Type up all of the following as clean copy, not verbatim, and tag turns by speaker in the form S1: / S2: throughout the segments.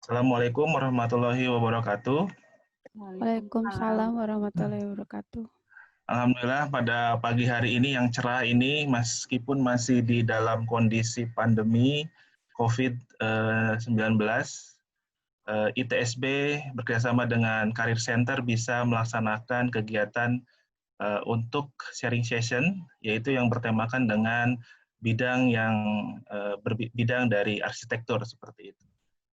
S1: Assalamualaikum warahmatullahi wabarakatuh.
S2: Waalaikumsalam warahmatullahi wabarakatuh.
S1: Alhamdulillah pada pagi hari ini yang cerah ini meskipun masih di dalam kondisi pandemi COVID-19, ITSB bekerjasama dengan Career Center bisa melaksanakan kegiatan untuk sharing session, yaitu yang bertemakan dengan bidang dari arsitektur seperti itu.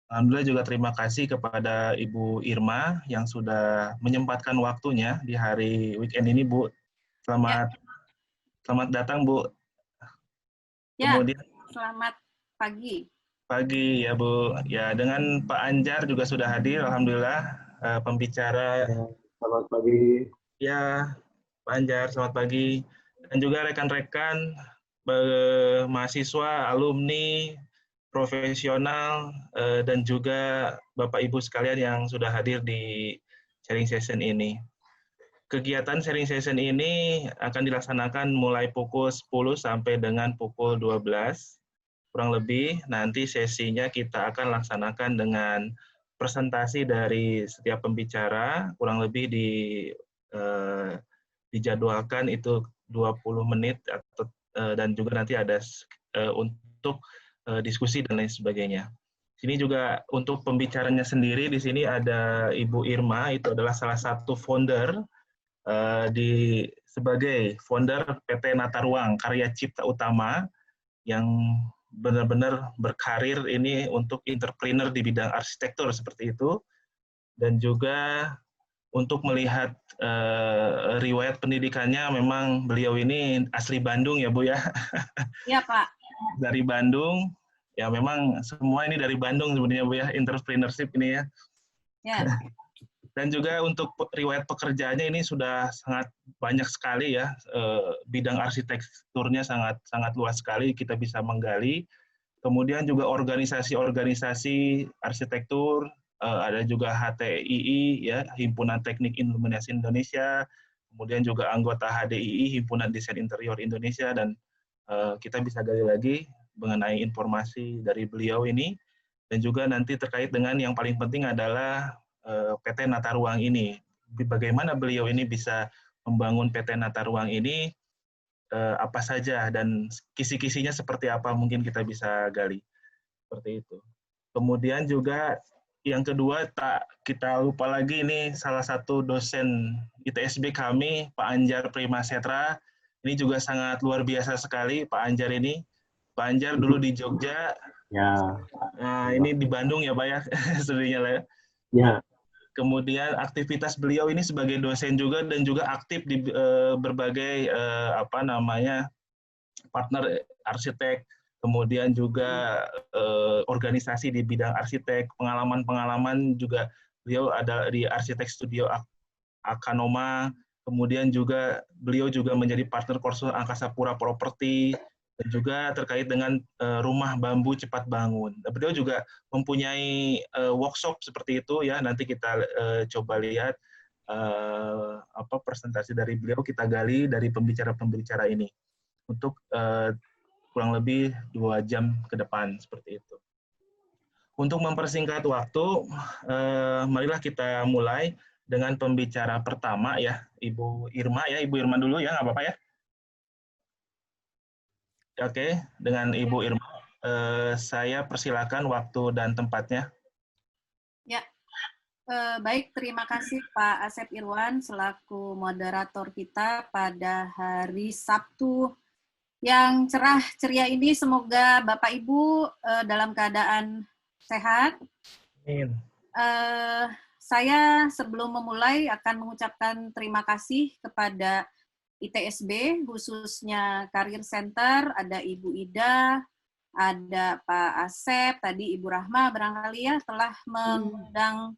S1: Alhamdulillah juga terima kasih kepada Ibu Irma yang sudah menyempatkan waktunya di hari weekend ini, Bu.
S3: Ya,
S1: Selamat datang, Bu.
S3: ya,
S1: Kemudian
S3: selamat pagi.
S1: pagi ya, Bu. Ya, dengan Pak Anjar juga sudah hadir, alhamdulillah. Pembicara
S4: Selamat pagi.
S1: ya, Pak Anjar, selamat pagi. Dan juga rekan-rekan mahasiswa, alumni, profesional, dan juga Bapak Ibu sekalian yang sudah hadir di sharing session ini. Kegiatan sharing session ini akan dilaksanakan mulai pukul 10 sampai dengan pukul 12. Kurang lebih nanti sesinya kita akan laksanakan dengan presentasi dari setiap pembicara, kurang lebih dijadwalkan itu 20 menit dan juga nanti ada untuk diskusi dan lain sebagainya. Sini juga untuk pembicaranya sendiri di sini ada Ibu Irma, itu adalah salah satu founder sebagai founder PT Nata Ruang Karya Cipta Utama yang benar-benar berkarir ini untuk entrepreneur di bidang arsitektur seperti itu, dan juga untuk melihat riwayat pendidikannya, memang beliau ini asli Bandung ya, Bu ya.
S3: Iya, Pak.
S1: Dari Bandung, ya memang semua ini dari Bandung sebenarnya, Bu ya, entrepreneurship ini ya.
S3: Ya.
S1: Dan juga untuk riwayat pekerjaannya ini sudah sangat banyak sekali ya, bidang arsitekturnya sangat luas sekali, kita bisa menggali. Kemudian juga organisasi-organisasi arsitektur, ada juga HTII ya, Himpunan Teknik Iluminasi Indonesia, kemudian juga anggota HDII, Himpunan Desain Interior Indonesia, dan kita bisa gali lagi mengenai informasi dari beliau ini, dan juga nanti terkait dengan yang paling penting adalah PT Nata Ruang ini. Bagaimana beliau ini bisa membangun PT Nata Ruang ini, apa saja, dan kisi-kisinya seperti apa, mungkin kita bisa gali. Seperti itu. Kemudian juga yang kedua, tak kita lupa lagi, ini salah satu dosen ITSB kami, Pak Anjar Primasetra. Ini juga sangat luar biasa sekali, Pak Anjar ini. Pak Anjar dulu di Jogja,
S4: Ya.
S1: nah ini di Bandung ya, Pak ya, studinya lah ya.
S4: Ya.
S1: Kemudian aktivitas beliau ini sebagai dosen juga, dan juga aktif di berbagai partner arsitek, kemudian juga organisasi di bidang arsitek, pengalaman-pengalaman juga beliau ada di Arsitek Studio Akanoma, kemudian juga beliau juga menjadi partner Korsul Angkasa Pura Properti, dan juga terkait dengan rumah bambu cepat bangun. Beliau juga mempunyai workshop seperti itu ya, nanti kita coba lihat presentasi dari beliau, kita gali dari pembicara-pembicara ini untuk kurang lebih 2 jam ke depan seperti itu. Untuk mempersingkat waktu, marilah kita mulai dengan pembicara pertama ya, Ibu Irma ya, Ibu Irma dulu ya, nggak apa-apa ya? Oke, dengan Ibu Irma, saya persilakan waktu dan tempatnya.
S3: Ya. Baik, terima kasih Pak Asep Irwan selaku moderator kita pada hari Sabtu yang cerah ceria ini. Semoga Bapak Ibu dalam keadaan sehat.
S1: Amin.
S3: Saya sebelum memulai akan mengucapkan terima kasih kepada ITSB, khususnya Career Center, ada Ibu Ida, ada Pak Asep, tadi Ibu Rahma barangkali ya, telah mengundang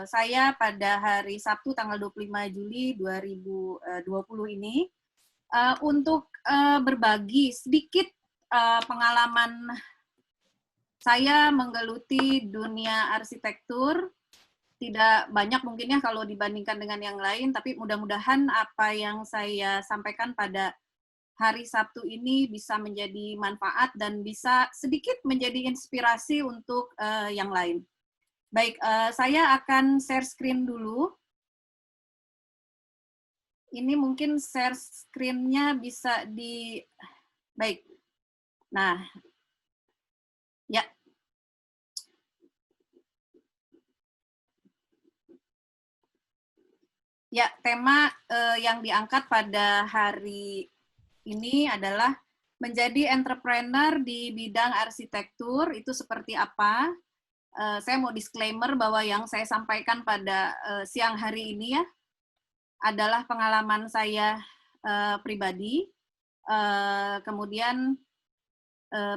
S3: saya pada hari Sabtu tanggal 25 Juli 2020 ini untuk berbagi sedikit pengalaman saya menggeluti dunia arsitektur. Tidak banyak mungkin ya kalau dibandingkan dengan yang lain, tapi mudah-mudahan apa yang saya sampaikan pada hari Sabtu ini bisa menjadi manfaat dan bisa sedikit menjadi inspirasi untuk yang lain. Baik, saya akan share screen dulu. Ini mungkin share screen-nya bisa di... Baik. Nah, ya. Ya, tema yang diangkat pada hari ini adalah menjadi entrepreneur di bidang arsitektur, itu seperti apa? Saya mau disclaimer bahwa yang saya sampaikan pada siang hari ini ya, adalah pengalaman saya pribadi, kemudian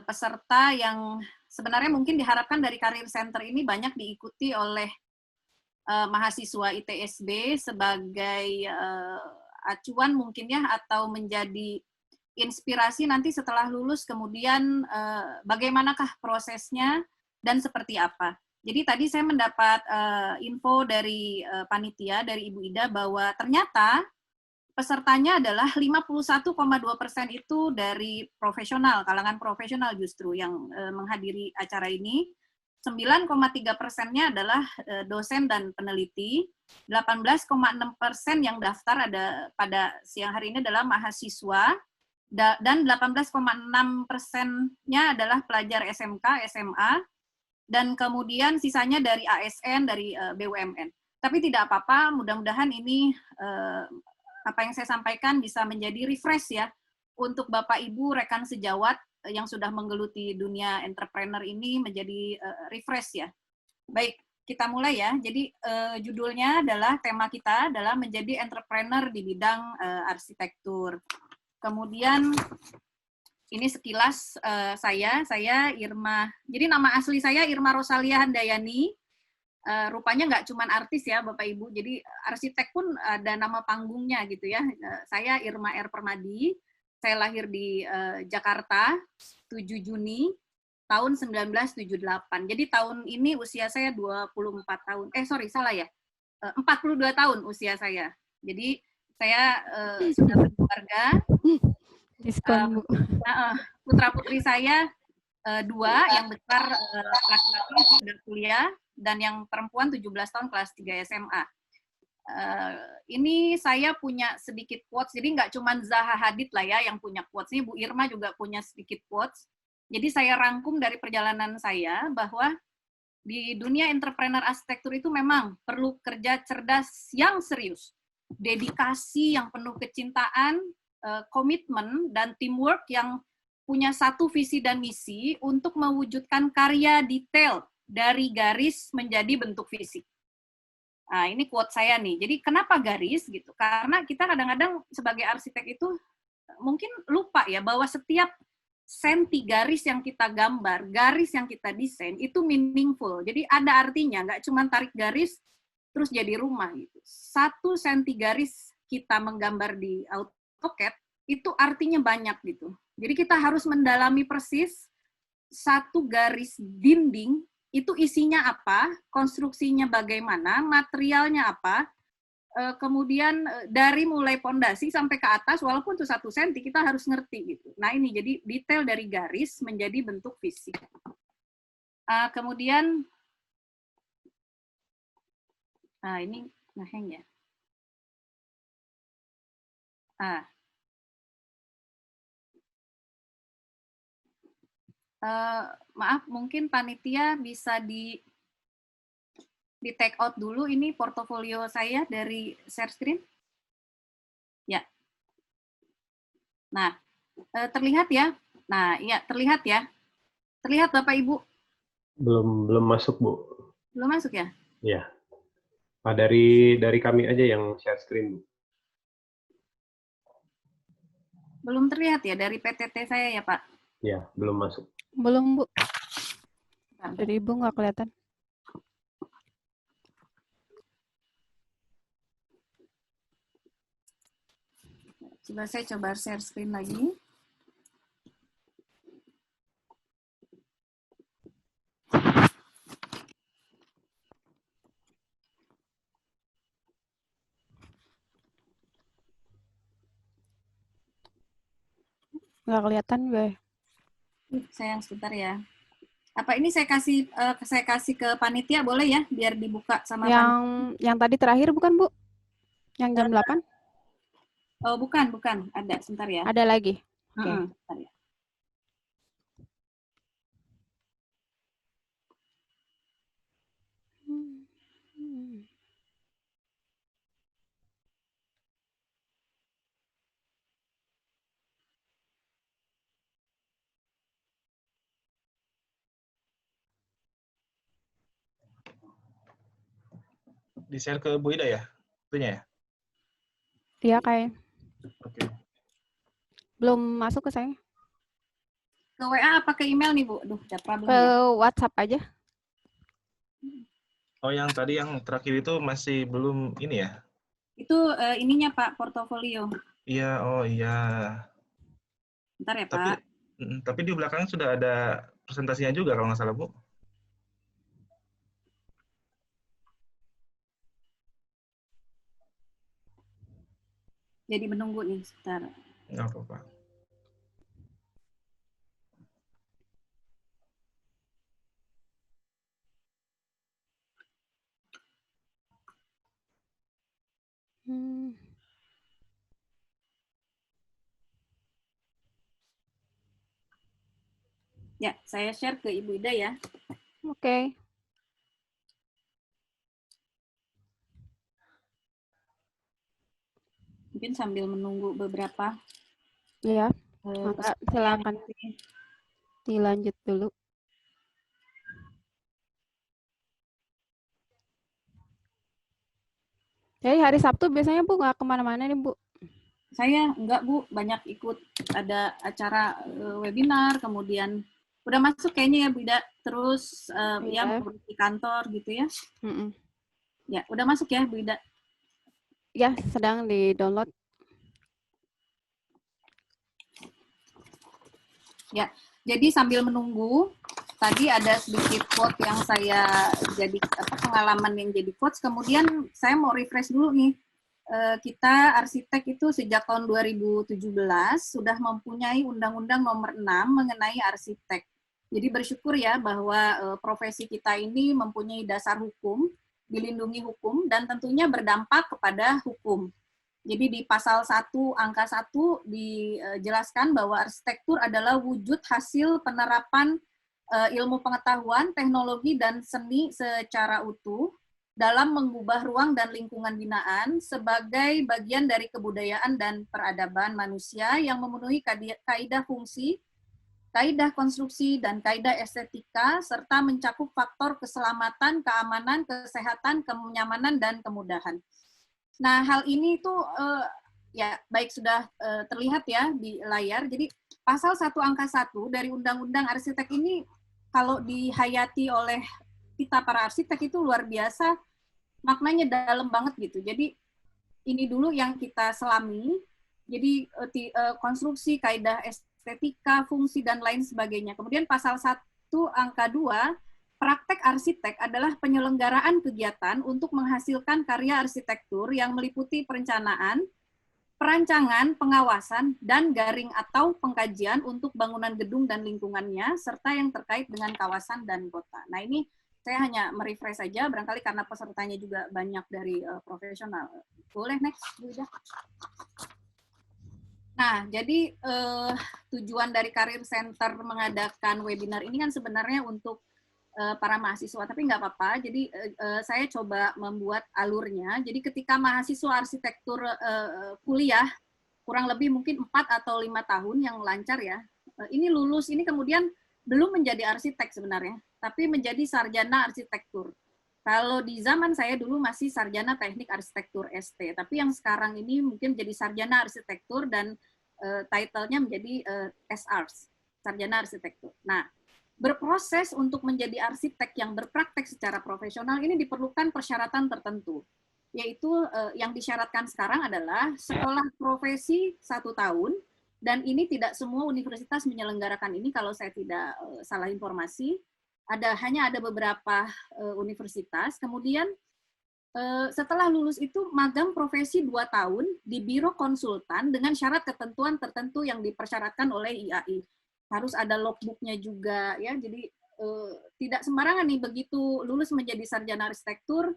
S3: peserta yang sebenarnya mungkin diharapkan dari Career Center ini banyak diikuti oleh mahasiswa ITSB sebagai acuan mungkin ya, atau menjadi inspirasi nanti setelah lulus kemudian bagaimanakah prosesnya dan seperti apa. Jadi tadi saya mendapat info dari panitia, dari Ibu Ida, bahwa ternyata pesertanya adalah 51,2% itu dari profesional, kalangan profesional justru yang menghadiri acara ini. 9,3%-nya adalah dosen dan peneliti, 18,6% yang daftar ada pada siang hari ini adalah mahasiswa, dan 18,6%-nya adalah pelajar SMK, SMA, dan kemudian sisanya dari ASN, dari BUMN. Tapi tidak apa-apa, mudah-mudahan ini apa yang saya sampaikan bisa menjadi refresh ya untuk Bapak Ibu rekan sejawat yang sudah menggeluti dunia entrepreneur ini, menjadi refresh ya. Baik, kita mulai ya. Jadi judulnya adalah, tema kita adalah menjadi entrepreneur di bidang arsitektur. Kemudian ini sekilas saya Irma. Jadi nama asli saya Irma Rosalia Handayani. Rupanya nggak cuma artis ya Bapak Ibu, jadi arsitek pun ada nama panggungnya gitu ya. Saya Irma R. Permadi, saya lahir di Jakarta 7 Juni tahun 1978. Jadi tahun ini usia saya 24 tahun. Salah ya. 42 tahun usia saya. Jadi saya sudah berkeluarga.
S2: Diskon, Bu.
S3: Putra-putri saya 2, yang besar laki-laki sudah kuliah, dan yang perempuan 17 tahun kelas 3 SMA. Ini saya punya sedikit quotes, jadi nggak cuma Zaha Hadid lah ya yang punya quotes, ini Bu Irma juga punya sedikit quotes. Jadi saya rangkum dari perjalanan saya bahwa di dunia entrepreneur arsitektur itu memang perlu kerja cerdas yang serius, dedikasi yang penuh kecintaan, komitmen, dan teamwork yang punya satu visi dan misi untuk mewujudkan karya detail dari garis menjadi bentuk fisik. Nah, ini quote saya nih. Jadi kenapa garis gitu? Karena kita kadang-kadang sebagai arsitek itu mungkin lupa ya bahwa setiap senti garis yang kita gambar, garis yang kita desain itu meaningful. Jadi ada artinya, nggak cuma tarik garis terus jadi rumah gitu. 1 senti garis kita menggambar di AutoCAD itu artinya banyak gitu. Jadi kita harus mendalami persis 1 garis dinding itu isinya apa, konstruksinya bagaimana, materialnya apa, kemudian dari mulai pondasi sampai ke atas, walaupun itu 1 senti, kita harus ngerti gitu. Nah ini jadi detail dari garis menjadi bentuk fisik. Kemudian, ini ngeheng ya. Maaf, mungkin panitia bisa di take out dulu ini portofolio saya dari share screen. Ya. Nah, terlihat ya? Nah, iya terlihat ya. Terlihat Bapak Ibu?
S4: Belum masuk, Bu.
S3: Belum masuk ya?
S4: Iya. Dari kami aja yang share screen, Bu.
S3: Belum terlihat ya dari PTT saya ya, Pak?
S4: Iya, belum masuk.
S2: Belum, Bu. Dari Ibu nggak kelihatan.
S3: Saya coba share screen lagi.
S2: Nggak kelihatan, Be.
S3: Sayang sebentar ya. Apa ini saya kasih ke panitia boleh ya biar dibuka sama
S2: Yang tadi terakhir bukan, Bu? Yang jam 8?
S3: Oh, bukan. Ada, sebentar ya.
S2: Ada lagi. Oke.
S3: Sebentar ya.
S1: Di-share ke Bu Ida ya? Itunya ya?
S2: Iya, kayak
S1: Oke.
S2: belum masuk ke saya.
S3: Ke WA apa ke email nih, Bu? Aduh, ada problem
S2: Ke
S3: ya.
S2: WhatsApp aja.
S1: Oh, yang tadi yang terakhir itu masih belum ini ya?
S3: Itu ininya Pak, portofolio.
S1: Iya, oh iya.
S3: Bentar ya,
S1: Tapi
S3: Pak.
S1: tapi di belakang sudah ada presentasinya juga kalau nggak salah, Bu.
S3: Jadi menunggu nih, sebentar.
S1: Nggak apa-apa.
S3: Ya, saya share ke Ibu Ida ya.
S2: Oke.
S3: Mungkin sambil menunggu beberapa.
S2: Iya. Maka silakan dilanjut dulu. Jadi hari Sabtu biasanya Bu nggak kemana-mana nih, Bu?
S3: Saya enggak, Bu, banyak ikut ada acara webinar, kemudian udah masuk kayaknya ya, Bu Ida. Terus ya di kantor gitu ya. Ya, udah masuk ya, Bu Ida.
S2: Ya, sedang di-download.
S3: Ya, jadi sambil menunggu, tadi ada sedikit quote yang saya jadi pengalaman yang jadi quotes. Kemudian saya mau refresh dulu nih. Kita arsitek itu sejak tahun 2017 sudah mempunyai Undang-Undang Nomor 6 mengenai arsitek. Jadi bersyukur ya bahwa profesi kita ini mempunyai dasar hukum, dilindungi hukum, dan tentunya berdampak kepada hukum. Jadi di pasal 1 angka 1 dijelaskan bahwa arsitektur adalah wujud hasil penerapan ilmu pengetahuan, teknologi, dan seni secara utuh dalam mengubah ruang dan lingkungan binaan sebagai bagian dari kebudayaan dan peradaban manusia yang memenuhi kaidah fungsi, kaidah konstruksi, dan kaidah estetika, serta mencakup faktor keselamatan, keamanan, kesehatan, kenyamanan, dan kemudahan. Nah, hal ini tuh ya baik sudah terlihat ya di layar. Jadi pasal 1 angka 1 dari Undang-Undang Arsitek ini kalau dihayati oleh kita para arsitek itu luar biasa, maknanya dalam banget gitu. Jadi ini dulu yang kita selami. Jadi konstruksi, kaidah estetika, fungsi, dan lain sebagainya. Kemudian pasal 1 angka 2, praktek arsitek adalah penyelenggaraan kegiatan untuk menghasilkan karya arsitektur yang meliputi perencanaan, perancangan, pengawasan, dan garing atau pengkajian untuk bangunan gedung dan lingkungannya, serta yang terkait dengan kawasan dan kota. Nah, ini saya hanya merefresh saja, barangkali karena pesertanya juga banyak dari profesional. Boleh, next, Bu Ida. Nah, jadi tujuan dari Career Center mengadakan webinar ini kan sebenarnya untuk para mahasiswa, tapi nggak apa-apa. Jadi saya coba membuat alurnya. Jadi ketika mahasiswa arsitektur kuliah, kurang lebih mungkin 4 atau 5 tahun yang lancar ya, ini lulus, ini kemudian belum menjadi arsitek sebenarnya, tapi menjadi sarjana arsitektur. Kalau di zaman saya dulu masih sarjana teknik arsitektur ST, tapi yang sekarang ini mungkin menjadi sarjana arsitektur dan title-nya menjadi SARS, sarjana arsitektur. Nah, berproses untuk menjadi arsitek yang berpraktek secara profesional ini diperlukan persyaratan tertentu, yaitu yang disyaratkan sekarang adalah sekolah profesi 1 tahun, dan ini tidak semua universitas menyelenggarakan ini kalau saya tidak salah informasi. Hanya ada beberapa universitas. Kemudian Setelah lulus itu magang profesi 2 tahun di biro konsultan dengan syarat ketentuan tertentu yang dipersyaratkan oleh IAI. Harus ada logbooknya juga ya, jadi tidak sembarangan nih begitu lulus menjadi sarjana arsitektur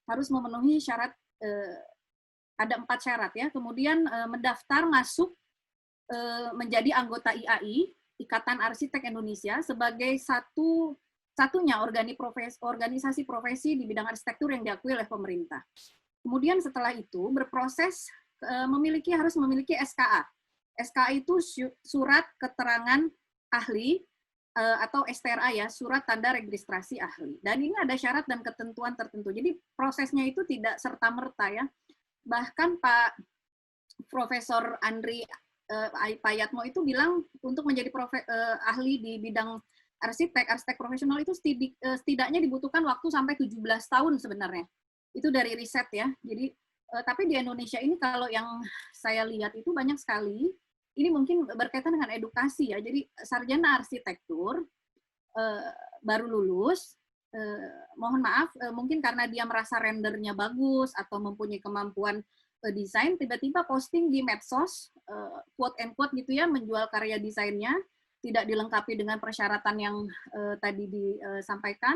S3: harus memenuhi syarat, ada 4 syarat ya. Kemudian mendaftar masuk menjadi anggota IAI, Ikatan Arsitek Indonesia, sebagai satunya organisasi profesi di bidang arsitektur yang diakui oleh pemerintah. Kemudian setelah itu berproses harus memiliki SKA. SKA itu surat keterangan ahli atau STRA ya, surat tanda registrasi ahli. Dan ini ada syarat dan ketentuan tertentu. Jadi prosesnya itu tidak serta-merta ya. Bahkan Pak Profesor Andri Payatmo itu bilang untuk menjadi ahli di bidang arsitek profesional itu setidaknya dibutuhkan waktu sampai 17 tahun sebenarnya. Itu dari riset ya. Jadi tapi di Indonesia ini kalau yang saya lihat itu banyak sekali, ini mungkin berkaitan dengan edukasi ya. Jadi sarjana arsitektur baru lulus, mohon maaf, mungkin karena dia merasa rendernya bagus atau mempunyai kemampuan desain, tiba-tiba posting di medsos, quote and quote gitu ya, menjual karya desainnya, tidak dilengkapi dengan persyaratan yang tadi disampaikan.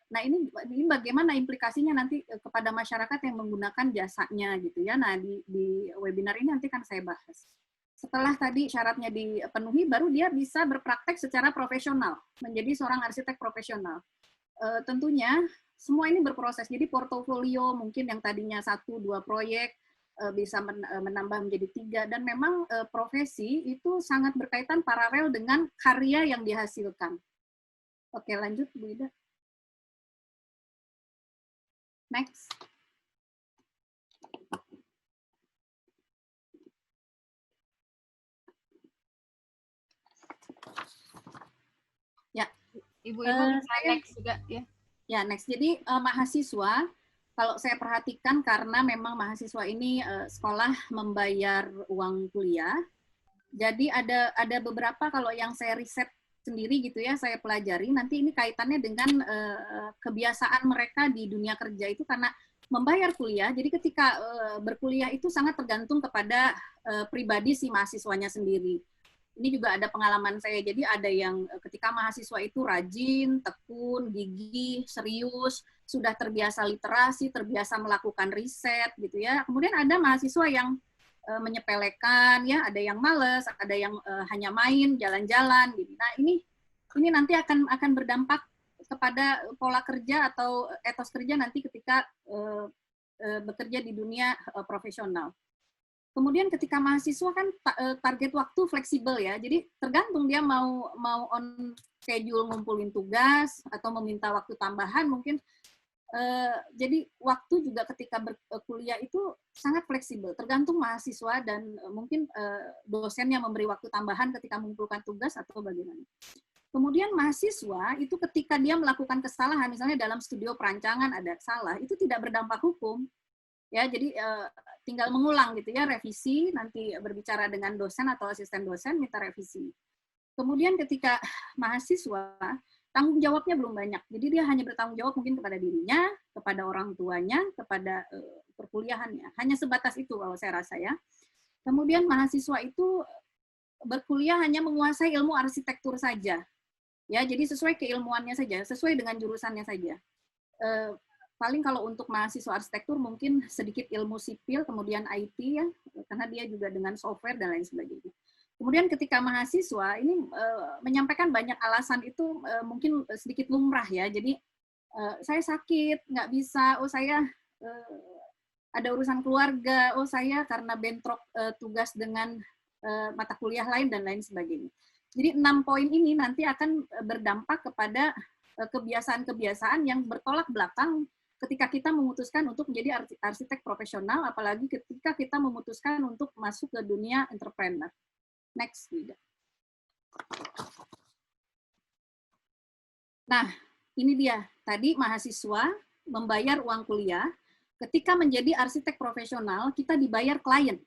S3: Nah ini bagaimana implikasinya nanti kepada masyarakat yang menggunakan jasanya gitu ya. Nah di webinar ini nanti kan saya bahas. Setelah tadi syaratnya dipenuhi, baru dia bisa berpraktek secara profesional, menjadi seorang arsitek profesional. Tentunya semua ini berproses, jadi portofolio mungkin yang tadinya 1-2 proyek, bisa menambah menjadi 3, dan memang profesi itu sangat berkaitan paralel dengan karya yang dihasilkan. Oke, lanjut Bu Ida. Next. Ya,
S2: Ibu-ibu bisa next juga ya.
S3: Ya, next. Jadi mahasiswa, kalau saya perhatikan karena memang mahasiswa ini sekolah membayar uang kuliah, jadi ada beberapa kalau yang saya riset sendiri gitu ya, saya pelajari, nanti ini kaitannya dengan kebiasaan mereka di dunia kerja itu karena membayar kuliah, jadi ketika berkuliah itu sangat tergantung kepada pribadi si mahasiswanya sendiri. Ini juga ada pengalaman saya, jadi ada yang ketika mahasiswa itu rajin, tekun, gigih, serius, sudah terbiasa literasi, terbiasa melakukan riset gitu ya. Kemudian ada mahasiswa yang menyepelekan ya, ada yang males, ada yang hanya main, jalan-jalan gitu. Nah, ini nanti akan berdampak kepada pola kerja atau etos kerja nanti ketika bekerja di dunia profesional. Kemudian ketika mahasiswa kan target waktu fleksibel ya, jadi tergantung dia mau on schedule ngumpulin tugas atau meminta waktu tambahan mungkin. Jadi waktu juga ketika berkuliah itu sangat fleksibel, tergantung mahasiswa dan mungkin dosen yang memberi waktu tambahan ketika mengumpulkan tugas atau bagaimana. Kemudian mahasiswa itu ketika dia melakukan kesalahan, misalnya dalam studio perancangan ada salah, itu tidak berdampak hukum. Ya, jadi tinggal mengulang gitu ya, revisi, nanti berbicara dengan dosen atau asisten dosen, minta revisi. Kemudian ketika mahasiswa, tanggung jawabnya belum banyak. Jadi dia hanya bertanggung jawab mungkin kepada dirinya, kepada orang tuanya, kepada perkuliahannya. Hanya sebatas itu kalau saya rasa ya. Kemudian mahasiswa itu berkuliah hanya menguasai ilmu arsitektur saja. Ya, jadi sesuai keilmuannya saja, sesuai dengan jurusannya saja. Paling kalau untuk mahasiswa arsitektur mungkin sedikit ilmu sipil, kemudian IT ya, karena dia juga dengan software dan lain sebagainya. Kemudian ketika mahasiswa ini menyampaikan banyak alasan itu mungkin sedikit lumrah ya. Jadi saya sakit, nggak bisa, oh saya ada urusan keluarga, oh saya karena bentrok tugas dengan mata kuliah lain dan lain sebagainya. Jadi 6 poin ini nanti akan berdampak kepada kebiasaan-kebiasaan yang bertolak belakang ketika kita memutuskan untuk menjadi arsitek profesional, apalagi ketika kita memutuskan untuk masuk ke dunia entrepreneur. Next, Wida. Nah, ini dia. Tadi mahasiswa membayar uang kuliah, ketika menjadi arsitek profesional, kita dibayar klien.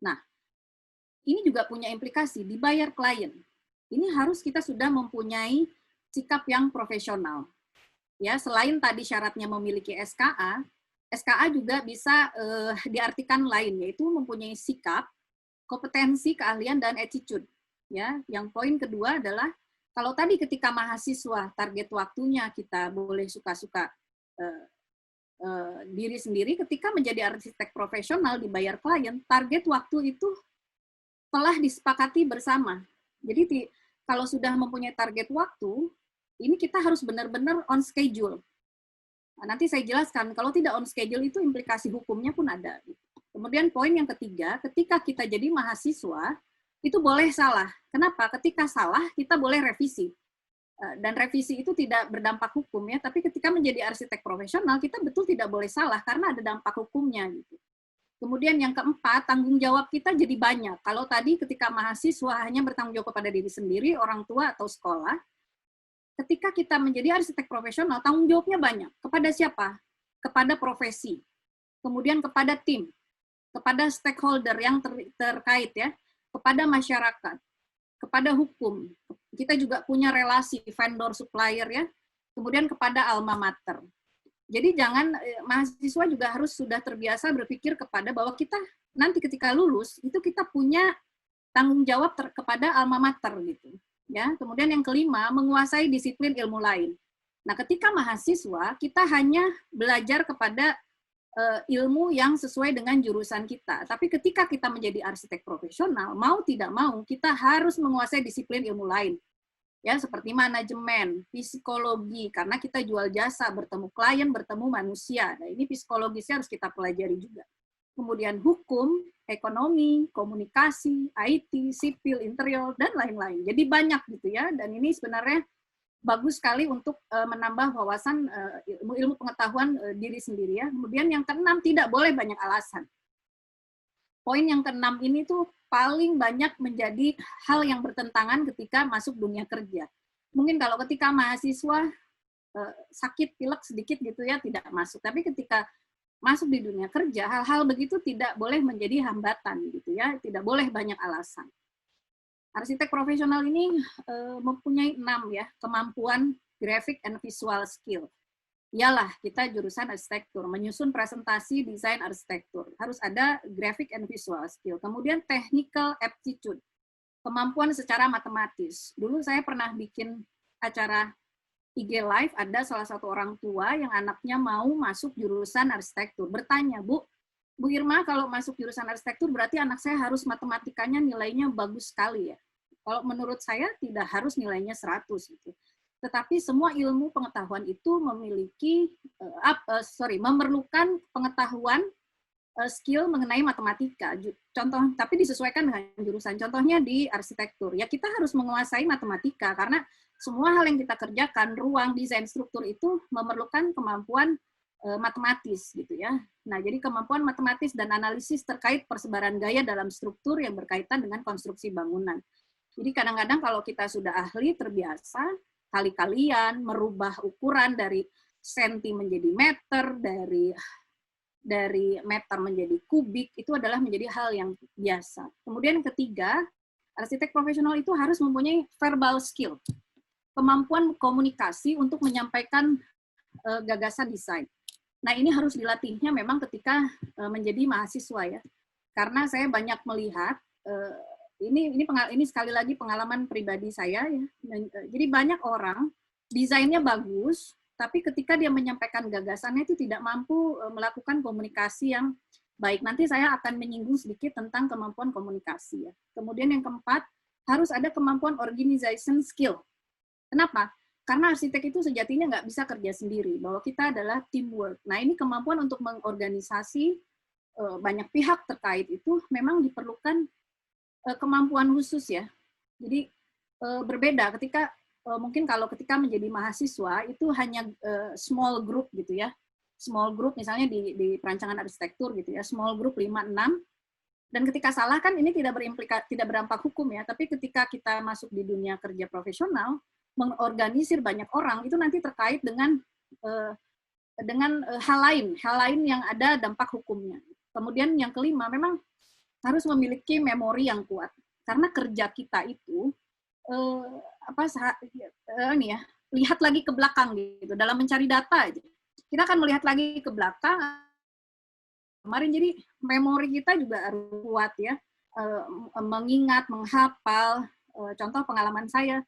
S3: Nah, ini juga punya implikasi, dibayar klien. Ini harus kita sudah mempunyai sikap yang profesional. ya selain tadi syaratnya memiliki SKA, SKA juga bisa diartikan lain, yaitu mempunyai sikap, kompetensi, keahlian, dan attitude. Ya, yang poin kedua adalah kalau tadi ketika mahasiswa target waktunya kita boleh suka-suka diri sendiri, ketika menjadi arsitek profesional dibayar klien, target waktu itu telah disepakati bersama. Jadi kalau sudah mempunyai target waktu, ini kita harus benar-benar on schedule. Nah, nanti saya jelaskan, kalau tidak on schedule itu implikasi hukumnya pun ada. Kemudian poin yang ketiga, ketika kita jadi mahasiswa, itu boleh salah. Kenapa? Ketika salah, kita boleh revisi. Dan revisi itu tidak berdampak hukum ya, tapi ketika menjadi arsitek profesional, kita betul tidak boleh salah, karena ada dampak hukumnya. Gitu. Kemudian yang keempat, tanggung jawab kita jadi banyak. Kalau tadi ketika mahasiswa hanya bertanggung jawab kepada diri sendiri, orang tua, atau sekolah, ketika kita menjadi arsitek profesional, tanggung jawabnya banyak. Kepada siapa? Kepada profesi. Kemudian kepada tim. Kepada stakeholder yang terkait ya. Kepada masyarakat. Kepada hukum. Kita juga punya relasi vendor supplier ya. Kemudian kepada alma mater. Jadi jangan, mahasiswa juga harus sudah terbiasa berpikir kepada bahwa kita nanti ketika lulus itu kita punya tanggung jawab kepada alma mater gitu. Ya, kemudian yang kelima, menguasai disiplin ilmu lain. Nah, ketika mahasiswa, kita hanya belajar kepada ilmu yang sesuai dengan jurusan kita. Tapi ketika kita menjadi arsitek profesional, mau tidak mau, kita harus menguasai disiplin ilmu lain. Ya, seperti manajemen, psikologi, karena kita jual jasa, bertemu klien, bertemu manusia. Nah, ini psikologisnya harus kita pelajari juga. Kemudian hukum, ekonomi, komunikasi, IT, sipil, interior, dan lain-lain. Jadi banyak gitu ya, dan ini sebenarnya bagus sekali untuk menambah wawasan ilmu pengetahuan diri sendiri ya. Kemudian yang keenam, tidak boleh banyak alasan. Poin yang keenam ini tuh paling banyak menjadi hal yang bertentangan ketika masuk dunia kerja. Mungkin kalau ketika mahasiswa sakit, pilek sedikit gitu ya, tidak masuk. Tapi ketika masuk di dunia kerja, hal-hal begitu tidak boleh menjadi hambatan gitu ya, tidak boleh banyak alasan. Arsitek profesional ini mempunyai 6 ya, kemampuan graphic and visual skill. Ialah kita jurusan arsitektur, menyusun presentasi desain arsitektur, harus ada graphic and visual skill. Kemudian technical aptitude, kemampuan secara matematis. Dulu saya pernah bikin acara IG Live, ada salah satu orang tua yang anaknya mau masuk jurusan arsitektur. Bertanya, Bu Irma, kalau masuk jurusan arsitektur berarti anak saya harus matematikanya nilainya bagus sekali ya. Kalau menurut saya tidak harus nilainya 100 gitu. Tetapi semua ilmu pengetahuan itu memerlukan pengetahuan skill mengenai matematika. Contoh, tapi disesuaikan dengan jurusan. Contohnya di arsitektur. Ya kita harus menguasai matematika karena semua hal yang kita kerjakan, ruang, desain, struktur itu memerlukan kemampuan matematis gitu ya. Nah, jadi kemampuan matematis dan analisis terkait persebaran gaya dalam struktur yang berkaitan dengan konstruksi bangunan. Jadi kadang-kadang kalau kita sudah ahli, terbiasa, kali-kalian merubah ukuran dari senti menjadi meter, dari meter menjadi kubik, itu adalah menjadi hal yang biasa. Kemudian yang ketiga, arsitek profesional itu harus mempunyai verbal skill, kemampuan komunikasi untuk menyampaikan gagasan desain. Nah, ini harus dilatihnya memang ketika menjadi mahasiswa ya. Karena saya banyak melihat ini sekali lagi pengalaman pribadi saya ya. Jadi banyak orang desainnya bagus, tapi ketika dia menyampaikan gagasannya itu tidak mampu melakukan komunikasi yang baik. Nanti saya akan menyinggung sedikit tentang kemampuan komunikasi ya. Kemudian yang keempat, harus ada kemampuan organization skill. Kenapa? Karena arsitek itu sejatinya nggak bisa kerja sendiri, bahwa kita adalah teamwork. Nah, ini kemampuan untuk mengorganisasi banyak pihak terkait itu memang diperlukan kemampuan khusus ya. Jadi berbeda ketika mungkin kalau ketika menjadi mahasiswa itu hanya small group gitu ya. Small group misalnya di perancangan arsitektur gitu ya, small group 5-6. Dan ketika salah kan ini tidak berdampak hukum ya, tapi ketika kita masuk di dunia kerja profesional, mengorganisir banyak orang itu nanti terkait dengan hal lain yang ada dampak hukumnya. Kemudian yang kelima memang harus memiliki memori yang kuat karena kerja kita itu lihat lagi ke belakang gitu, dalam mencari data aja. Kita akan melihat lagi ke belakang. Kemarin jadi memori kita juga harus kuat ya, mengingat, menghafal. Contoh pengalaman saya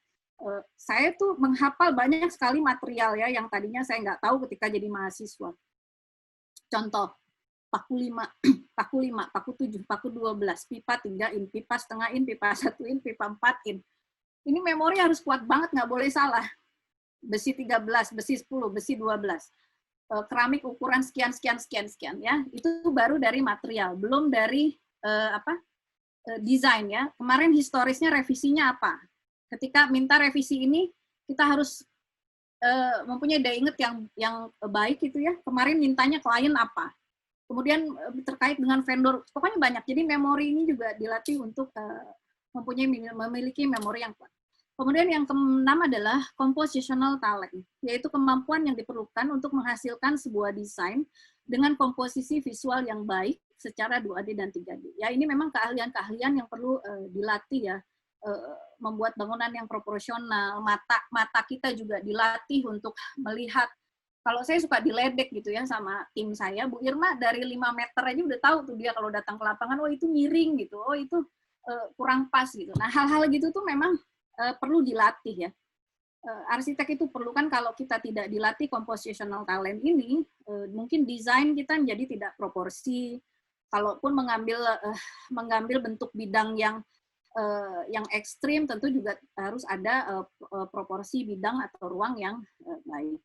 S3: tuh menghafal banyak sekali material ya yang tadinya saya nggak tahu ketika jadi mahasiswa. Contoh, paku 5, paku 5, paku 7, paku 12, pipa 3 in, pipa setengah in, pipa 1 in, pipa 4 in. Ini memori harus kuat banget, nggak boleh salah. Besi 13, besi 10, besi 12. Keramik ukuran sekian ya. Itu baru dari material, belum dari desain ya. Kemarin historisnya revisinya apa? Ketika minta revisi ini, kita harus mempunyai daya ingat yang baik gitu ya. Kemarin mintanya klien apa? Kemudian terkait dengan vendor, pokoknya banyak. Jadi memori ini juga dilatih untuk memiliki memori yang kuat. Kemudian yang keenam adalah compositional talent, yaitu kemampuan yang diperlukan untuk menghasilkan sebuah desain dengan komposisi visual yang baik secara 2D dan 3D. Ya, ini memang keahlian-keahlian yang perlu dilatih ya. Membuat bangunan yang proporsional, mata kita juga dilatih untuk melihat. Kalau saya suka diledek gitu ya sama tim saya, Bu Irma dari 5 meter aja udah tahu tuh dia kalau datang ke lapangan, oh itu miring gitu, oh itu kurang pas gitu. Nah hal-hal gitu tuh memang perlu dilatih ya. Arsitek itu perlu kan kalau kita tidak dilatih compositional talent ini, mungkin desain kita menjadi tidak proporsi. Kalaupun mengambil bentuk bidang yang ekstrim, tentu juga harus ada proporsi bidang atau ruang yang baik.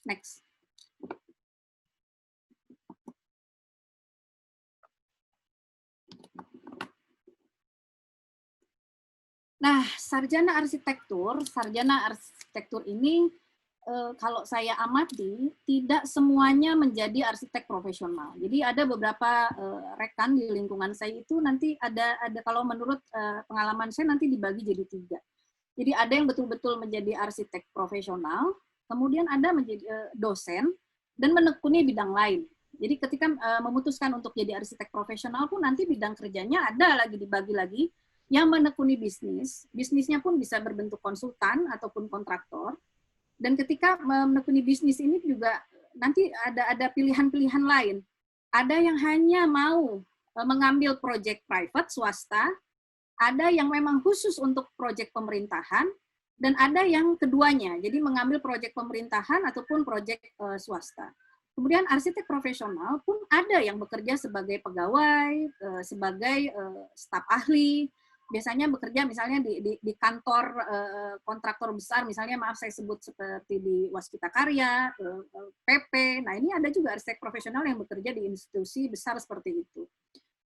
S3: Next. Nah, sarjana arsitektur ini kalau saya amati tidak semuanya menjadi arsitek profesional. Jadi ada beberapa rekan di lingkungan saya itu nanti ada kalau menurut pengalaman saya nanti dibagi jadi 3. Jadi ada yang betul-betul menjadi arsitek profesional, kemudian ada menjadi dosen dan menekuni bidang lain. Jadi ketika memutuskan untuk jadi arsitek profesional pun nanti bidang kerjanya ada lagi dibagi lagi. Yang menekuni bisnisnya pun bisa berbentuk konsultan ataupun kontraktor. Dan ketika menekuni bisnis ini juga nanti ada pilihan-pilihan lain. Ada yang hanya mau mengambil proyek private, swasta, ada yang memang khusus untuk proyek pemerintahan, dan ada yang keduanya, jadi mengambil proyek pemerintahan ataupun proyek swasta. Kemudian arsitek profesional pun ada yang bekerja sebagai pegawai, sebagai staf ahli, biasanya bekerja misalnya di kantor kontraktor besar, misalnya maaf saya sebut seperti di Waskita Karya, PP. Nah ini ada juga arsitek profesional yang bekerja di institusi besar seperti itu.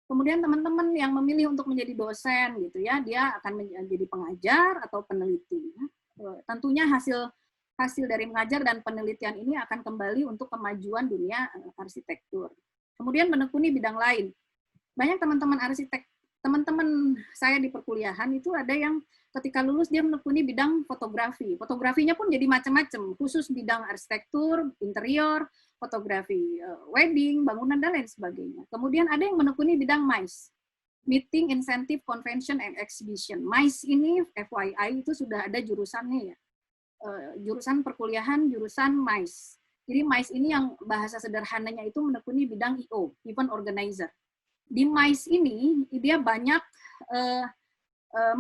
S3: Kemudian teman-teman yang memilih untuk menjadi dosen gitu ya, dia akan menjadi pengajar atau peneliti. Tentunya hasil dari mengajar dan penelitian ini akan kembali untuk kemajuan dunia arsitektur. Kemudian menekuni bidang lain. Banyak teman-teman arsitek, teman-teman saya di perkuliahan itu ada yang ketika lulus dia menekuni bidang fotografi. Fotografinya pun jadi macam-macam, khusus bidang arsitektur, interior, fotografi wedding, bangunan, dan lain sebagainya. Kemudian ada yang menekuni bidang MICE, Meeting, Incentive, Convention, and Exhibition. MICE ini, FYI, itu sudah ada jurusannya ya. Jurusan perkuliahan, jurusan MICE. Jadi MICE ini yang bahasa sederhananya itu menekuni bidang IO, Event Organizer. Di MICE ini, dia banyak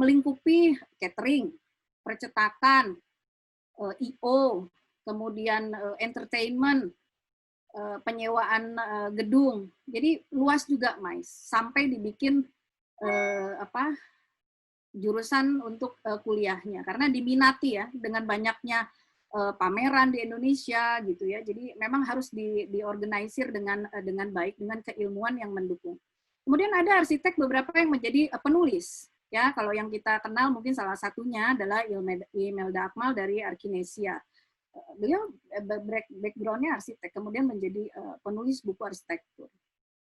S3: melingkupi catering, percetakan, IO, kemudian entertainment, penyewaan gedung. Jadi luas juga MICE, sampai dibikin jurusan untuk kuliahnya. Karena diminati ya, dengan banyaknya pameran di Indonesia gitu ya. Jadi memang harus diorganisir dengan baik, dengan keilmuan yang mendukung. Kemudian ada arsitek beberapa yang menjadi penulis. Ya, kalau yang kita kenal mungkin salah satunya adalah Imelda Akmal dari Arkinesia. Beliau background-nya arsitek, kemudian menjadi penulis buku arsitektur.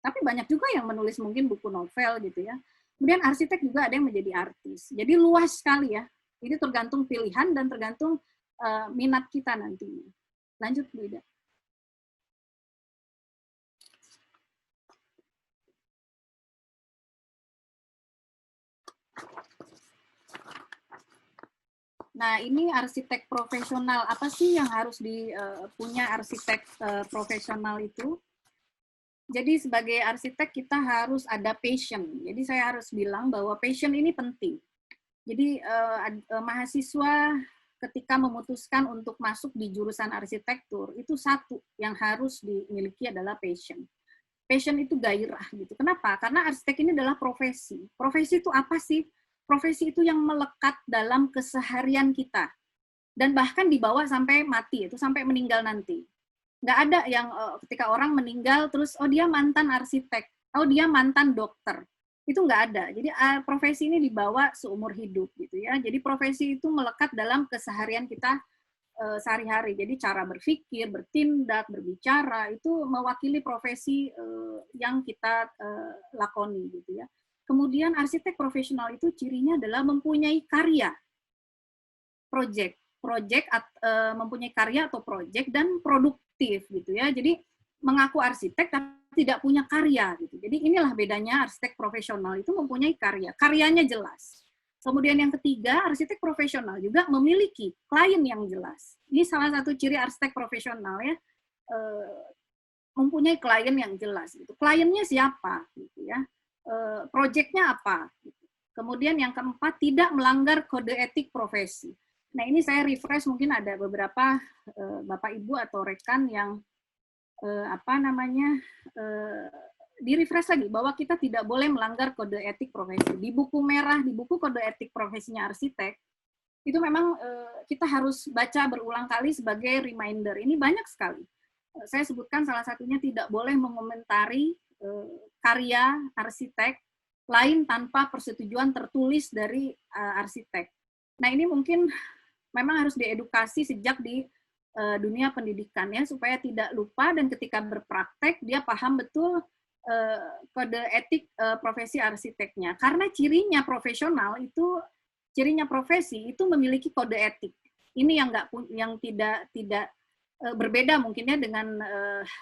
S3: Tapi banyak juga yang menulis mungkin buku novel gitu ya. Kemudian arsitek juga ada yang menjadi artis. Jadi luas sekali ya. Ini tergantung pilihan dan tergantung minat kita nantinya. Lanjut, Bu Ida. Nah, ini arsitek profesional. Apa sih yang harus punya arsitek profesional itu? Jadi sebagai arsitek kita harus ada passion. Jadi saya harus bilang bahwa passion ini penting. Jadi mahasiswa ketika memutuskan untuk masuk di jurusan arsitektur, itu satu yang harus dimiliki adalah passion. Passion itu gairah gitu. Kenapa? Karena arsitek ini adalah profesi. Profesi itu apa sih? Profesi itu yang melekat dalam keseharian kita. Dan bahkan dibawa sampai mati, itu sampai meninggal nanti. Nggak ada yang ketika orang meninggal, terus, oh dia mantan arsitek, oh dia mantan dokter. Itu nggak ada. Jadi profesi ini dibawa seumur hidup gitu ya. Jadi profesi itu melekat dalam keseharian kita sehari-hari. Jadi cara berpikir, bertindak, berbicara, itu mewakili profesi yang kita lakoni gitu ya. Kemudian arsitek profesional itu cirinya adalah mempunyai karya, mempunyai karya atau project dan produktif gitu ya. Jadi mengaku arsitek tapi tidak punya karya gitu. Jadi inilah bedanya arsitek profesional itu mempunyai karya, karyanya jelas. Kemudian yang ketiga, arsitek profesional juga memiliki klien yang jelas. Ini salah satu ciri arsitek profesional ya, mempunyai klien yang jelas. Gitu. Kliennya siapa? Gitu ya. Proyeknya apa? Gitu. Kemudian yang keempat, tidak melanggar kode etik profesi. Nah ini saya refresh, mungkin ada beberapa Bapak Ibu atau rekan yang di-refresh lagi bahwa kita tidak boleh melanggar kode etik profesi. Di buku merah, di buku kode etik profesinya arsitek, itu memang kita harus baca berulang kali sebagai reminder. Ini banyak sekali. Saya sebutkan salah satunya tidak boleh mengomentari karya arsitek lain tanpa persetujuan tertulis dari arsitek. Nah ini mungkin memang harus diedukasi sejak di dunia pendidikan ya, supaya tidak lupa dan ketika berpraktek dia paham betul kode etik profesi arsiteknya. Karena cirinya profesional itu, cirinya profesi itu memiliki kode etik. Ini yang tidak berbeda mungkinnya dengan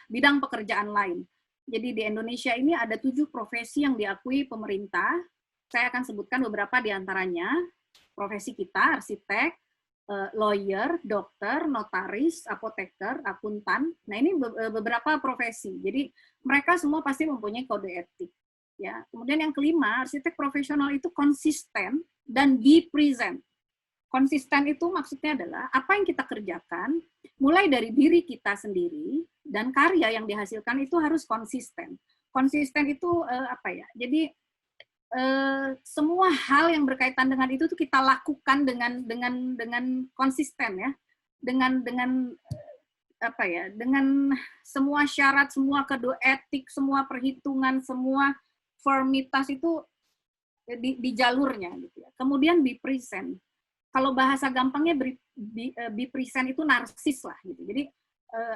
S3: bidang pekerjaan lain. Jadi di Indonesia ini ada 7 profesi yang diakui pemerintah. Saya akan sebutkan beberapa di antaranya. Profesi kita, arsitek, lawyer, dokter, notaris, apoteker, akuntan. Nah ini beberapa profesi. Jadi mereka semua pasti mempunyai kode etik. Ya. Kemudian yang kelima, arsitek profesional itu konsisten dan be present. Konsisten itu maksudnya adalah apa yang kita kerjakan, mulai dari diri kita sendiri dan karya yang dihasilkan itu harus konsisten. Konsisten itu apa ya? Jadi semua hal yang berkaitan dengan itu tuh kita lakukan dengan konsisten ya, dengan apa ya? Dengan semua syarat, semua kode etik, semua perhitungan, semua formitas itu di jalurnya gitu ya. Kemudian be present. Kalau bahasa gampangnya be present itu narsis lah gitu. Jadi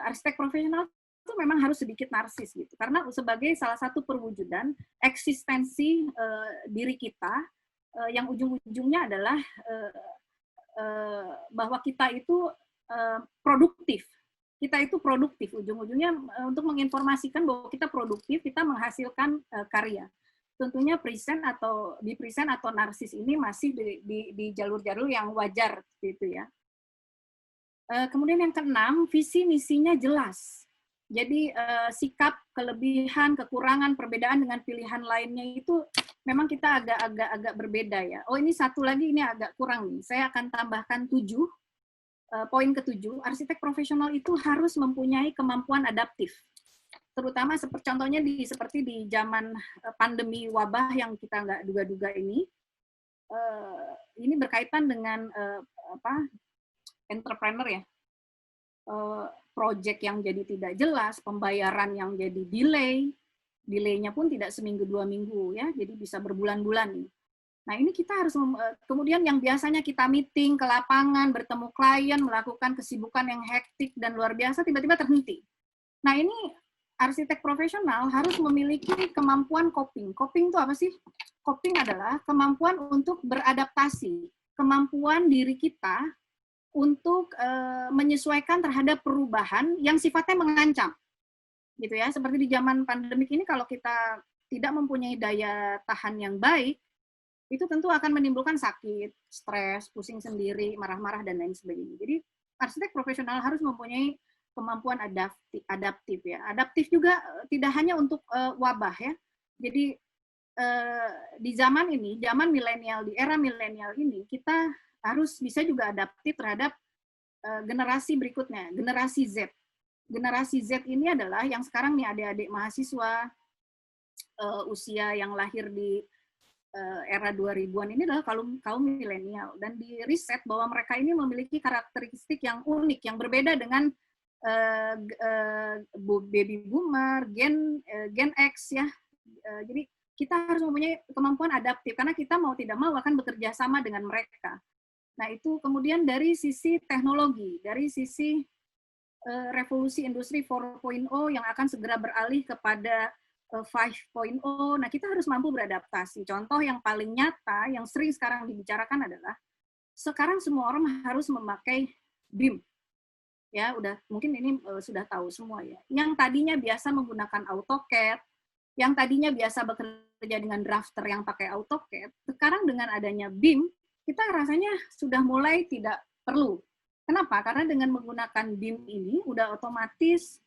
S3: arsitek profesional itu memang harus sedikit narsis gitu. Karena sebagai salah satu perwujudan eksistensi diri kita yang ujung-ujungnya adalah bahwa kita itu produktif. Kita itu produktif ujung-ujungnya untuk menginformasikan bahwa kita produktif, kita menghasilkan karya. Tentunya present atau di present atau narsis ini masih di jalur-jalur yang wajar gitu ya. Kemudian yang keenam, visi misinya jelas. Jadi sikap, kelebihan, kekurangan, perbedaan dengan pilihan lainnya itu memang kita agak berbeda ya. Oh ini satu lagi ini agak kurang nih. Saya akan tambahkan 7. Poin ke-7, arsitek profesional itu harus mempunyai kemampuan adaptif. Terutama contohnya seperti di zaman pandemi wabah yang kita nggak duga-duga ini berkaitan dengan entrepreneur ya, project yang jadi tidak jelas, pembayaran yang jadi delaynya pun tidak seminggu 2 minggu ya, jadi bisa berbulan-bulan nih. Nah ini kita harus kemudian yang biasanya kita meeting ke lapangan, bertemu klien, melakukan kesibukan yang hektik dan luar biasa tiba-tiba terhenti. Nah ini arsitek profesional harus memiliki kemampuan coping. Coping itu apa sih? Coping adalah kemampuan untuk beradaptasi, kemampuan diri kita untuk menyesuaikan terhadap perubahan yang sifatnya mengancam. Gitu ya, seperti di zaman pandemik ini kalau kita tidak mempunyai daya tahan yang baik, itu tentu akan menimbulkan sakit, stres, pusing sendiri, marah-marah, dan lain sebagainya. Jadi arsitek profesional harus mempunyai kemampuan adaptif ya. Adaptif juga tidak hanya untuk wabah ya. Jadi di zaman ini, zaman milenial, di era milenial ini, kita harus bisa juga adaptif terhadap generasi berikutnya, generasi Z. Generasi Z ini adalah yang sekarang nih adik-adik mahasiswa usia yang lahir di era 2000-an ini adalah kaum milenial. Dan di riset bahwa mereka ini memiliki karakteristik yang unik, yang berbeda dengan baby boomer, Gen X ya. Jadi kita harus mempunyai kemampuan adaptif karena kita mau tidak mau akan bekerja sama dengan mereka. Nah, itu kemudian dari sisi teknologi, dari sisi revolusi industri 4.0 yang akan segera beralih kepada 5.0. Nah, kita harus mampu beradaptasi. Contoh yang paling nyata yang sering sekarang dibicarakan adalah sekarang semua orang harus memakai BIM. Ya, mungkin ini sudah tahu semua ya. Yang tadinya biasa menggunakan AutoCAD, yang tadinya biasa bekerja dengan drafter yang pakai AutoCAD, sekarang dengan adanya BIM, kita rasanya sudah mulai tidak perlu. Kenapa? Karena dengan menggunakan BIM ini, udah otomatis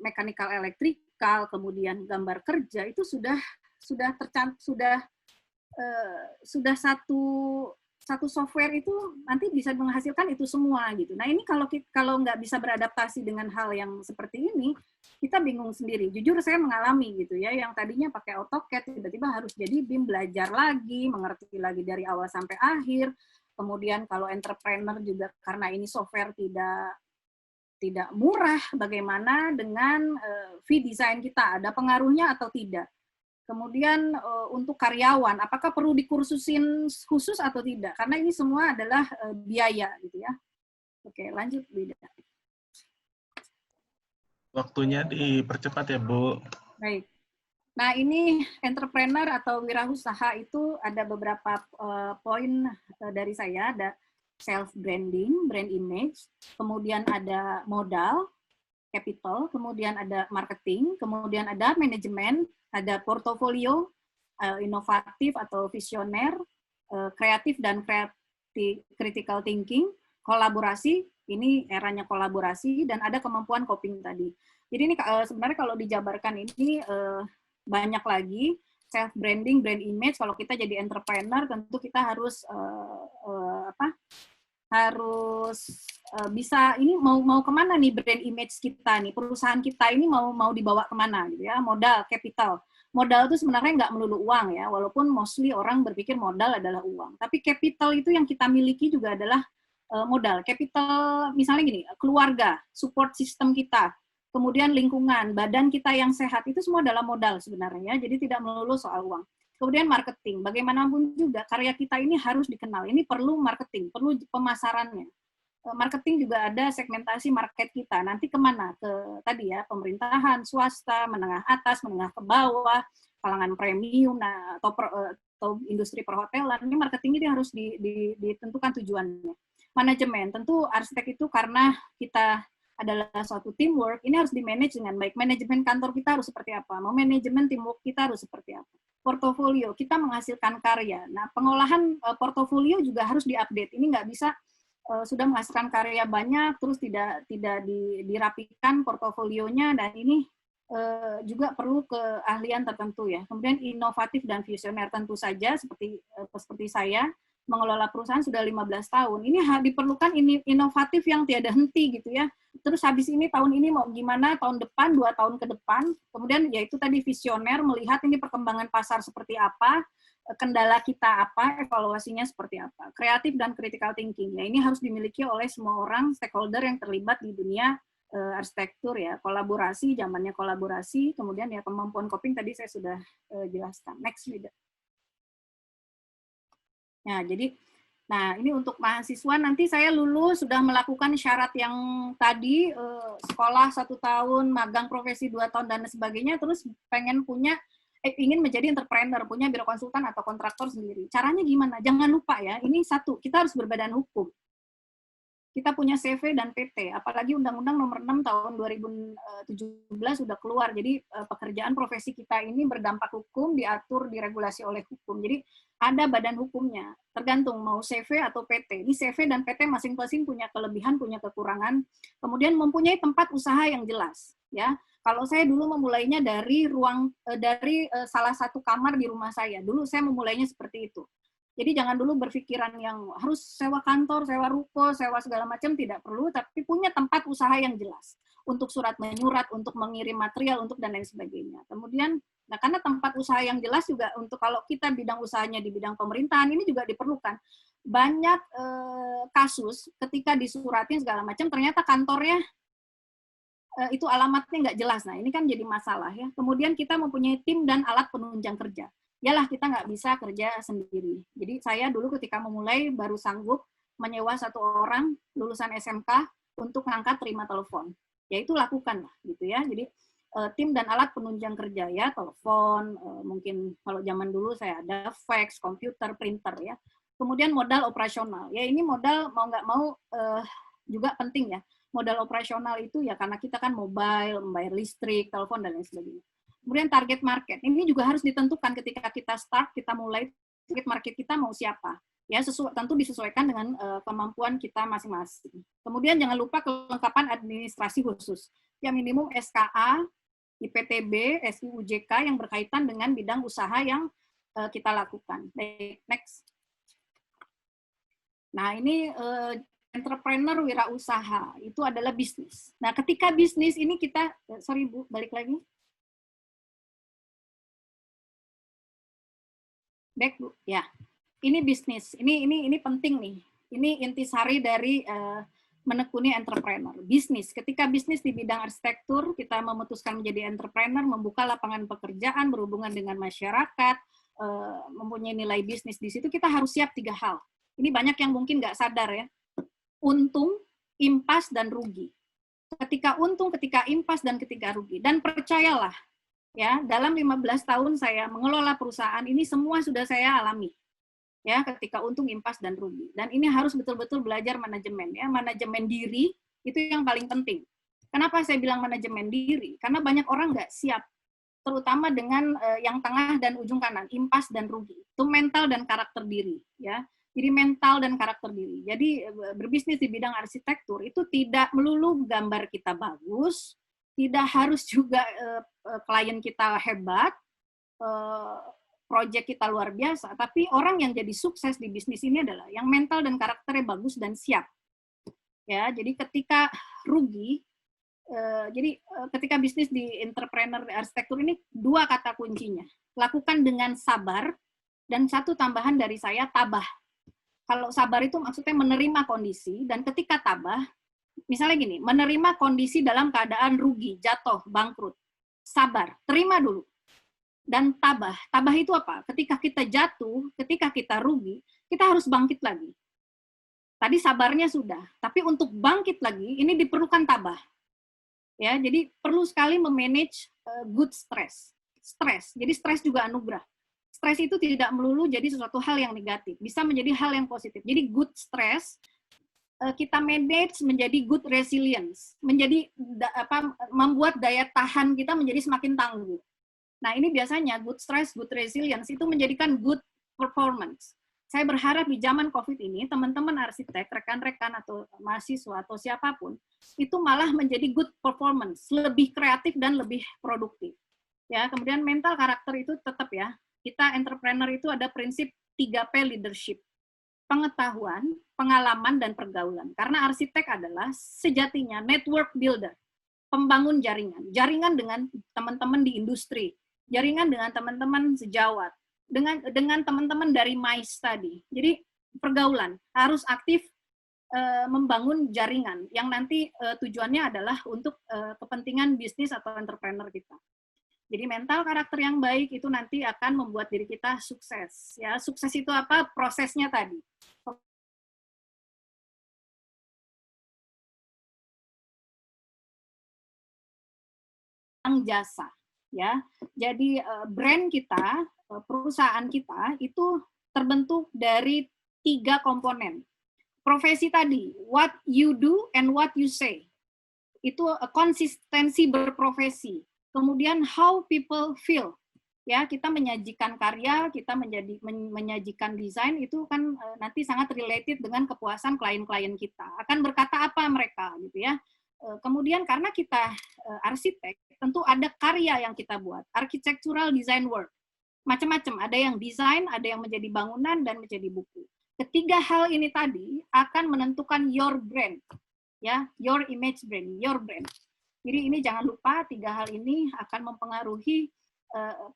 S3: mechanical electrical, kemudian gambar kerja, itu sudah satu software itu nanti bisa menghasilkan itu semua gitu. Nah ini kalau nggak bisa beradaptasi dengan hal yang seperti ini, kita bingung sendiri. Jujur saya mengalami gitu ya, yang tadinya pakai AutoCAD tiba-tiba harus jadi BIM, belajar lagi, mengerti lagi dari awal sampai akhir. Kemudian kalau entrepreneur juga karena ini software tidak murah, bagaimana dengan fee design kita, ada pengaruhnya atau tidak? Kemudian untuk karyawan, apakah perlu dikursusin khusus atau tidak? Karena ini semua adalah biaya, gitu ya. Oke, lanjut, Bida.
S1: Waktunya dipercepat ya, Bu.
S3: Baik. Nah, ini entrepreneur atau wirausaha itu ada beberapa poin dari saya. Ada self-branding, brand image, kemudian ada modal, capital, kemudian ada marketing, kemudian ada manajemen, ada portofolio, inovatif atau visioner, kreatif dan critical thinking, kolaborasi, ini eranya kolaborasi, dan ada kemampuan coping tadi. Jadi ini sebenarnya kalau dijabarkan ini banyak lagi, self-branding, brand image, kalau kita jadi entrepreneur, tentu kita harus bisa ini mau kemana nih brand image kita nih, perusahaan kita ini mau dibawa kemana gitu ya. Modal, capital. Modal itu sebenarnya nggak melulu uang ya, walaupun mostly orang berpikir modal adalah uang. Tapi capital itu yang kita miliki juga adalah modal. Capital misalnya gini, keluarga, support system kita, kemudian lingkungan, badan kita yang sehat, itu semua adalah modal sebenarnya. Jadi tidak melulu soal uang. Kemudian marketing, bagaimanapun juga karya kita ini harus dikenal. Ini perlu marketing, perlu pemasarannya. Marketing juga ada segmentasi market kita. Nanti kemana? Ke tadi ya, pemerintahan, swasta, menengah atas, menengah ke bawah, kalangan premium, nah, atau industri perhotelan. Ini marketing ini harus ditentukan tujuannya. Manajemen, tentu arsitek itu karena kita adalah suatu teamwork, ini harus di-manage dengan baik. Manajemen kantor kita harus seperti apa? Mau manajemen teamwork kita harus seperti apa? Portofolio, kita menghasilkan karya. Nah, pengolahan portofolio juga harus di-update. Ini nggak bisa sudah menghasilkan karya banyak, terus tidak dirapikan portofolionya, dan ini juga perlu keahlian tertentu ya. Kemudian inovatif dan visioner, tentu saja seperti saya, mengelola perusahaan sudah 15 tahun. Ini diperlukan inovatif yang tiada henti gitu ya. Terus habis ini tahun ini mau gimana, tahun depan, 2 tahun ke depan. Kemudian yaitu tadi visioner, melihat ini perkembangan pasar seperti apa, kendala kita apa, evaluasinya seperti apa. Kreatif dan critical thinking. Ya, ini harus dimiliki oleh semua orang stakeholder yang terlibat di dunia arsitektur ya. Kolaborasi, zamannya kolaborasi, kemudian ya kemampuan coping tadi saya sudah jelaskan. Next leader. Nah, jadi, ini untuk mahasiswa, nanti saya lulus, sudah melakukan syarat yang tadi, sekolah 1 tahun, magang profesi 2 tahun, dan sebagainya, terus ingin menjadi entrepreneur, punya biro konsultan atau kontraktor sendiri. Caranya gimana? Jangan lupa ya, ini satu, kita harus berbadan hukum. Kita punya CV dan PT, apalagi Undang-Undang Nomor 6 tahun 2017 sudah keluar. Jadi pekerjaan profesi kita ini berdampak hukum, diatur, diregulasi oleh hukum. Jadi ada badan hukumnya. Tergantung mau CV atau PT. Ini CV dan PT masing-masing punya kelebihan, punya kekurangan. Kemudian mempunyai tempat usaha yang jelas. Ya, kalau saya dulu memulainya dari salah satu kamar di rumah saya. Dulu saya memulainya seperti itu. Jadi jangan dulu berpikiran yang harus sewa kantor, sewa ruko, sewa segala macam, tidak perlu, tapi punya tempat usaha yang jelas. Untuk surat menyurat, untuk mengirim material, untuk dan lain sebagainya. Kemudian, nah karena tempat usaha yang jelas juga untuk kalau kita bidang usahanya di bidang pemerintahan, ini juga diperlukan. Banyak kasus ketika disuratin segala macam, ternyata kantornya itu alamatnya nggak jelas. Nah ini kan jadi masalah ya. Kemudian kita mempunyai tim dan alat penunjang kerja. Yalah kita nggak bisa kerja sendiri. Jadi saya dulu ketika memulai baru sanggup menyewa satu orang lulusan SMK untuk ngangkat terima telepon. Ya itu lakukan lah gitu ya. Jadi tim dan alat penunjang kerja ya, telepon, mungkin kalau zaman dulu saya ada fax, komputer, printer ya. Kemudian modal operasional. Ya ini modal mau nggak mau juga penting ya. Modal operasional itu ya karena kita kan mobile, membayar listrik, telepon dan lain sebagainya. Kemudian target market, ini juga harus ditentukan ketika kita start, kita mulai, target market kita mau siapa. Ya, tentu disesuaikan dengan kemampuan kita masing-masing. Kemudian jangan lupa kelengkapan administrasi khusus. Ya minimum SKA, IPTB, SIUJK yang berkaitan dengan bidang usaha yang kita lakukan. Next. Nah, ini entrepreneur wirausaha, itu adalah bisnis. Nah, ketika bisnis ini kita, sorry Bu, balik lagi. Back Bu, ya. Ini bisnis. Ini penting nih. Ini intisari dari menekuni entrepreneur. Bisnis. Ketika bisnis di bidang arsitektur, kita memutuskan menjadi entrepreneur, membuka lapangan pekerjaan, berhubungan dengan masyarakat, mempunyai nilai bisnis di situ, kita harus siap 3 hal. Ini banyak yang mungkin nggak sadar ya. Untung, impas, dan rugi. Ketika untung, ketika impas, dan ketika rugi. Dan percayalah, ya, dalam 15 tahun saya mengelola perusahaan ini semua sudah saya alami. Ya, ketika untung, impas, dan rugi. Dan ini harus betul-betul belajar manajemen ya. Manajemen diri itu yang paling penting. Kenapa saya bilang manajemen diri? Karena banyak orang nggak siap, terutama dengan yang tengah dan ujung kanan, impas dan rugi. Itu mental dan karakter diri, ya. Jadi mental dan karakter diri. Jadi berbisnis di bidang arsitektur itu tidak melulu gambar kita bagus, tidak harus juga klien kita hebat, proyek kita luar biasa, tapi orang yang jadi sukses di bisnis ini adalah yang mental dan karakternya bagus dan siap. Ya, jadi ketika rugi, ketika bisnis di entrepreneur arsitektur ini 2 kata kuncinya. Lakukan dengan sabar, dan 1 tambahan dari saya, tabah. Kalau sabar itu maksudnya menerima kondisi, dan ketika tabah, misalnya gini, menerima kondisi dalam keadaan rugi, jatuh, bangkrut. Sabar, terima dulu. Dan tabah. Tabah itu apa? Ketika kita jatuh, ketika kita rugi, kita harus bangkit lagi. Tadi sabarnya sudah, tapi untuk bangkit lagi, ini diperlukan tabah. Ya, jadi perlu sekali memanage good stress. Stres, jadi stres juga anugerah. Stres itu tidak melulu jadi sesuatu hal yang negatif, bisa menjadi hal yang positif. Jadi good stress kita manage menjadi good resilience, menjadi membuat daya tahan kita menjadi semakin tangguh. Nah, ini biasanya good stress, good resilience itu menjadikan good performance. Saya berharap di zaman COVID ini teman-teman arsitek, rekan-rekan atau mahasiswa atau siapapun itu malah menjadi good performance, lebih kreatif dan lebih produktif. Ya, kemudian mental karakter itu tetap ya. Kita entrepreneur itu ada prinsip 3P leadership. Pengetahuan, pengalaman, dan pergaulan. Karena arsitek adalah sejatinya network builder, pembangun jaringan. Jaringan dengan teman-teman di industri, jaringan dengan teman-teman sejawat, dengan teman-teman dari MICE tadi. Jadi pergaulan, harus aktif membangun jaringan, yang nanti tujuannya adalah untuk kepentingan bisnis atau entrepreneur kita. Jadi mental karakter yang baik itu nanti akan membuat diri kita sukses. Ya, sukses itu apa? Prosesnya tadi. Jasa, ya. Jadi brand kita, perusahaan kita itu terbentuk dari 3 komponen. Profesi tadi, what you do and what you say. Itu konsistensi berprofesi. Kemudian how people feel, ya kita menyajikan karya, kita menyajikan desain itu kan nanti sangat related dengan kepuasan klien-klien kita. Akan berkata apa mereka gitu ya. Kemudian karena kita arsitek, tentu ada karya yang kita buat, architectural design work. Macam-macam, ada yang desain, ada yang menjadi bangunan dan menjadi buku. Ketiga hal ini tadi akan menentukan your brand. Ya, your image brand, your brand. Jadi ini jangan lupa 3 hal ini akan mempengaruhi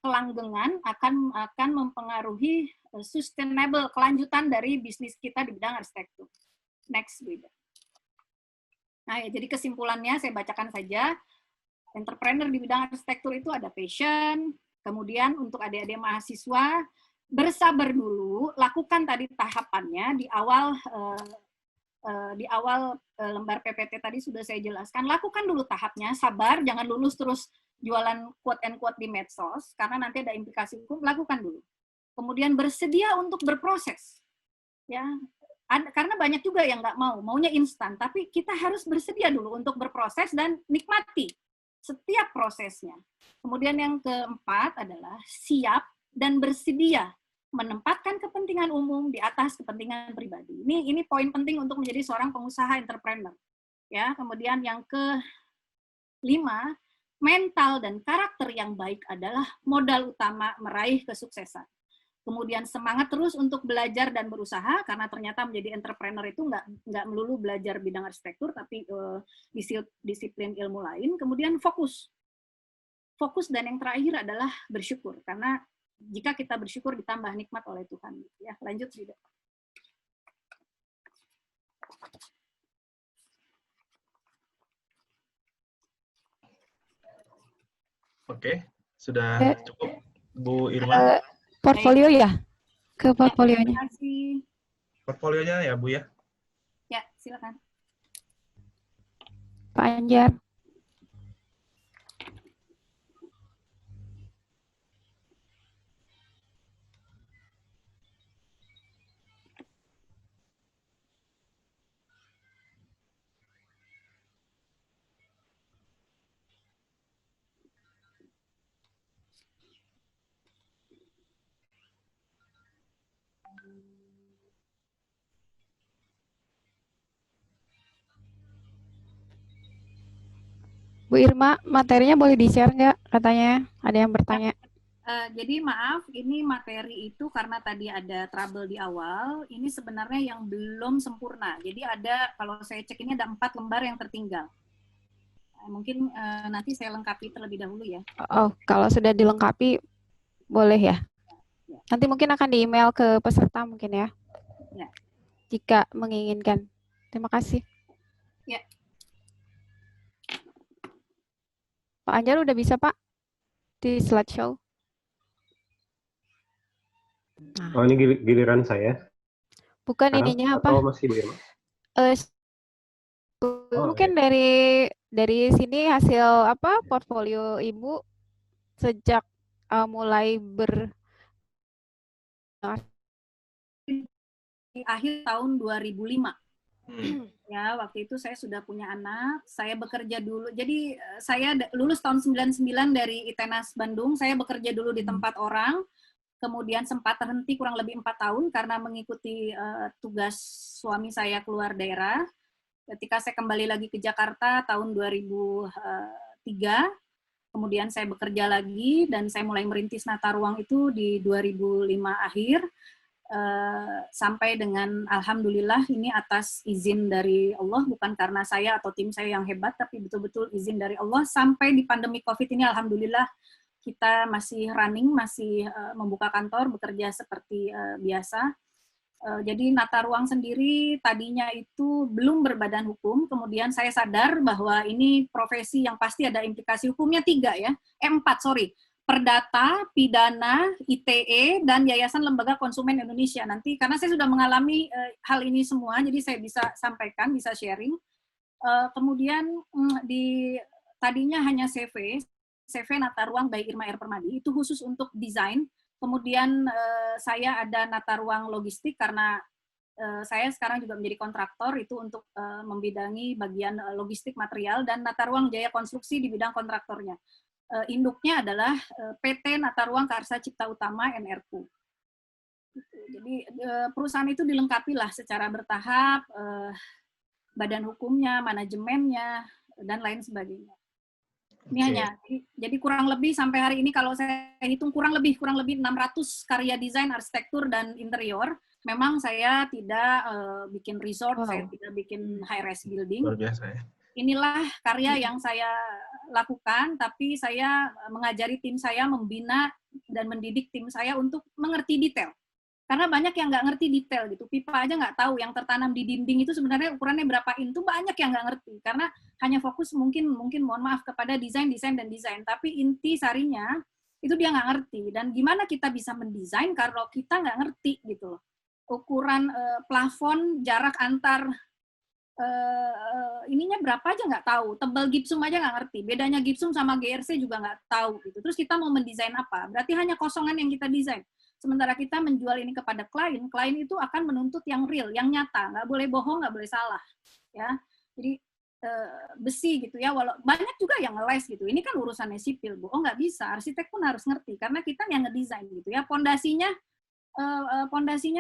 S3: kelanggengan, akan mempengaruhi sustainable kelanjutan dari bisnis kita di bidang arsitektur. Next, Bida. Nah, ya, jadi kesimpulannya saya bacakan saja. Entrepreneur di bidang arsitektur itu ada passion, kemudian untuk adik-adik mahasiswa bersabar dulu, lakukan tadi tahapannya di awal lembar PPT tadi sudah saya jelaskan, lakukan dulu tahapnya, sabar, jangan lulus terus jualan quote and quote di medsos, karena nanti ada implikasi hukum, lakukan dulu. Kemudian bersedia untuk berproses. Ya, karena banyak juga yang nggak maunya instan, tapi kita harus bersedia dulu untuk berproses dan nikmati setiap prosesnya. Kemudian yang keempat adalah siap dan bersedia menempatkan kepentingan umum di atas kepentingan pribadi. Ini poin penting untuk menjadi seorang pengusaha entrepreneur. Ya, kemudian yang kelima, mental dan karakter yang baik adalah modal utama meraih kesuksesan. Kemudian semangat terus untuk belajar dan berusaha, karena ternyata menjadi entrepreneur itu nggak melulu belajar bidang arsitektur, tapi disiplin ilmu lain. Kemudian fokus dan yang terakhir adalah bersyukur, karena jika kita bersyukur ditambah nikmat oleh Tuhan. Ya, lanjut tidak.
S1: Oke, sudah cukup, Bu Irma.
S2: Portfolio ya? Ke portfolionya.
S3: Terima kasih.
S1: Portfolionya ya, Bu ya?
S3: Ya, silakan.
S2: Pak Anjar. Bu Irma, materinya boleh di-share nggak? Katanya ada yang bertanya.
S3: Jadi maaf, ini materi itu karena tadi ada trouble di awal, ini sebenarnya yang belum sempurna. Jadi ada, kalau saya cek ini ada 4 lembar yang tertinggal. Mungkin nanti saya lengkapi terlebih dahulu ya.
S2: Oh, kalau sudah dilengkapi, boleh ya? Nanti mungkin akan di-email ke peserta mungkin ya?
S3: Ya.
S2: Jika menginginkan. Terima kasih.
S3: Ya.
S2: Pak Anjar udah bisa, Pak? Di slideshow. Nah.
S4: Oh, ini giliran saya?
S2: Bukan
S4: sekarang,
S2: ininya apa?
S4: atau masih Bu Irma?
S2: Mungkin
S4: ya.
S2: dari sini hasil apa portfolio Ibu sejak mulai
S3: di akhir tahun 2005. Ya, waktu itu saya sudah punya anak, saya bekerja dulu. Jadi saya lulus tahun 99 dari ITENAS Bandung, saya bekerja dulu di tempat orang, kemudian sempat terhenti kurang lebih 4 tahun karena mengikuti tugas suami saya keluar daerah. Ketika saya kembali lagi ke Jakarta tahun 2003, kemudian saya bekerja lagi dan saya mulai merintis Nata Ruang itu di 2005 akhir. Sampai dengan alhamdulillah ini atas izin dari Allah, bukan karena saya atau tim saya yang hebat, tapi betul-betul izin dari Allah. Sampai di pandemi COVID ini alhamdulillah kita masih running, masih membuka kantor, bekerja seperti biasa. Jadi Nata Ruang sendiri tadinya itu belum berbadan hukum, kemudian saya sadar bahwa ini profesi yang pasti ada implikasi hukumnya 4, Perdata, Pidana, ITE, dan Yayasan Lembaga Konsumen Indonesia. Nanti karena saya sudah mengalami hal ini semua, jadi saya bisa sampaikan, bisa sharing. Kemudian tadinya hanya CV Nata Ruang by Irma R. Permadi, itu khusus untuk desain. Kemudian saya ada Nata Ruang Logistik karena saya sekarang juga menjadi kontraktor itu untuk membidangi bagian logistik material, dan Nata Ruang Jaya Konstruksi di bidang kontraktornya. induknya adalah PT Nata Ruang Karsa Cipta Utama NRQ. Jadi perusahaan itu dilengkapi lah secara bertahap, badan hukumnya, manajemennya, dan lain sebagainya. Ini hanya, jadi kurang lebih sampai hari ini kalau saya hitung kurang lebih 600 karya desain, arsitektur, dan interior. Memang saya tidak bikin resort, saya tidak bikin high-rise building.
S1: Luar biasa ya.
S3: Inilah karya yang saya lakukan, tapi saya mengajari tim saya, membina dan mendidik tim saya untuk mengerti detail. Karena banyak yang nggak ngerti detail gitu. Pipa aja nggak tahu yang tertanam di dinding itu sebenarnya ukurannya berapa in, itu banyak yang nggak ngerti. Karena hanya fokus mungkin mohon maaf kepada desain. Tapi inti sarinya itu dia nggak ngerti. Dan gimana kita bisa mendesain kalau kita nggak ngerti gitu loh. Ukuran plafon, jarak antar ininya berapa aja nggak tahu. Tebal gipsum aja nggak ngerti. Bedanya gipsum sama GRC juga nggak tahu gitu. Terus kita mau mendesain apa? Berarti hanya kosongan yang kita desain. Sementara kita menjual ini kepada klien itu akan menuntut yang real, yang nyata, nggak boleh bohong, nggak boleh salah, ya. Jadi besi gitu ya, walau banyak juga yang ngeles gitu. Ini kan urusannya sipil, Bu. Oh nggak bisa, arsitek pun harus ngerti karena kita yang ngedesain gitu ya. Pondasinya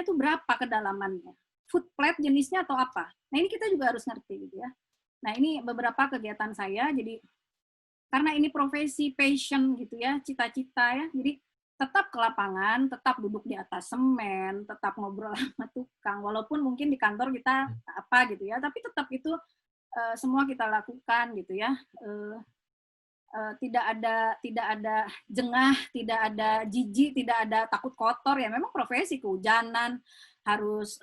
S3: tuh berapa kedalamannya, foot plate jenisnya atau apa. Nah ini kita juga harus ngerti gitu ya. Nah ini beberapa kegiatan saya. Jadi karena ini profesi, passion gitu ya, cita-cita ya. Jadi tetap ke lapangan, tetap duduk di atas semen, tetap ngobrol sama tukang, walaupun mungkin di kantor kita apa gitu ya, tapi tetap itu semua kita lakukan gitu ya. Tidak ada jengah, tidak ada jijik, tidak ada takut kotor ya. Memang profesi kehujanan, harus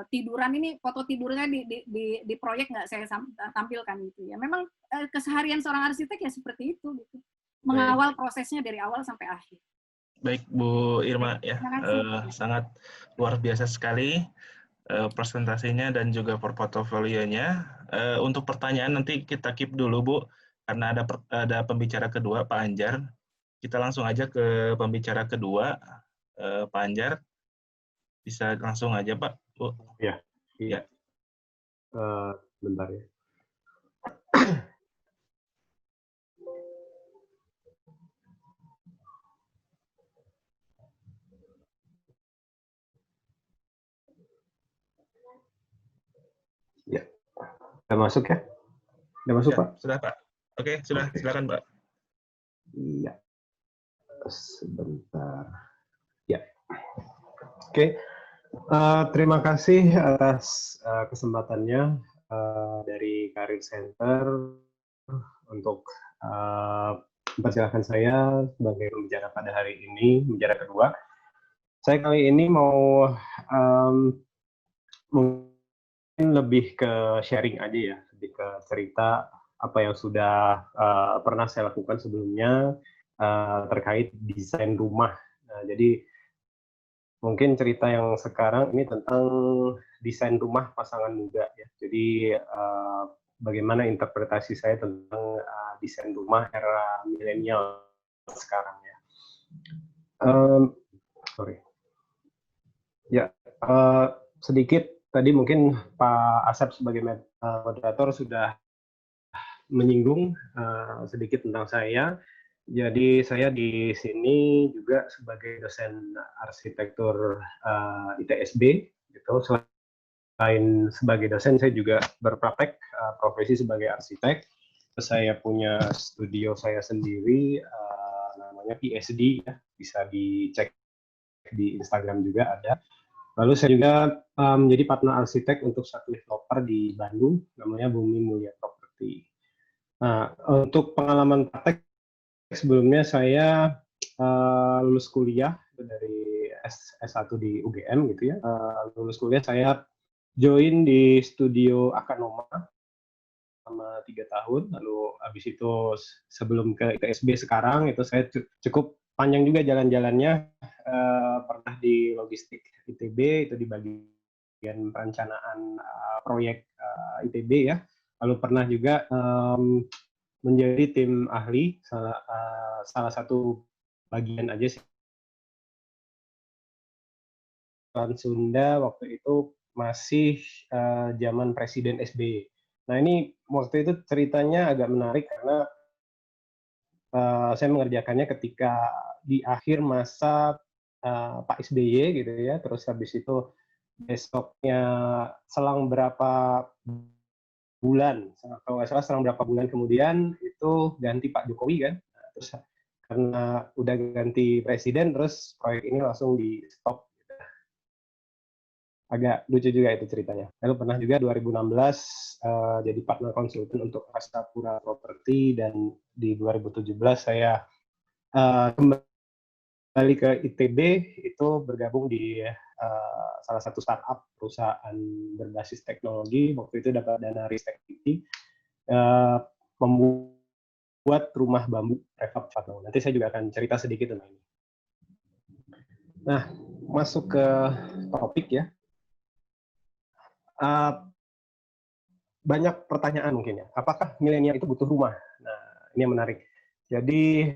S3: tiduran. Ini foto tidurnya di proyek nggak saya tampilkan gitu ya. Memang keseharian seorang arsitek ya seperti itu gitu. Mengawal prosesnya dari awal sampai akhir.
S1: Baik Bu Irma ya, sangat luar biasa sekali presentasinya dan juga portofolionya. Untuk pertanyaan nanti kita keep dulu Bu, karena ada pembicara kedua Pak Anjar. Kita langsung aja ke pembicara kedua Pak Anjar. Bisa langsung aja Pak, Bu.
S4: Ya. Iya. Bentar ya. Ya, sudah masuk ya? Sudah masuk
S1: ya,
S4: Pak?
S1: Sudah Pak. Oke, sudah. Oke. Silakan Pak.
S4: Iya. Sebentar. Ya. Oke. Terima kasih atas kesempatannya dari Karir Center untuk mempersilahkan saya sebagai pembicara pada hari ini, pembicara kedua. Saya kali ini mau mungkin lebih ke sharing aja ya, lebih ke cerita apa yang sudah pernah saya lakukan sebelumnya terkait desain rumah. Nah, jadi mungkin cerita yang sekarang ini tentang desain rumah pasangan muda ya. Jadi bagaimana interpretasi saya tentang desain rumah era milenial sekarang ya. Ya, sedikit tadi mungkin Pak Asep sebagai moderator sudah menyinggung sedikit tentang saya. Jadi saya di sini juga sebagai dosen arsitektur ITSB, gitu. Selain sebagai dosen, saya juga berpraktek profesi sebagai arsitek. Saya punya studio saya sendiri, namanya PSD, ya. Bisa dicek di Instagram juga ada. Lalu saya juga menjadi partner arsitek untuk satu developer di Bandung, namanya Bumi Mulia Property. Nah, untuk pengalaman praktek, sebelumnya saya lulus kuliah dari S1 di UGM gitu ya. Lulus kuliah saya join di studio Akanoma selama 3 tahun. Lalu habis itu sebelum ke ITSB sekarang itu saya cukup panjang juga jalan-jalannya. Pernah di logistik ITB itu di bagian perencanaan proyek ITB ya. Lalu pernah juga menjadi tim ahli salah satu bagian aja sih. Sunda waktu itu masih zaman Presiden SBY. Nah ini waktu itu ceritanya agak menarik karena saya mengerjakannya ketika di akhir masa Pak SBY gitu ya, terus habis itu besoknya selang berapa bulan, kalau nggak salah selang berapa bulan kemudian itu ganti Pak Jokowi kan. Nah, terus karena udah ganti presiden, terus proyek ini langsung di stop. Agak lucu juga itu ceritanya. Lalu pernah juga 2016 jadi partner konsultan untuk Astapura Property, dan di 2017 saya kembali ke ITB, itu bergabung di salah satu startup perusahaan berbasis teknologi. Waktu itu dapat dana Ristek City, membuat rumah bambu prefab. Nanti saya juga akan cerita sedikit tentang ini. Nah, masuk ke topik ya. Banyak pertanyaan mungkin ya. Apakah milenial itu butuh rumah? Nah, ini yang menarik. Jadi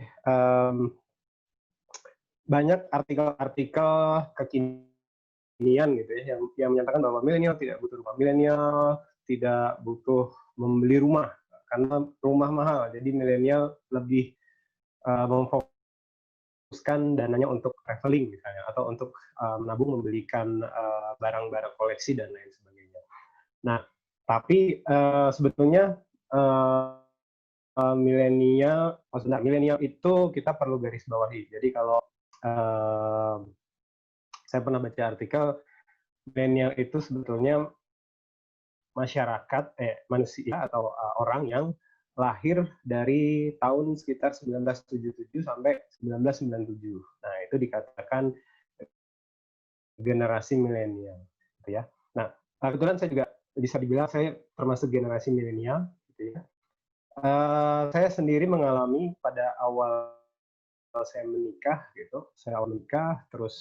S4: banyak artikel-artikel kekinian gitu ya yang menyatakan bahwa milenial tidak butuh rumah. Milenial tidak butuh membeli rumah karena rumah mahal. Jadi milenial lebih memfokuskan dananya untuk traveling misalnya, atau untuk menabung membelikan barang-barang koleksi dan lain sebagainya. Nah, tapi sebetulnya milenial itu kita perlu garis bawahi. Jadi kalau saya pernah baca artikel, milenial itu sebetulnya masyarakat, manusia atau orang yang lahir dari tahun sekitar 1977 sampai 1997. Nah, itu dikatakan generasi milenial, gitu ya. Nah, kebetulan saya juga bisa dibilang saya termasuk generasi milenial, gitu ya. Saya sendiri mengalami pada awal saya menikah, gitu. Saya awal menikah, terus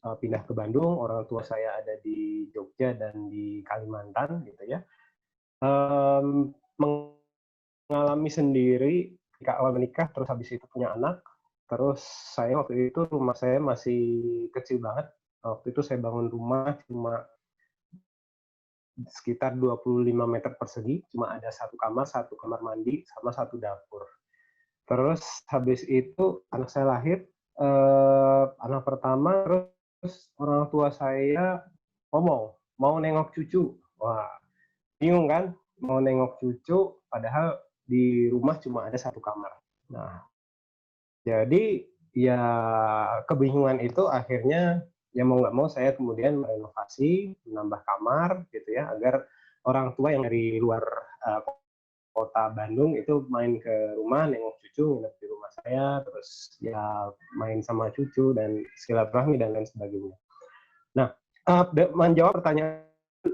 S4: pindah ke Bandung. Orang tua saya ada di Jogja dan di Kalimantan, gitu ya. Mengalami sendiri ketika awal menikah, terus habis itu punya anak. Terus saya waktu itu rumah saya masih kecil banget. Waktu itu saya bangun rumah cuma sekitar 25 meter persegi, cuma ada satu kamar mandi, sama satu dapur. Terus habis itu anak saya lahir, anak pertama, terus orang tua saya ngomong, mau nengok cucu. Wah, bingung kan? Mau nengok cucu, padahal di rumah cuma ada satu kamar. Nah, jadi ya kebingungan itu akhirnya ya mau nggak mau saya kemudian merenovasi, menambah kamar gitu ya, agar orang tua yang dari luar kota Bandung itu main ke rumah, nengok cucu, nginep di rumah saya, terus ya main sama cucu dan silaturahmi dan lain sebagainya. Nah, menjawab pertanyaan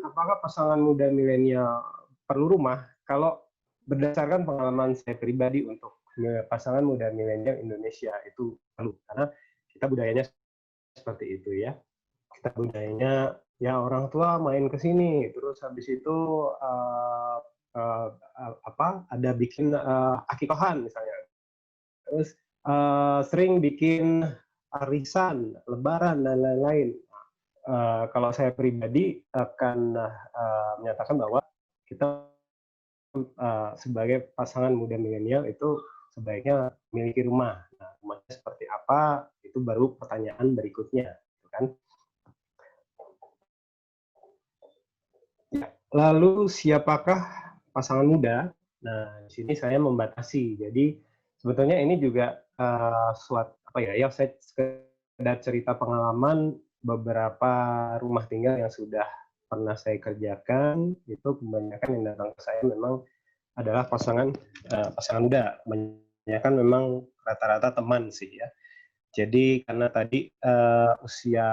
S4: apakah pasangan muda milenial perlu rumah, kalau berdasarkan pengalaman saya pribadi untuk pasangan muda milenial Indonesia itu perlu, karena kita budayanya seperti itu ya. Kita budayanya ya orang tua main ke sini, terus habis itu ada bikin akikahan misalnya, terus sering bikin arisan, lebaran dan lain-lain. Kalau saya pribadi akan menyatakan bahwa kita sebagai pasangan muda milenial itu sebaiknya memiliki rumah. Nah, rumahnya seperti apa itu baru pertanyaan berikutnya, kan? Ya, lalu siapakah pasangan muda? Nah, di sini saya membatasi. Jadi sebetulnya ini juga suatu saya sekedar cerita pengalaman beberapa rumah tinggal yang sudah pernah saya kerjakan. Itu kebanyakan yang datang ke saya memang adalah pasangan muda. Kebanyakan memang rata-rata teman sih ya. Jadi karena tadi usia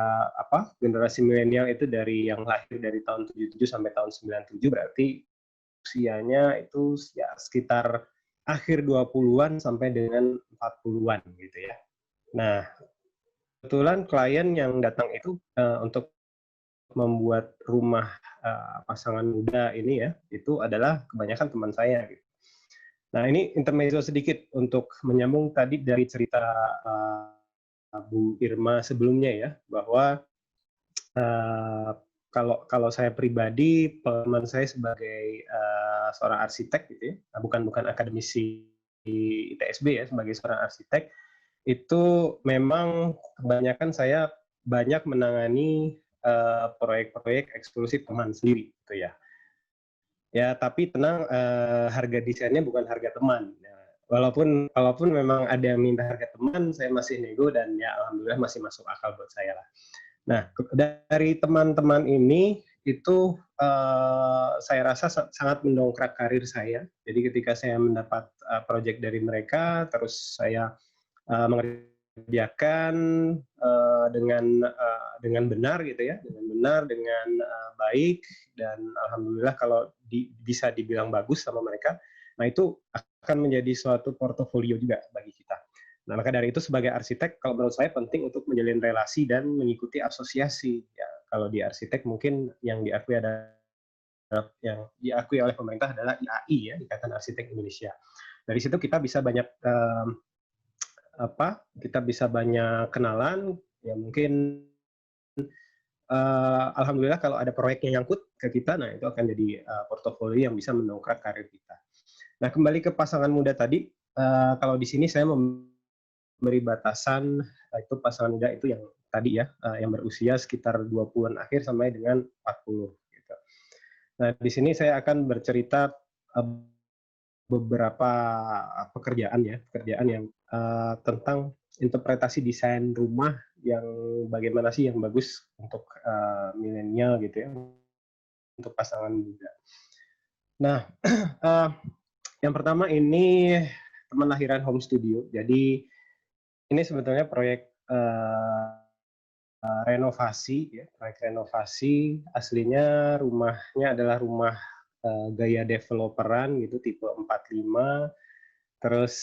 S4: generasi milenial itu dari yang lahir dari tahun 77 sampai tahun 97, berarti usianya itu ya sekitar akhir 20-an sampai dengan 40-an gitu ya. Nah, kebetulan klien yang datang itu untuk membuat rumah pasangan muda ini ya, itu adalah kebanyakan teman saya gitu. Nah, ini intermezzo sedikit untuk menyambung tadi dari cerita Bu Irma sebelumnya ya, bahwa kalau saya pribadi, pengalaman saya sebagai seorang arsitek gitu ya, bukan akademisi ITSB ya sebagai seorang arsitek, itu memang kebanyakan saya banyak menangani proyek-proyek eksklusif teman sendiri gitu ya. Ya, tapi tenang, harga desainnya bukan harga teman. Ya, walaupun memang ada yang minta harga teman, saya masih nego dan ya alhamdulillah masih masuk akal buat saya lah. Nah, dari teman-teman ini itu saya rasa sangat mendongkrak karir saya. Jadi ketika saya mendapat proyek dari mereka, terus saya mengerjakan dengan benar gitu ya, dengan baik, dan alhamdulillah kalau bisa dibilang bagus sama mereka, nah itu akan menjadi suatu portofolio juga bagi kita. Nah, maka dari itu sebagai arsitek, kalau menurut saya penting untuk menjalin relasi dan mengikuti asosiasi. Ya, kalau di arsitek mungkin yang diakui oleh pemerintah adalah IAI ya, Ikatan Arsitek Indonesia. Dari situ kita bisa banyak kenalan, ya mungkin alhamdulillah kalau ada proyek yang nyangkut ke kita, nah itu akan jadi portofolio yang bisa mendongkrak karir kita. Nah, kembali ke pasangan muda tadi, kalau di sini saya memberi batasan, itu pasangan muda itu yang tadi ya, yang berusia sekitar 20-an akhir sampai dengan 40 gitu. Nah, di sini saya akan bercerita beberapa pekerjaan yang tentang interpretasi desain rumah yang bagaimana sih yang bagus untuk milenial gitu ya, untuk pasangan muda. Nah, yang pertama ini teman lahiran home studio. Jadi ini sebetulnya proyek renovasi ya, proyek renovasi. Aslinya rumahnya adalah rumah gaya developeran gitu, tipe 45. Terus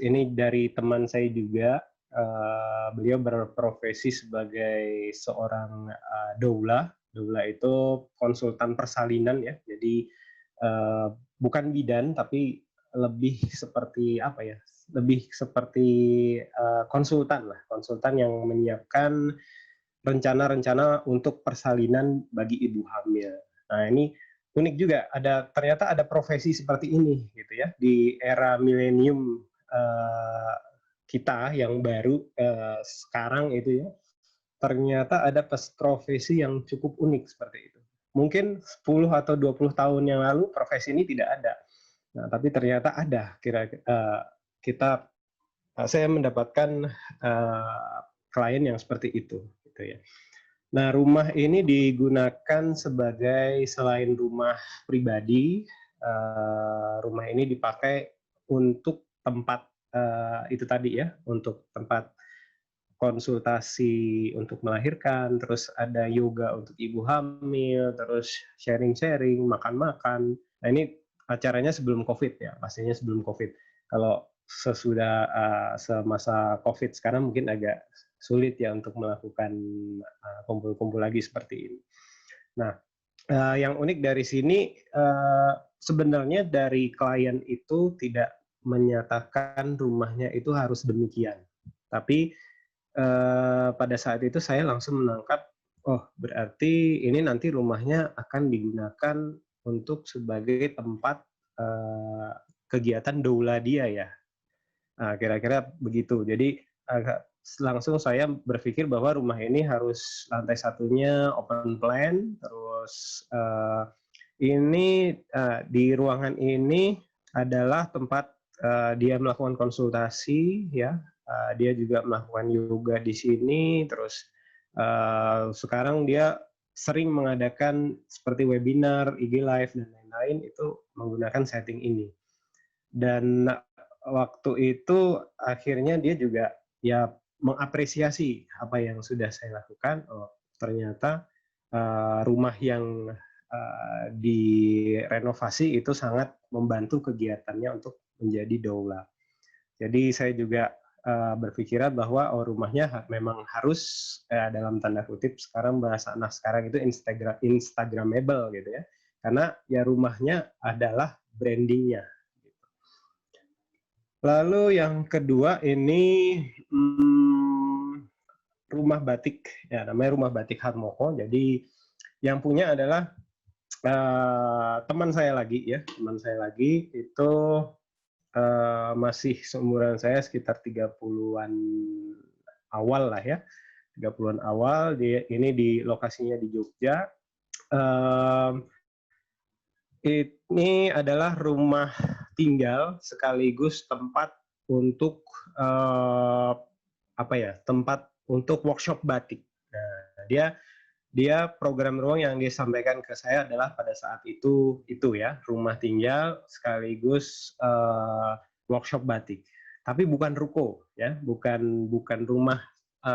S4: ini dari teman saya juga, beliau berprofesi sebagai seorang doula. Doula itu konsultan persalinan ya, jadi bukan bidan tapi lebih seperti apa ya? Lebih seperti konsultan yang menyiapkan rencana-rencana untuk persalinan bagi ibu hamil. Nah, ini unik juga, ternyata ada profesi seperti ini gitu ya di era milenium kita yang baru sekarang itu ya. Ternyata ada profesi yang cukup unik seperti itu. Mungkin 10 atau 20 tahun yang lalu profesi ini tidak ada. Nah, tapi ternyata ada. Saya mendapatkan klien yang seperti itu gitu ya. Nah, rumah ini digunakan sebagai, selain rumah pribadi, rumah ini dipakai untuk tempat itu tadi ya, untuk tempat konsultasi untuk melahirkan, terus ada yoga untuk ibu hamil, terus sharing-sharing, makan-makan. Nah, ini acaranya sebelum COVID ya, pastinya sebelum COVID. Kalau sesudah semasa COVID sekarang mungkin agak sulit ya untuk melakukan kumpul-kumpul lagi seperti ini. Nah, yang unik dari sini sebenarnya dari klien itu tidak menyatakan rumahnya itu harus demikian, tapi pada saat itu saya langsung menangkap, oh berarti ini nanti rumahnya akan digunakan untuk sebagai tempat kegiatan doula dia ya. Nah, kira-kira begitu. Jadi langsung saya berpikir bahwa rumah ini harus lantai satunya open plan, terus ini di ruangan ini adalah tempat dia melakukan konsultasi ya. Dia juga melakukan yoga di sini, terus sekarang dia sering mengadakan seperti webinar, IG Live, dan lain-lain itu menggunakan setting ini. Dan waktu itu akhirnya dia juga ya mengapresiasi apa yang sudah saya lakukan. Oh, ternyata rumah yang direnovasi itu sangat membantu kegiatannya untuk menjadi doula. Jadi saya juga berpikiran bahwa rumahnya memang harus dalam tanda kutip sekarang bahasa anak sekarang itu Instagramable gitu ya, karena ya rumahnya adalah brandingnya. Lalu yang kedua ini rumah batik ya, namanya rumah batik Harmoko. Jadi yang punya adalah teman saya lagi itu masih seumuran saya, sekitar 30-an awal lah ya. 30-an awal, ini di lokasinya di Jogja. Ini adalah rumah tinggal sekaligus tempat untuk tempat untuk workshop batik. Nah, dia program ruang yang disampaikan ke saya adalah pada saat itu ya, rumah tinggal sekaligus workshop batik. Tapi bukan ruko ya, bukan rumah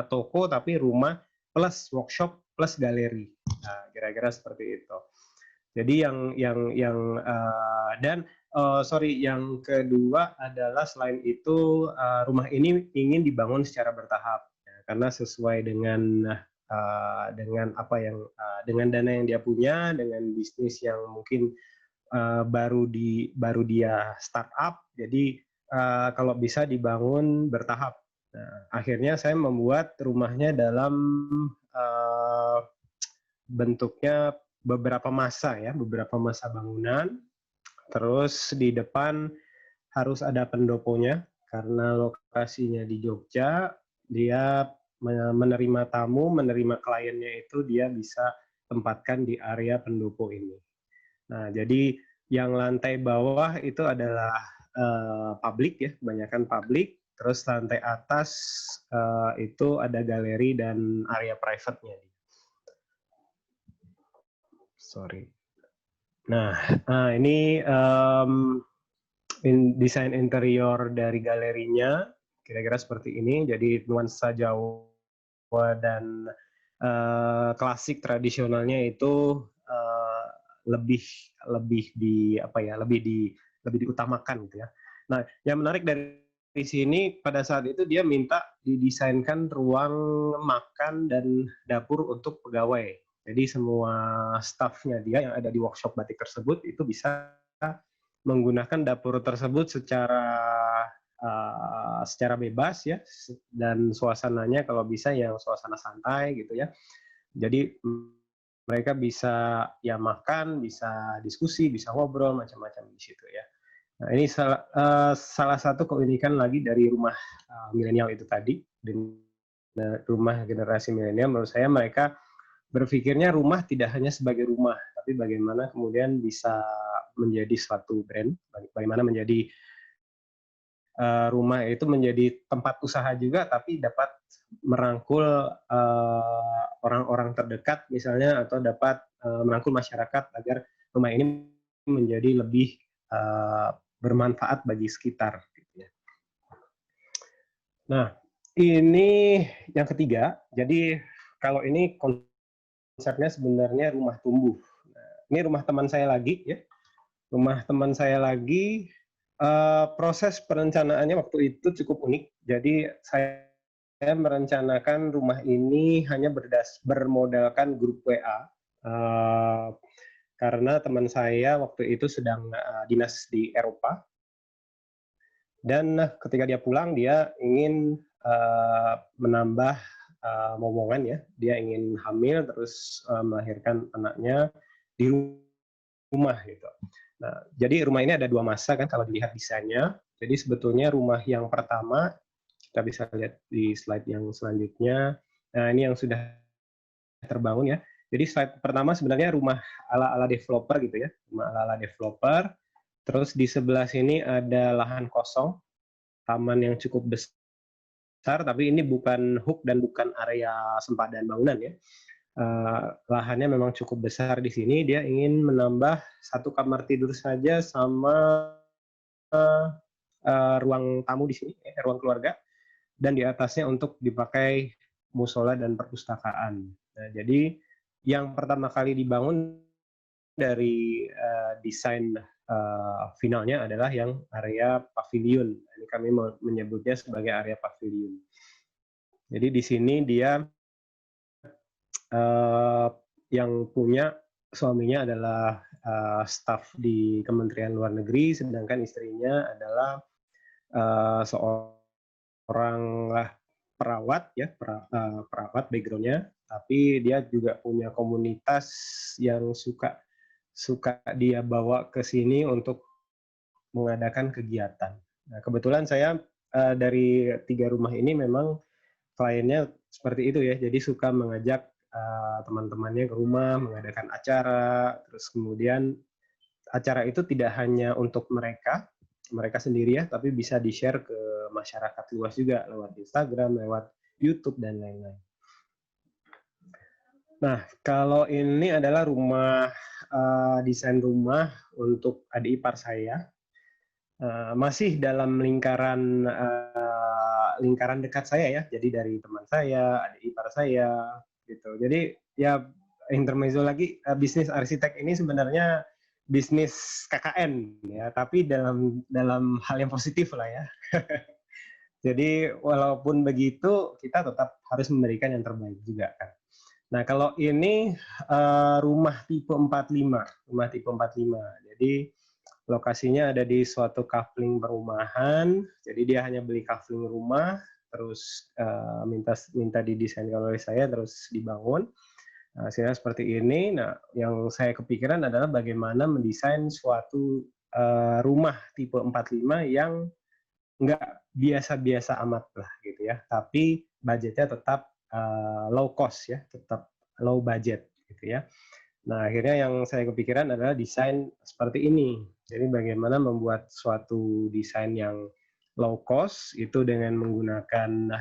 S4: toko, tapi rumah plus workshop plus galeri. Nah, kira-kira seperti itu. Jadi yang kedua adalah selain itu rumah ini ingin dibangun secara bertahap ya, karena sesuai dengan dengan dana yang dia punya, dengan bisnis yang mungkin baru dia startup, jadi kalau bisa dibangun bertahap. Nah, akhirnya saya membuat rumahnya dalam bentuknya beberapa masa bangunan. Terus di depan harus ada pendoponya karena lokasinya di Jogja, dia menerima tamu, menerima kliennya itu dia bisa tempatkan di area pendopo ini. Nah, jadi yang lantai bawah itu adalah publik ya, kebanyakan publik. Terus lantai atas itu ada galeri dan area private-nya. Sorry. Nah, ini desain interior dari galerinya kira-kira seperti ini. Jadi nuansa Jawa dan klasik tradisionalnya itu lebih diutamakan gitu ya. Nah, yang menarik dari sini pada saat itu dia minta didesainkan ruang makan dan dapur untuk pegawai. Jadi semua stafnya dia yang ada di workshop batik tersebut itu bisa menggunakan dapur tersebut secara bebas ya, dan suasananya kalau bisa yang suasana santai gitu ya. Jadi mereka bisa ya makan, bisa diskusi, bisa ngobrol macam-macam di situ ya. Nah, ini salah satu keunikan lagi dari rumah milenial itu tadi. Rumah generasi milenial menurut saya mereka berpikirnya rumah tidak hanya sebagai rumah, tapi bagaimana kemudian bisa menjadi suatu brand, bagaimana menjadi rumah itu menjadi tempat usaha juga, tapi dapat merangkul orang-orang terdekat misalnya, atau dapat merangkul masyarakat agar rumah ini menjadi lebih bermanfaat bagi sekitar. Nah, ini yang ketiga. Jadi kalau ini konsepnya sebenarnya rumah tumbuh. Nah, ini rumah teman saya lagi ya. Rumah teman saya lagi, proses perencanaannya waktu itu cukup unik. Jadi saya merencanakan rumah ini hanya bermodalkan grup WA. Karena teman saya waktu itu sedang dinas di Eropa. Dan ketika dia pulang, dia ingin menambah momongan ya, dia ingin hamil terus melahirkan anaknya di rumah gitu. Nah, jadi rumah ini ada dua masa kan kalau dilihat desainnya. Jadi sebetulnya rumah yang pertama kita bisa lihat di slide yang selanjutnya. Nah, ini yang sudah terbangun ya. Jadi slide pertama sebenarnya rumah ala-ala developer gitu ya, rumah ala-ala developer. Terus di sebelah sini ada lahan kosong, taman yang cukup besar, tapi ini bukan hook dan bukan area sempadan bangunan ya. Lahannya memang cukup besar di sini. Dia ingin menambah satu kamar tidur saja sama ruang tamu di sini, ruang keluarga, dan di atasnya untuk dipakai musola dan perpustakaan. Nah, jadi yang pertama kali dibangun dari desain finalnya adalah yang area pavilion. Ini kami menyebutnya sebagai area pavilion. Jadi di sini dia yang punya suaminya adalah staf di Kementerian Luar Negeri, sedangkan istrinya adalah seorang perawat ya, perawat background-nya, tapi dia juga punya komunitas yang suka dia bawa ke sini untuk mengadakan kegiatan. Nah, kebetulan saya dari 3 rumah ini memang kliennya seperti itu ya, jadi suka mengajak teman-temannya ke rumah, mengadakan acara, terus kemudian acara itu tidak hanya untuk mereka sendiri ya, tapi bisa di-share ke masyarakat luas juga lewat Instagram, lewat YouTube, dan lain-lain. Nah, kalau ini adalah desain rumah untuk adik ipar saya. Masih dalam lingkaran dekat saya ya, jadi dari teman saya, adik ipar saya, gitu. Jadi ya intermezzo lagi, bisnis arsitek ini sebenarnya bisnis KKN ya, tapi dalam hal yang positif lah ya. Jadi walaupun begitu kita tetap harus memberikan yang terbaik juga kan. Nah, kalau ini rumah tipe 45. Jadi lokasinya ada di suatu coupling perumahan. Jadi dia hanya beli coupling rumah, terus minta didesainkan oleh saya, terus dibangun. Hasilnya seperti ini. Nah, yang saya kepikiran adalah bagaimana mendesain suatu rumah tipe 45 yang nggak biasa-biasa amat lah gitu ya, tapi budgetnya tetap low cost ya, tetap low budget gitu ya. Nah, akhirnya yang saya kepikiran adalah desain seperti ini. Jadi bagaimana membuat suatu desain yang low cost itu dengan menggunakan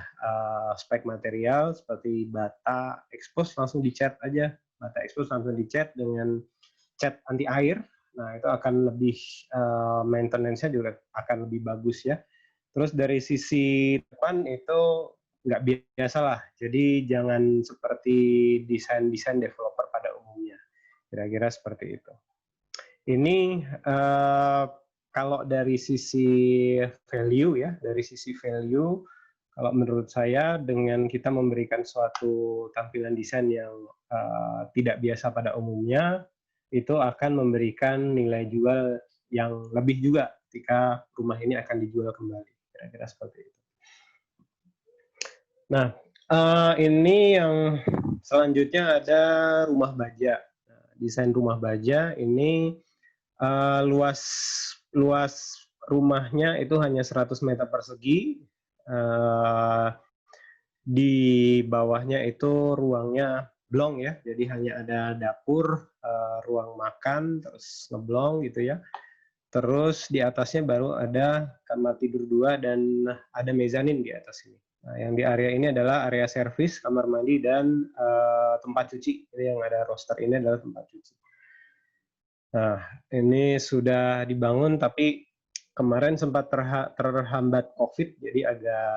S4: spek material seperti bata expose langsung dicat aja, bata expose langsung dicat dengan cat anti air. Nah, itu akan lebih maintenance-nya juga akan lebih bagus ya. Terus dari sisi depan itu nggak biasa lah. Jadi jangan seperti desain-desain developer pada umumnya. Kira-kira seperti itu. Ini kalau dari sisi value ya, kalau menurut saya dengan kita memberikan suatu tampilan desain yang tidak biasa pada umumnya, itu akan memberikan nilai jual yang lebih juga ketika rumah ini akan dijual kembali. Kira-kira seperti itu. Nah, ini yang selanjutnya ada rumah baja. Nah, desain rumah baja ini luas rumahnya itu hanya 100 meter persegi. Di bawahnya itu ruangnya blong ya, jadi hanya ada dapur, ruang makan, terus ngeblong gitu ya. Terus di atasnya baru ada kamar tidur 2 dan ada mezanin di atas ini. Nah, yang di area ini adalah area servis, kamar mandi, dan tempat cuci. Jadi yang ada roster ini adalah tempat cuci. Nah, ini sudah dibangun, tapi kemarin sempat terhambat COVID, jadi agak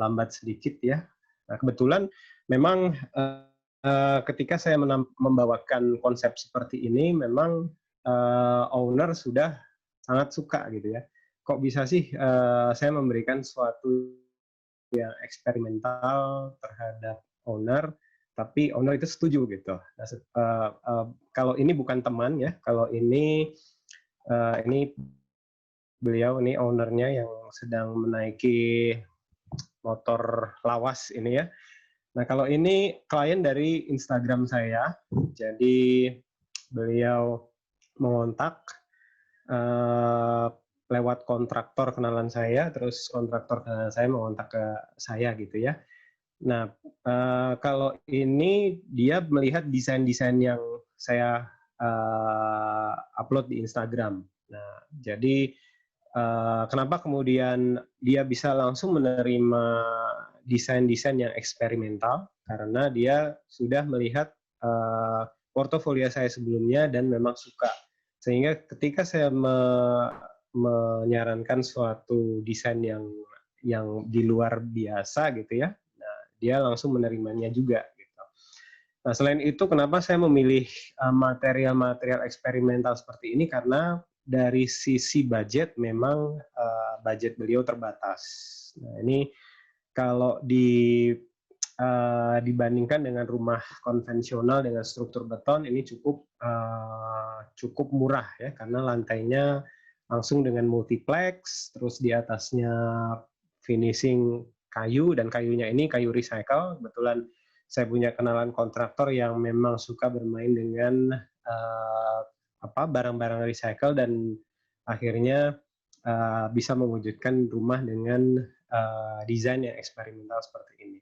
S4: lambat sedikit ya. Nah, kebetulan memang ketika saya membawakan konsep seperti ini, memang owner sudah sangat suka gitu ya. Kok bisa sih saya memberikan suatu yang eksperimental terhadap owner, tapi owner itu setuju gitu. Nah, kalau ini bukan teman ya, kalau ini beliau ini ownernya yang sedang menaiki motor lawas ini ya. Nah, kalau ini klien dari Instagram saya, jadi beliau mengontak lewat kontraktor kenalan saya, terus kontraktor kenalan saya mengontak ke saya gitu ya. Nah, kalau ini dia melihat desain-desain yang saya upload di Instagram. Nah, jadi kenapa kemudian dia bisa langsung menerima desain-desain yang eksperimental? Karena dia sudah melihat portofolio saya sebelumnya dan memang suka. Sehingga ketika saya menyarankan suatu desain yang di luar biasa gitu ya, nah, dia langsung menerimanya juga. Gitu. Nah, selain itu, kenapa saya memilih material-material eksperimental seperti ini? Karena dari sisi budget memang budget beliau terbatas. Nah, ini kalau dibandingkan dengan rumah konvensional dengan struktur beton, ini cukup murah ya, karena lantainya langsung dengan multiplex, terus di atasnya finishing kayu, dan kayunya ini kayu recycle. Kebetulan saya punya kenalan kontraktor yang memang suka bermain dengan barang-barang recycle, dan akhirnya bisa mewujudkan rumah dengan desain yang eksperimental seperti ini.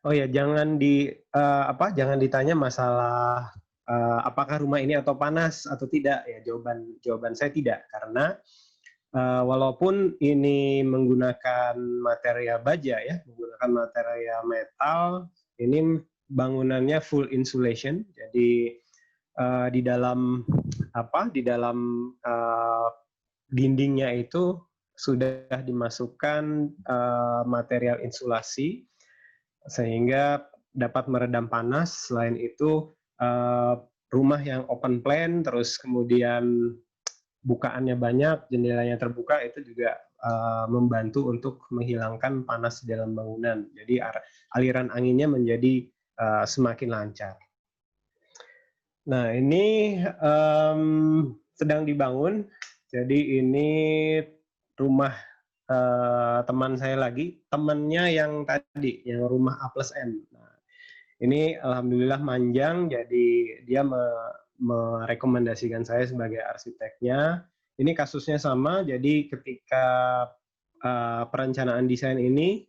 S4: Oh ya, jangan jangan ditanya masalah apakah rumah ini atau panas atau tidak ya. Jawaban saya tidak, karena walaupun ini menggunakan material baja ya, menggunakan material metal, ini bangunannya full insulation. Jadi di dalam dindingnya itu sudah dimasukkan material insulasi sehingga dapat meredam panas. Selain itu rumah yang open plan, terus kemudian bukaannya banyak, jendelanya terbuka, itu juga membantu untuk menghilangkan panas di dalam bangunan. Jadi aliran anginnya menjadi semakin lancar. Nah, ini sedang dibangun. Jadi ini rumah teman saya lagi, temannya yang tadi, yang rumah A+M. Nah, ini alhamdulillah manjang, jadi dia merekomendasikan saya sebagai arsiteknya. Ini kasusnya sama, jadi ketika perencanaan desain ini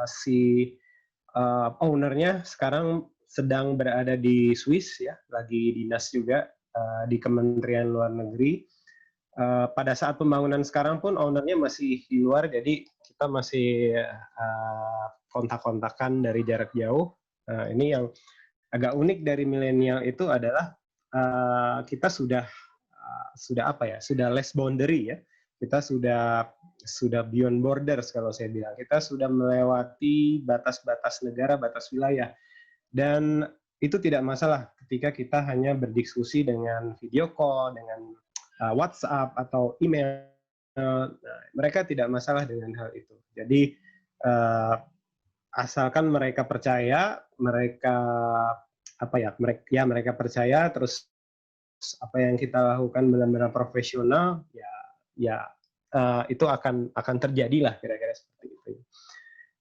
S4: si ownernya sekarang sedang berada di Swiss ya, lagi dinas juga di Kementerian Luar Negeri. Pada saat pembangunan sekarang pun ownernya masih di luar, jadi kita masih kontak-kontakan dari jarak jauh. Ini yang agak unik dari milenial itu adalah kita sudah less boundary ya. Kita sudah beyond borders kalau saya bilang. Kita sudah melewati batas-batas negara, batas wilayah. Dan itu tidak masalah ketika kita hanya berdiskusi dengan video call, dengan WhatsApp atau email. Nah, mereka tidak masalah dengan hal itu. Jadi asalkan mereka percaya, mereka percaya, terus apa yang kita lakukan benar-benar profesional, itu akan terjadi lah kira-kira seperti itu.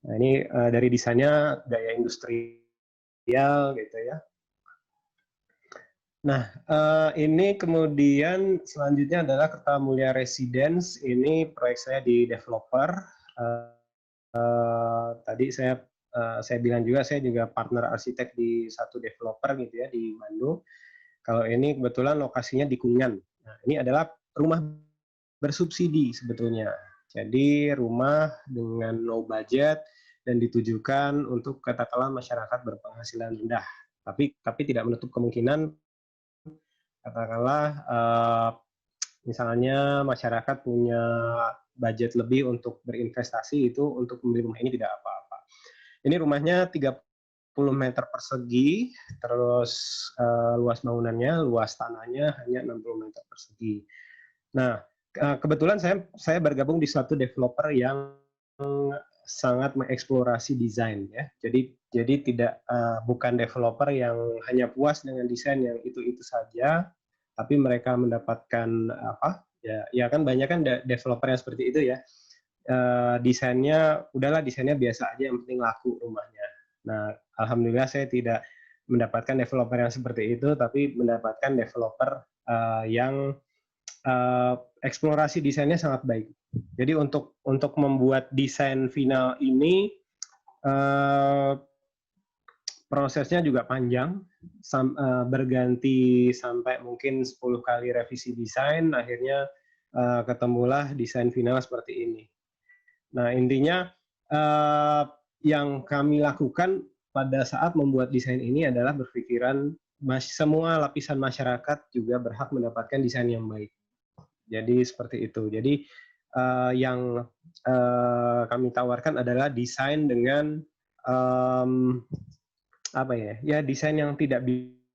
S4: Nah, ini dari desainnya gaya industrial gitu ya. Nah, ini kemudian selanjutnya adalah Kertamulya Residence. Ini proyek saya di developer. Tadi saya bilang juga, saya juga partner arsitek di satu developer gitu ya di Bandung. Kalau ini kebetulan lokasinya di Kuningan. Nah, ini adalah rumah bersubsidi sebetulnya. Jadi rumah dengan no budget dan ditujukan untuk katakanlah masyarakat berpenghasilan rendah. Tapi tidak menutup kemungkinan katakanlah misalnya masyarakat punya budget lebih untuk berinvestasi, itu untuk membeli rumah ini tidak apa-apa. Ini rumahnya 30 meter persegi, terus luas bangunannya, luas tanahnya hanya 60 meter persegi. Nah, kebetulan saya bergabung di suatu developer yang sangat mengeksplorasi desain ya. Jadi bukan developer yang hanya puas dengan desain yang itu saja, tapi mereka mendapatkan ya kan banyak kan developer yang seperti itu ya. Desainnya biasa aja, yang penting laku rumahnya. Nah, alhamdulillah saya tidak mendapatkan developer yang seperti itu, tapi mendapatkan developer yang eksplorasi desainnya sangat baik. Jadi untuk membuat desain final ini prosesnya juga panjang, berganti sampai mungkin 10 kali revisi desain, akhirnya ketemulah desain final seperti ini. Nah, intinya yang kami lakukan pada saat membuat desain ini adalah berpikiran semua lapisan masyarakat juga berhak mendapatkan desain yang baik. Jadi seperti itu. Jadi yang kami tawarkan adalah desain dengan desain yang tidak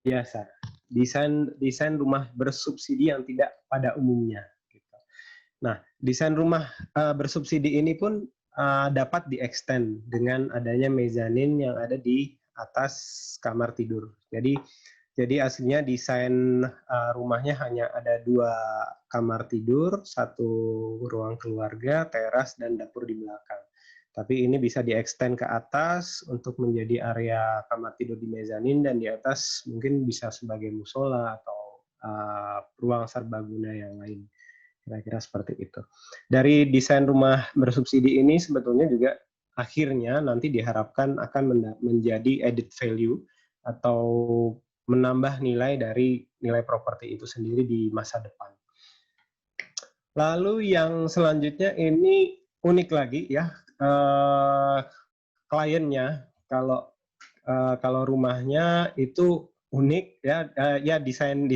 S4: biasa. Desain rumah bersubsidi yang tidak pada umumnya. Nah, desain rumah bersubsidi ini pun dapat di-extend dengan adanya mezanin yang ada di atas kamar tidur. Jadi aslinya desain rumahnya hanya ada 2 kamar tidur, 1 ruang keluarga, teras, dan dapur di belakang. Tapi ini bisa di-extend ke atas untuk menjadi area kamar tidur di mezanin, dan di atas mungkin bisa sebagai musola atau ruang serbaguna yang lain. Kira-kira seperti itu. Dari desain rumah bersubsidi ini sebetulnya juga akhirnya nanti diharapkan akan menjadi added value atau menambah nilai dari nilai properti itu sendiri di masa depan. Lalu yang selanjutnya ini unik lagi ya, kliennya kalau rumahnya itu unik ya, ya desain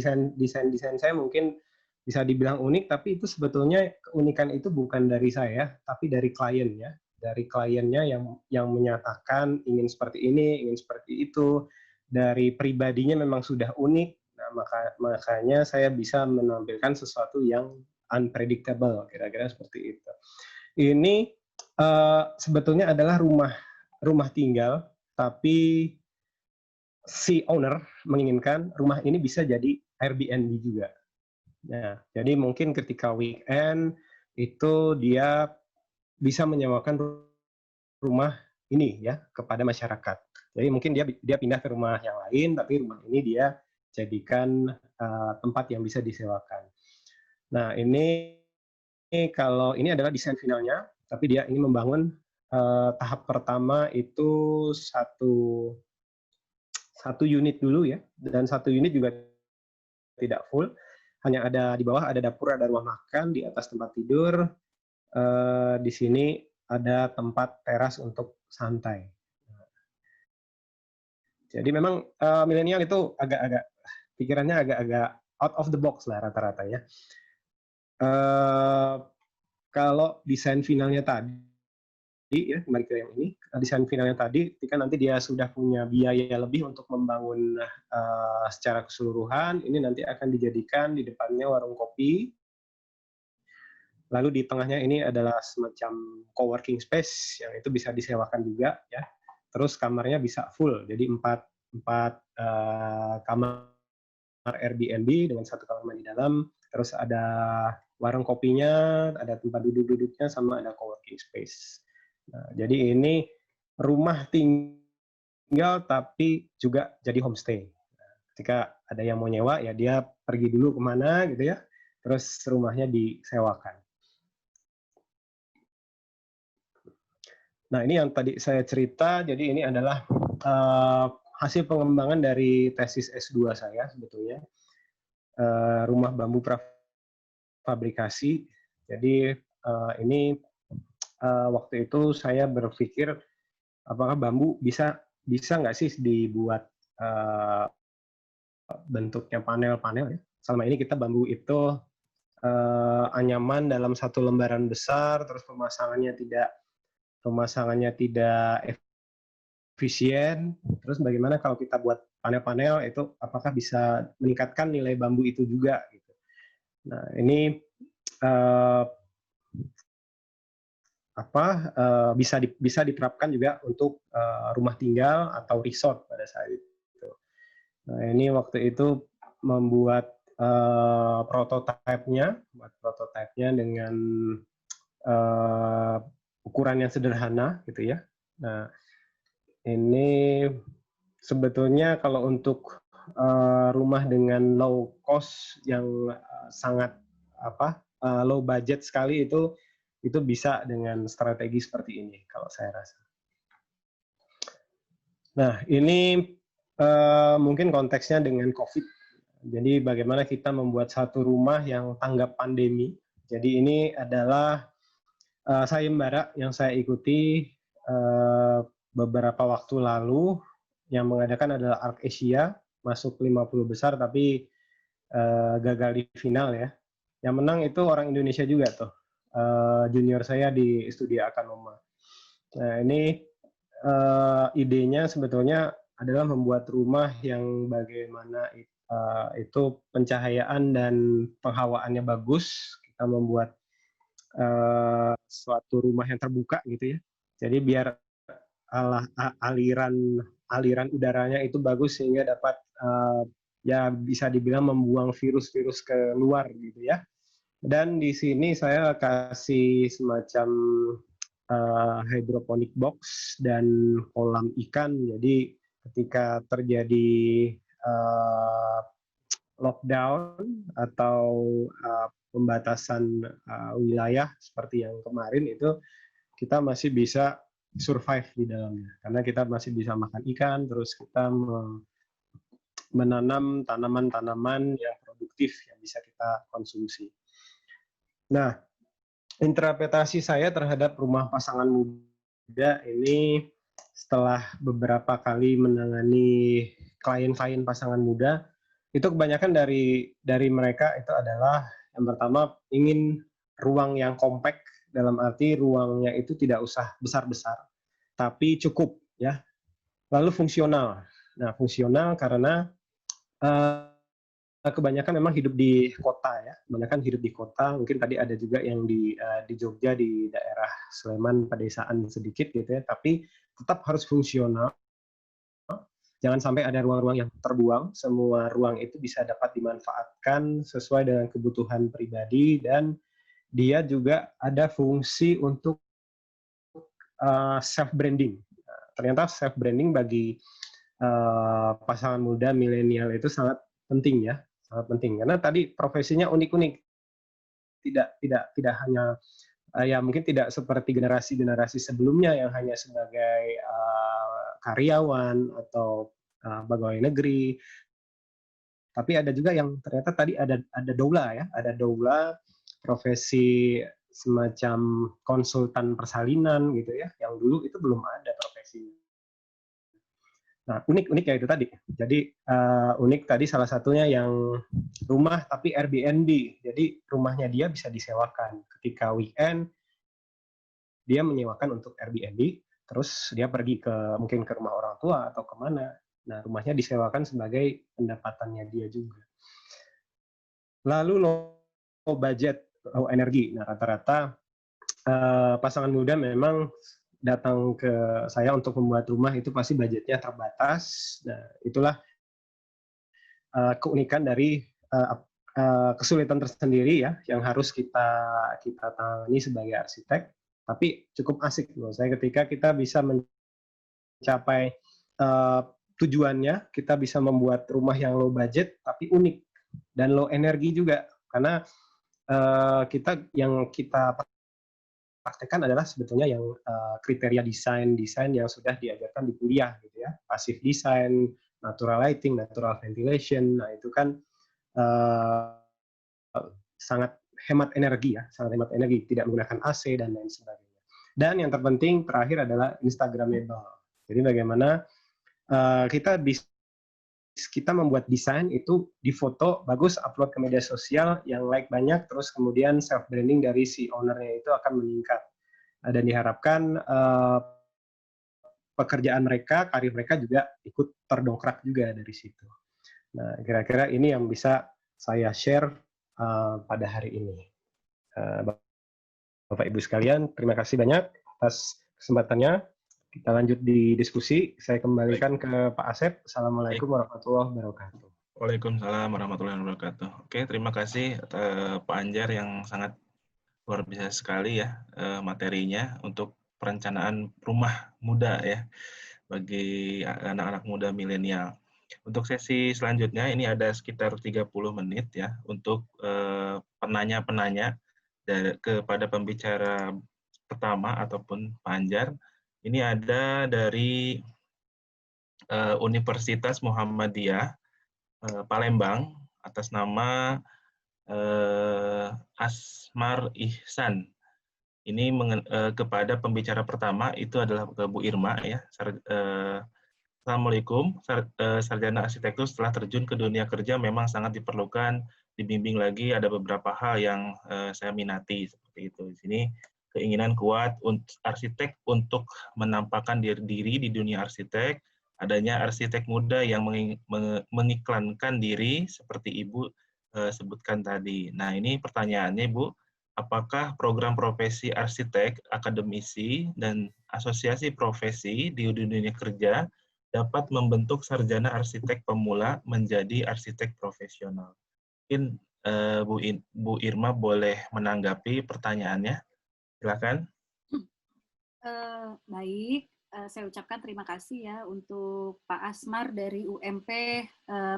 S4: saya mungkin bisa dibilang unik, tapi itu sebetulnya keunikan itu bukan dari saya, tapi dari kliennya. Dari kliennya yang menyatakan ingin seperti ini, ingin seperti itu. Dari pribadinya memang sudah unik. Nah, makanya saya bisa menampilkan sesuatu yang unpredictable, kira-kira seperti itu. Ini sebetulnya adalah rumah tinggal, tapi si owner menginginkan rumah ini bisa jadi Airbnb juga. Nah, jadi mungkin ketika weekend itu dia bisa menyewakan rumah ini ya kepada masyarakat. Jadi mungkin dia pindah ke rumah yang lain, tapi rumah ini dia jadikan tempat yang bisa disewakan. Nah, ini kalau ini adalah desain finalnya, tapi dia ingin membangun tahap pertama itu satu unit dulu ya, dan satu unit juga tidak full. Hanya ada di bawah ada dapur, ada ruang makan, di atas tempat tidur, di sini ada tempat teras untuk santai. Jadi memang milenial itu agak-agak pikirannya agak-agak out of the box lah rata-rata ya. Kalau desain finalnya tadi ya, kembali ke yang ini, desain finalnya tadi, ketika nanti dia sudah punya biaya lebih untuk membangun secara keseluruhan, ini nanti akan dijadikan di depannya warung kopi, lalu di tengahnya ini adalah semacam coworking space yang itu bisa disewakan juga ya. Terus kamarnya bisa full, jadi empat kamar Airbnb dengan satu kamar mandi dalam, terus ada warung kopinya, ada tempat duduk-duduknya, sama ada coworking space. Nah, jadi ini rumah tinggal tapi juga jadi homestay. Nah, ketika ada yang mau nyewa ya dia pergi dulu kemana gitu ya, terus rumahnya disewakan. Nah, ini yang tadi saya cerita, jadi ini adalah hasil pengembangan dari tesis S2 saya sebetulnya. Rumah bambu prafabrikasi. Jadi ini waktu itu saya berpikir apakah bambu bisa nggak sih dibuat bentuknya panel-panel ya. Selama ini kita bambu itu anyaman dalam satu lembaran besar, terus pemasangannya tidak efisien. Terus bagaimana kalau kita buat panel-panel itu apakah bisa meningkatkan nilai bambu itu juga gitu. Nah, ini bisa diterapkan juga untuk rumah tinggal atau resort pada saat itu. Nah, ini waktu itu membuat prototipenya dengan ukuran yang sederhana gitu ya. Nah, ini sebetulnya kalau untuk rumah dengan low cost yang sangat low budget sekali itu bisa dengan strategi seperti ini kalau saya rasa. Nah, ini mungkin konteksnya dengan COVID. Jadi bagaimana kita membuat satu rumah yang tanggap pandemi. Jadi ini adalah sayembara yang saya ikuti beberapa waktu lalu. Yang mengadakan adalah Arc Asia, masuk 50 besar tapi gagal di final ya. Yang menang itu orang Indonesia juga tuh. Junior saya di Studi Akanoma. Nah, ini idenya sebetulnya adalah membuat rumah yang bagaimana itu pencahayaan dan penghawaannya bagus. Kita membuat suatu rumah yang terbuka gitu ya. Jadi biar aliran udaranya itu bagus sehingga dapat ya bisa dibilang membuang virus-virus ke luar gitu ya. Dan di sini saya kasih semacam hydroponic box dan kolam ikan. Jadi ketika terjadi lockdown atau pembatasan wilayah seperti yang kemarin itu kita masih bisa survive di dalamnya karena kita masih bisa makan ikan, terus kita menanam tanaman-tanaman yang produktif yang bisa kita konsumsi. Nah, interpretasi saya terhadap rumah pasangan muda ini setelah beberapa kali menangani klien-klien pasangan muda, itu kebanyakan dari mereka itu adalah yang pertama ingin ruang yang kompak, dalam arti ruangnya itu tidak usah besar-besar, tapi cukup ya. Lalu fungsional. Nah, fungsional karena kebanyakan memang hidup di kota ya, kebanyakan hidup di kota. Mungkin tadi ada juga yang di Jogja di daerah Sleman pedesaan sedikit gitu ya, tapi tetap harus fungsional. Jangan sampai ada ruang-ruang yang terbuang. Semua ruang itu bisa dapat dimanfaatkan sesuai dengan kebutuhan pribadi dan dia juga ada fungsi untuk self branding. Ternyata self branding bagi pasangan muda milenial itu sangat penting ya, sangat penting karena tadi profesinya unik-unik, tidak hanya ya mungkin tidak seperti generasi sebelumnya yang hanya sebagai karyawan atau pegawai negeri, tapi ada juga yang ternyata tadi ada doula ya, ada doula profesi semacam konsultan persalinan gitu ya, yang dulu itu belum ada profesinya. Nah, unik ya itu tadi. Jadi unik tadi salah satunya yang rumah tapi Airbnb. Jadi rumahnya dia bisa disewakan. Ketika weekend dia menyewakan untuk Airbnb, terus dia pergi mungkin ke rumah orang tua atau kemana. Nah, rumahnya disewakan sebagai pendapatannya dia juga. Lalu low budget, low energi. Nah, rata-rata pasangan muda memang datang ke saya untuk membuat rumah itu pasti budgetnya terbatas. Nah, itulah keunikan dari kesulitan tersendiri ya yang harus kita tangani sebagai arsitek. Tapi cukup asik menurut saya ketika kita bisa mencapai tujuannya, kita bisa membuat rumah yang low budget tapi unik dan low energi juga karena kita praktekkan adalah sebetulnya yang kriteria desain yang sudah diajarkan di kuliah gitu ya, passive design, natural lighting, natural ventilation. Nah itu kan sangat hemat energi ya, sangat hemat energi, tidak menggunakan AC dan lain sebagainya. Dan yang terpenting terakhir adalah Instagramable. Jadi bagaimana kita membuat desain itu difoto bagus, upload ke media sosial, yang like banyak, terus kemudian self branding dari si ownernya itu akan meningkat dan diharapkan pekerjaan mereka, karir mereka juga ikut terdongkrak juga dari situ. Nah, kira-kira ini yang bisa saya share pada hari ini. Bapak Ibu sekalian, terima kasih banyak atas kesempatannya. Kita lanjut di diskusi. Saya kembalikan ke Pak Asep. Assalamualaikum warahmatullahi wabarakatuh.
S1: Waalaikumsalam warahmatullahi wabarakatuh. Oke, terima kasih Pak Anjar yang sangat luar biasa sekali ya materinya untuk perencanaan rumah muda ya bagi anak-anak muda milenial. Untuk sesi selanjutnya ini ada sekitar 30 menit ya untuk penanya-penanya kepada pembicara pertama ataupun Pak Anjar. Ini ada dari Universitas Muhammadiyah Palembang atas nama Asmar Ihsan. Ini kepada pembicara pertama itu adalah Bu Irma ya. Assalamualaikum. Sarjana arsitektur setelah terjun ke dunia kerja memang sangat diperlukan dibimbing lagi, ada beberapa hal yang saya minati seperti itu. Di sini keinginan kuat arsitek untuk menampakkan diri di dunia arsitek, adanya arsitek muda yang mengiklankan diri seperti Ibu sebutkan tadi. Nah, ini pertanyaannya, Bu, apakah program profesi arsitek, akademisi, dan asosiasi profesi di dunia kerja dapat membentuk sarjana arsitek pemula menjadi arsitek profesional? Mungkin Bu Irma boleh menanggapi pertanyaannya. Silakan.
S3: Baik, saya ucapkan terima kasih ya untuk Pak Asmar dari UMP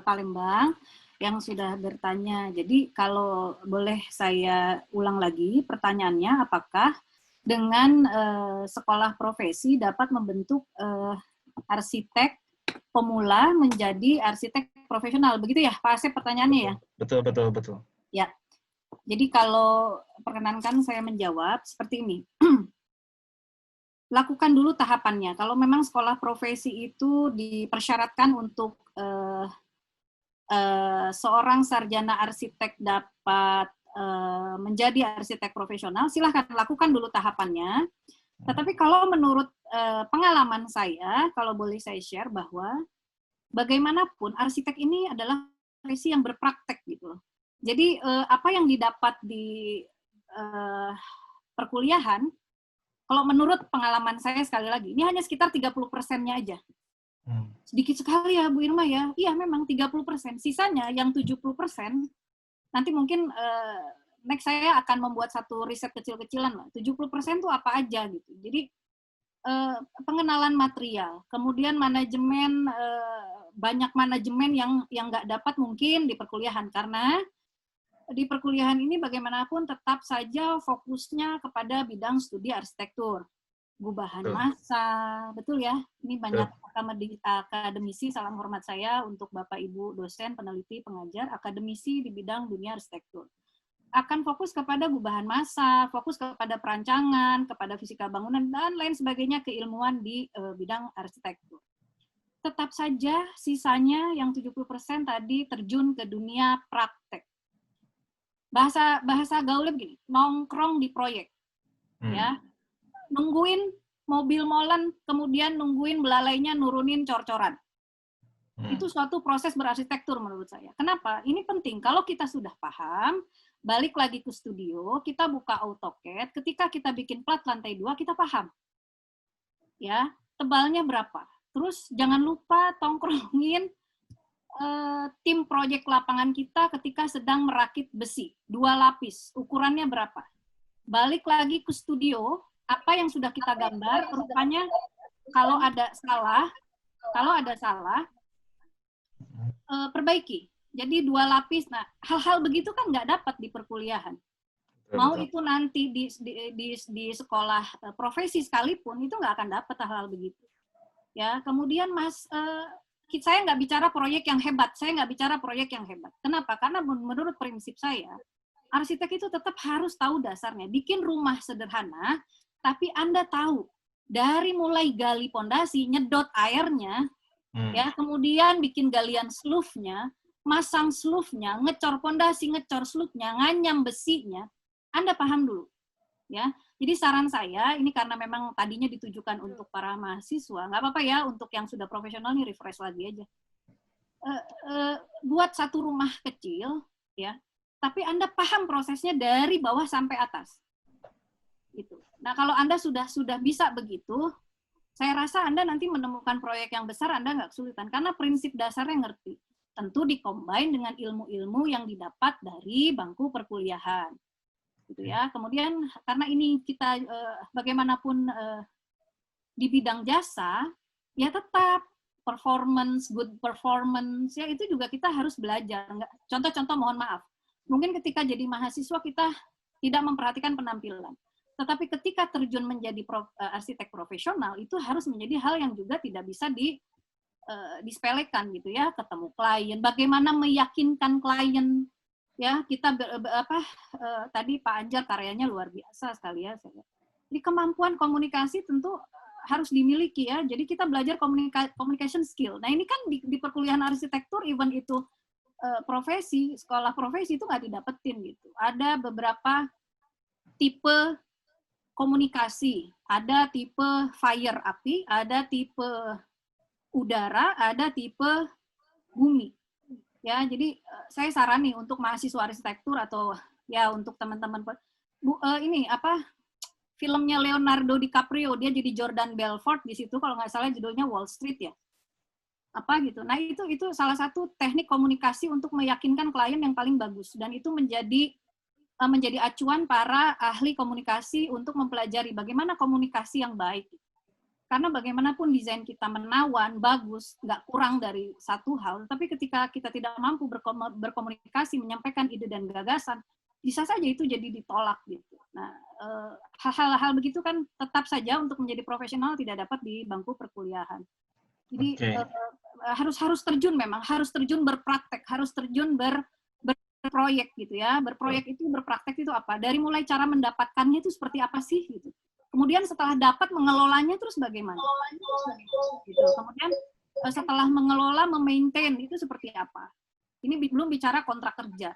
S3: Palembang yang sudah bertanya. Jadi kalau boleh saya ulang lagi pertanyaannya, apakah dengan sekolah profesi dapat membentuk arsitek pemula menjadi arsitek profesional? Begitu ya Pak Asep pertanyaannya ya?
S1: Betul, betul, betul.
S3: Ya. Jadi kalau perkenankan saya menjawab seperti ini. Lakukan dulu tahapannya. Kalau memang sekolah profesi itu dipersyaratkan untuk seorang sarjana arsitek dapat menjadi arsitek profesional, silahkan lakukan dulu tahapannya. Tetapi kalau menurut pengalaman saya, kalau boleh saya share bahwa bagaimanapun arsitek ini adalah profesi yang berpraktek gitu loh. Jadi apa yang didapat di perkuliahan, kalau menurut pengalaman saya sekali lagi, ini hanya sekitar 30%-nya aja. Sedikit sekali ya Bu Irma ya. Iya memang 30%. Sisanya yang 70%, nanti mungkin next saya akan membuat satu riset kecil-kecilan lah. 70% itu apa aja gitu. Jadi pengenalan material, kemudian manajemen, banyak manajemen yang nggak dapat mungkin di perkuliahan, karena di perkuliahan ini bagaimanapun tetap saja fokusnya kepada bidang studi arsitektur. Gubahan massa, betul ya? Ini banyak akademisi, salam hormat saya untuk Bapak Ibu dosen, peneliti, pengajar, akademisi di bidang dunia arsitektur. Akan fokus kepada gubahan massa, fokus kepada perancangan, kepada fisika bangunan, dan lain sebagainya keilmuan di bidang arsitektur. Tetap saja sisanya yang 70% tadi terjun ke dunia praktek. Bahasa gaulnya begini, nongkrong di proyek. Ya. Nungguin mobil molen, kemudian nungguin belalainya nurunin cor-coran. Itu suatu proses berarsitektur menurut saya. Kenapa? Ini penting. Kalau kita sudah paham, balik lagi ke studio, kita buka AutoCAD, ketika kita bikin plat lantai 2, kita paham. Ya, tebalnya berapa. Terus jangan lupa tongkrongin tim proyek lapangan kita ketika sedang merakit besi. 2 lapis, ukurannya berapa. Balik lagi ke studio, apa yang sudah kita gambar, rupanya kalau ada salah, perbaiki. Jadi 2 lapis. Nah, hal-hal begitu kan nggak dapat di perkuliahan. Mau itu nanti di sekolah profesi sekalipun, itu nggak akan dapat hal-hal begitu. Ya, kemudian saya nggak bicara proyek yang hebat. Kenapa? Karena menurut prinsip saya, arsitek itu tetap harus tahu dasarnya. Bikin rumah sederhana, tapi Anda tahu dari mulai gali pondasi, nyedot airnya, ya, kemudian bikin galian slough-nya, masang slough-nya, ngecor pondasi, ngecor slough-nya, nganyam besinya, Anda paham dulu, ya. Jadi saran saya, ini karena memang tadinya ditujukan untuk para mahasiswa, nggak apa-apa ya, untuk yang sudah profesional nih refresh lagi aja. Buat satu rumah kecil, ya, tapi Anda paham prosesnya dari bawah sampai atas. Gitu. Nah, kalau Anda sudah bisa begitu, saya rasa Anda nanti menemukan proyek yang besar, Anda nggak kesulitan, karena prinsip dasarnya ngerti. Tentu dikombin dengan ilmu-ilmu yang didapat dari bangku perkuliahan. Gitu ya. Kemudian, karena ini kita bagaimanapun di bidang jasa, ya tetap good performance, ya itu juga kita harus belajar. Contoh-contoh, mohon maaf. Mungkin ketika jadi mahasiswa kita tidak memperhatikan penampilan. Tetapi ketika terjun menjadi arsitek profesional, itu harus menjadi hal yang juga tidak bisa disepelekan gitu ya. Ketemu klien, bagaimana meyakinkan klien, ya kita tadi Pak Anjar karyanya luar biasa sekali ya. Jadi kemampuan komunikasi tentu harus dimiliki ya. Jadi kita belajar communication skill. Nah ini kan di perkuliahan arsitektur, even itu profesi, sekolah profesi itu nggak didapetin gitu. Ada beberapa tipe komunikasi, ada tipe fire api, ada tipe udara, ada tipe bumi. Ya, jadi saya sarani untuk mahasiswa arsitektur atau ya untuk teman-teman filmnya Leonardo DiCaprio, dia jadi Jordan Belfort di situ kalau nggak salah judulnya Wall Street ya. Apa gitu. Nah, itu salah satu teknik komunikasi untuk meyakinkan klien yang paling bagus, dan itu menjadi acuan para ahli komunikasi untuk mempelajari bagaimana komunikasi yang baik. Karena bagaimanapun desain kita menawan, bagus, nggak kurang dari satu hal, tapi ketika kita tidak mampu berkomunikasi, menyampaikan ide dan gagasan, bisa saja itu jadi ditolak gitu. Nah, hal-hal begitu kan tetap saja untuk menjadi profesional tidak dapat di bangku perkuliahan. Jadi harus terjun memang, harus terjun berpraktek, harus terjun berproyek gitu ya. Berproyek itu, berpraktek itu apa? Dari mulai cara mendapatkannya itu seperti apa sih gitu. Kemudian setelah dapat mengelolanya terus bagaimana? Gitu. Kemudian setelah mengelola, memaintain itu seperti apa? Ini belum bicara kontrak kerja.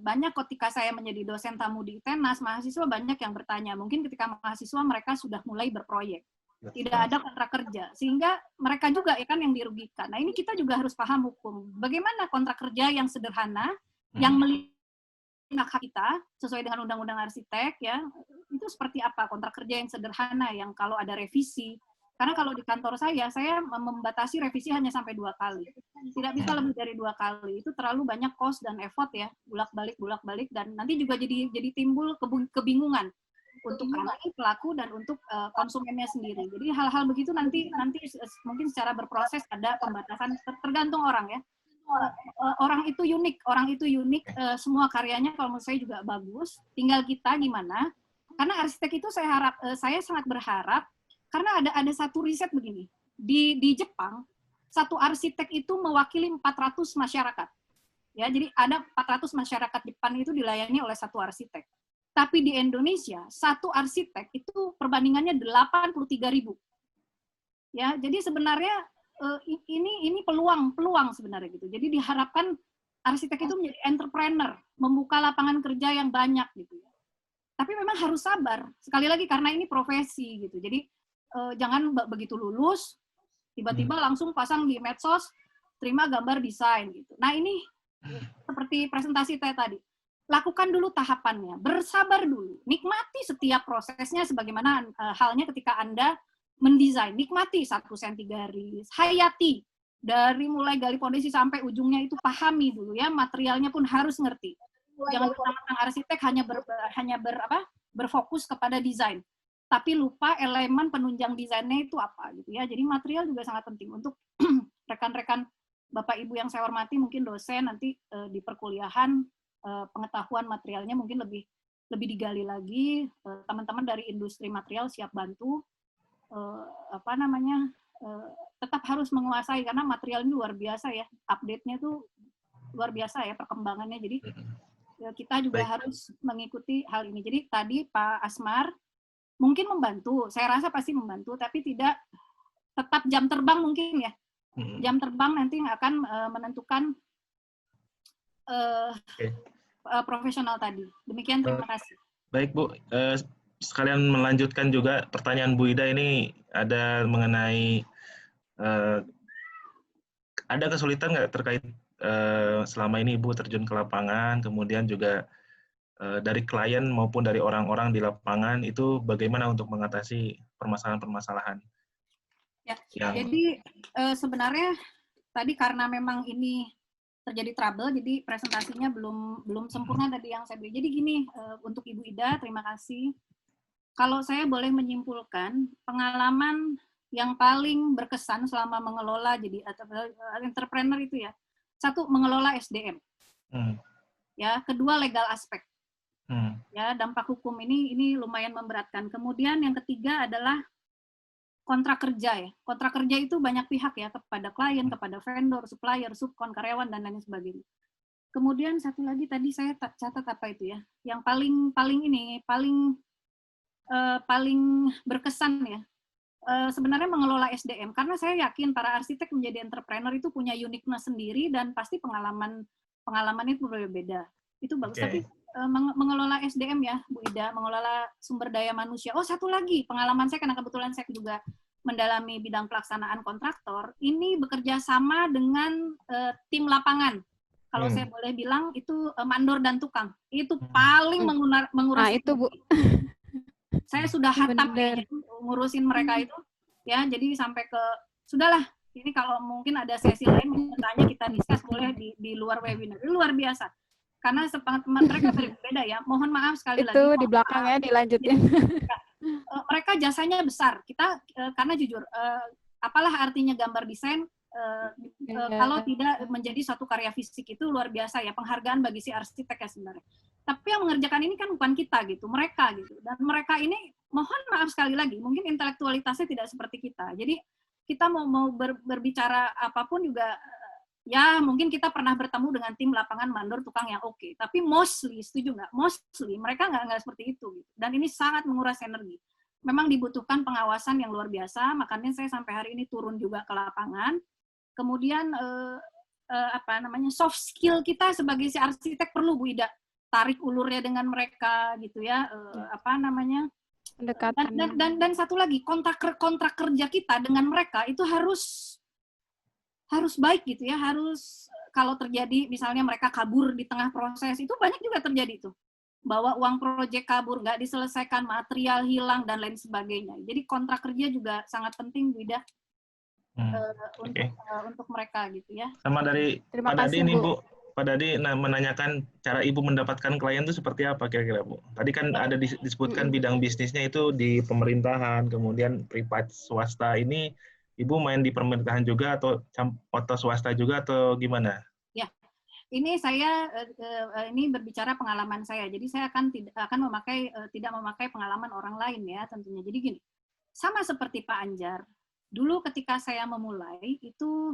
S3: Banyak ketika saya menjadi dosen tamu di ITENAS, mahasiswa banyak yang bertanya, mungkin ketika mahasiswa mereka sudah mulai berproyek, tidak ada kontrak kerja, sehingga mereka juga ya kan yang dirugikan. Nah ini kita juga harus paham hukum. Bagaimana kontrak kerja yang sederhana, yang melindungi hak kita sesuai dengan undang-undang arsitek ya, itu seperti apa kontrak kerja yang sederhana yang kalau ada revisi. Karena kalau di kantor saya membatasi revisi hanya sampai 2 kali. Tidak bisa lebih dari 2 kali. Itu terlalu banyak cost dan effort ya, bolak-balik, dan nanti juga jadi timbul kebingungan untuk anak pelaku dan untuk konsumennya sendiri. Jadi hal-hal begitu nanti mungkin secara berproses ada pembatasan, tergantung orang ya. Orang itu unik, semua karyanya kalau menurut saya juga bagus. Tinggal kita gimana. Karena arsitek itu saya sangat berharap. Karena ada satu riset begini, di Jepang, satu arsitek itu mewakili 400 masyarakat. Ya, jadi ada 400 masyarakat Jepang itu dilayani oleh satu arsitek. Tapi di Indonesia, satu arsitek itu perbandingannya 83.000. Ya, jadi sebenarnya ini peluang sebenarnya gitu. Jadi diharapkan arsitek itu menjadi entrepreneur, membuka lapangan kerja yang banyak gitu. Tapi memang harus sabar. Sekali lagi karena ini profesi gitu. Jadi jangan begitu lulus tiba-tiba langsung pasang di medsos terima gambar desain gitu. Nah ini seperti presentasi saya tadi, lakukan dulu tahapannya, bersabar dulu, nikmati setiap prosesnya sebagaimana halnya ketika Anda mendesain, nikmati 1 senti garis, hayati dari mulai gali fondasi sampai ujungnya itu pahami dulu ya, materialnya pun harus ngerti. Jangan mentang-mentang arsitek hanya berfokus kepada desain, tapi lupa elemen penunjang desainnya itu apa gitu ya. Jadi material juga sangat penting untuk rekan-rekan Bapak Ibu yang saya hormati, mungkin dosen nanti di perkuliahan pengetahuan materialnya mungkin lebih digali lagi. Teman-teman dari industri material siap bantu. Tetap harus menguasai karena material ini luar biasa ya. Update-nya tuh luar biasa ya perkembangannya. Jadi kita juga harus mengikuti hal ini. Jadi tadi Pak Asmar mungkin membantu, saya rasa pasti membantu, tapi tidak tetap jam terbang mungkin ya. Jam terbang nanti akan menentukan profesional tadi. Demikian, terima kasih.
S1: Baik Bu, sekalian melanjutkan juga pertanyaan Bu Ida ini ada mengenai ada kesulitan nggak terkait selama ini Ibu terjun ke lapangan, kemudian juga dari klien maupun dari orang-orang di lapangan itu bagaimana untuk mengatasi permasalahan-permasalahan?
S3: Ya, jadi sebenarnya tadi karena memang ini terjadi trouble, jadi presentasinya belum sempurna tadi yang saya beri. Jadi gini, untuk Ibu Ida, terima kasih. Kalau saya boleh menyimpulkan, pengalaman yang paling berkesan selama mengelola jadi entrepreneur itu ya, satu mengelola SDM, ya, kedua legal aspek. Ya, dampak hukum ini lumayan memberatkan. Kemudian yang ketiga adalah kontrak kerja ya. Kontrak kerja itu banyak pihak ya, kepada klien, kepada vendor, supplier, subkon, karyawan dan lain sebagainya. Kemudian satu lagi tadi saya catat apa itu ya, yang paling berkesan ya. Sebenarnya mengelola SDM, karena saya yakin para arsitek menjadi entrepreneur itu punya uniqueness sendiri dan pasti pengalaman itu berbeda. Itu bagus. Tapi mengelola SDM ya, Bu Ida, mengelola sumber daya manusia. Oh, satu lagi pengalaman saya, karena kebetulan saya juga mendalami bidang pelaksanaan kontraktor, ini bekerja sama dengan tim lapangan. Kalau saya boleh bilang itu mandor dan tukang. Itu paling menguras.
S2: Nah, itu Bu.
S3: Saya sudah hatam ngurusin mereka itu. Ya, jadi sampai ke sudahlah. Ini kalau mungkin ada sesi lain tanya kita discuss boleh di luar webinar. Ini luar biasa. Karena mereka berbeda ya. Mohon maaf sekali lagi.
S2: Itu di belakang ya, dilanjutin.
S3: mereka jasanya besar. Kita karena jujur, apalah artinya gambar desain kalau tidak menjadi suatu karya fisik, itu luar biasa ya, penghargaan bagi si arsitek ya sebenarnya. Tapi yang mengerjakan ini kan bukan kita gitu, mereka gitu. Dan mereka ini, mohon maaf sekali lagi, mungkin intelektualitasnya tidak seperti kita. Jadi kita mau berbicara apapun juga, ya mungkin kita pernah bertemu dengan tim lapangan mandor tukang yang oke. Tapi mostly, setuju nggak? Mostly mereka nggak seperti itu. Gitu. Dan ini sangat menguras energi. Memang dibutuhkan pengawasan yang luar biasa, makanya saya sampai hari ini turun juga ke lapangan. Kemudian soft skill kita sebagai si arsitek perlu Bu Ida, tarik ulurnya dengan mereka gitu ya, pendekatan. Dan satu lagi, kontrak kerja kita dengan mereka itu harus baik gitu ya, harus kalau terjadi misalnya mereka kabur di tengah proses, itu banyak juga terjadi tuh, bawa uang proyek kabur, nggak diselesaikan, material hilang dan lain sebagainya. Jadi kontrak kerja juga sangat penting Bu Ida. Untuk mereka gitu ya.
S1: Sama dari Pak Dadi ini Bu, Pak Dadi menanyakan cara Ibu mendapatkan klien itu seperti apa kira-kira Bu? Tadi kan ada disebutkan bidang bisnisnya itu di pemerintahan, kemudian privat swasta. Ini Ibu main di pemerintahan juga atau swasta juga atau gimana?
S3: Ya, ini saya ini berbicara pengalaman saya. Jadi saya tidak memakai pengalaman orang lain ya tentunya. Jadi gini, sama seperti Pak Anjar. Dulu ketika saya memulai, itu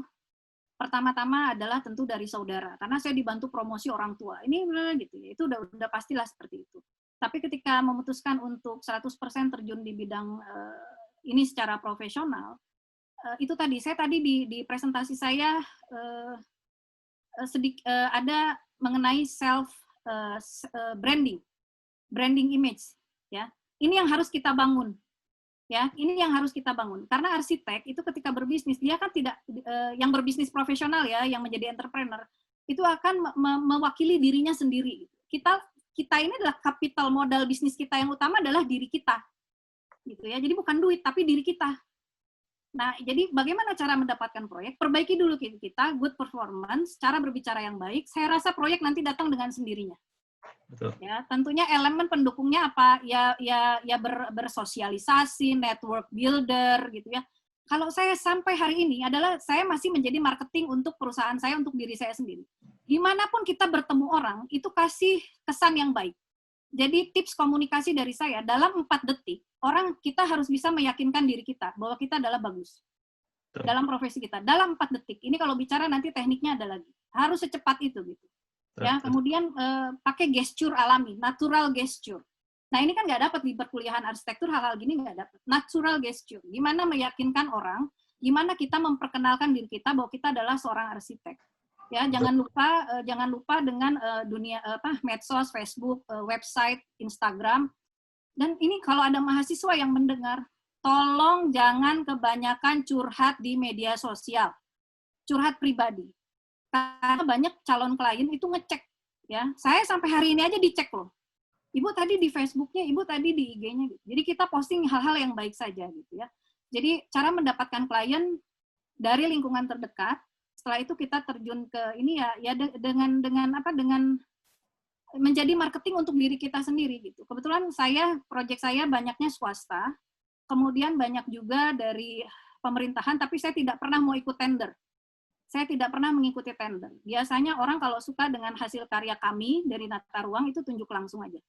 S3: pertama-tama adalah tentu dari saudara, karena saya dibantu promosi orang tua. Ini gitu ya, itu udah pastilah seperti itu. Tapi ketika memutuskan untuk 100% terjun di bidang ini secara profesional, itu tadi, saya tadi di presentasi saya ada mengenai branding image. Ya, ini yang harus kita bangun. Ya, ini yang harus kita bangun. Karena arsitek itu ketika berbisnis, dia kan tidak, yang berbisnis profesional ya, yang menjadi entrepreneur, itu akan mewakili dirinya sendiri. Kita ini adalah kapital modal bisnis kita yang utama adalah diri kita. Gitu ya. Jadi bukan duit, tapi diri kita. Nah, jadi bagaimana cara mendapatkan proyek? Perbaiki dulu kita, good performance, cara berbicara yang baik. Saya rasa proyek nanti datang dengan sendirinya.
S1: Betul.
S3: Ya, tentunya elemen pendukungnya apa? Ya bersosialisasi, network builder gitu ya. Kalau saya sampai hari ini adalah saya masih menjadi marketing untuk perusahaan saya, untuk diri saya sendiri. Dimanapun kita bertemu orang, itu kasih kesan yang baik. Jadi tips komunikasi dari saya, dalam 4 detik, kita harus bisa meyakinkan diri kita bahwa kita adalah bagus. Betul. Dalam profesi kita, dalam 4 detik. Ini kalau bicara nanti tekniknya ada lagi. Harus secepat itu gitu. Ya, kemudian pakai gesture alami, natural gesture. Nah, ini kan nggak dapat di perkuliahan arsitektur, hal-hal gini nggak dapat. Natural gesture, gimana meyakinkan orang, gimana kita memperkenalkan diri kita bahwa kita adalah seorang arsitek. Ya, jangan lupa dengan dunia medsos, Facebook, website, Instagram. Dan ini kalau ada mahasiswa yang mendengar, tolong jangan kebanyakan curhat di media sosial, curhat pribadi. Karena banyak calon klien itu ngecek, ya. Saya sampai hari ini aja dicek loh. Ibu tadi di Facebooknya, Ibu tadi di IG-nya. Gitu. Jadi kita posting hal-hal yang baik saja, gitu ya. Jadi cara mendapatkan klien dari lingkungan terdekat. Setelah itu kita terjun ke ini ya dengan menjadi marketing untuk diri kita sendiri, gitu. Kebetulan proyek saya banyaknya swasta, kemudian banyak juga dari pemerintahan, tapi saya tidak pernah mau ikut tender. Saya tidak pernah mengikuti tender. Biasanya orang kalau suka dengan hasil karya kami dari Nata Ruang itu tunjuk langsung aja.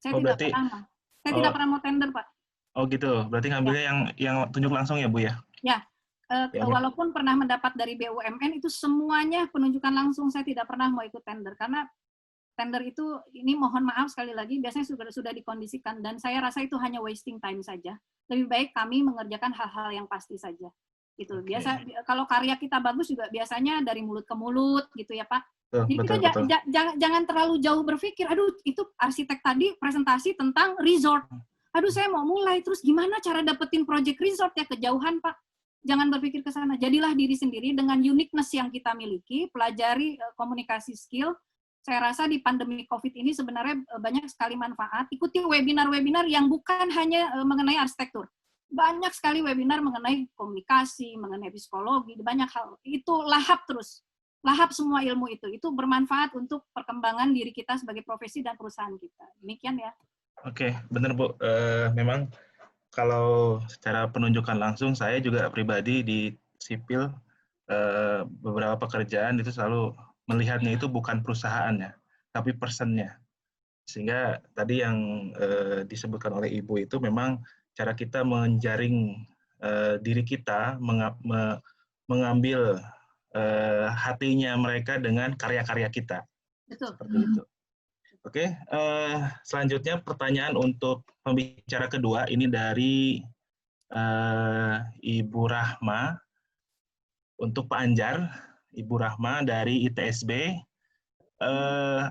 S3: Saya tidak pernah mau tender, Pak.
S1: Oh gitu. Berarti ngambilnya yang tunjuk langsung ya, Bu ya?
S3: Ya. Walaupun pernah mendapat dari BUMN itu semuanya penunjukan langsung, saya tidak pernah mau ikut tender karena tender itu ini mohon maaf sekali lagi biasanya sudah dikondisikan dan saya rasa itu hanya wasting time saja. Lebih baik kami mengerjakan hal-hal yang pasti saja. Gitu. Biasa kalau karya kita bagus juga biasanya dari mulut ke mulut gitu ya Pak. Jadi kita jangan terlalu jauh berpikir, aduh itu arsitek tadi presentasi tentang resort. Aduh saya mau mulai terus gimana cara dapetin project resort ya, kejauhan Pak. Jangan berpikir ke sana. Jadilah diri sendiri dengan uniqueness yang kita miliki, pelajari komunikasi skill. Saya rasa di pandemi Covid ini sebenarnya banyak sekali manfaat. Ikuti webinar-webinar yang bukan hanya mengenai arsitektur. Banyak sekali webinar mengenai komunikasi, mengenai psikologi, banyak hal. Itu lahap terus. Lahap semua ilmu itu. Itu bermanfaat untuk perkembangan diri kita sebagai profesi dan perusahaan kita. Demikian ya.
S1: Oke, benar Bu. Memang kalau secara penunjukan langsung, saya juga pribadi di sipil, beberapa pekerjaan itu selalu melihatnya itu bukan perusahaannya, tapi personnya. Sehingga tadi yang disebutkan oleh Ibu itu memang cara kita menjaring diri kita, mengambil hatinya mereka dengan karya-karya kita.
S3: Betul.
S1: Seperti itu. Oke, selanjutnya pertanyaan untuk pembicara kedua, ini dari Ibu Rahma. Untuk Pak Anjar, Ibu Rahma dari ITSB,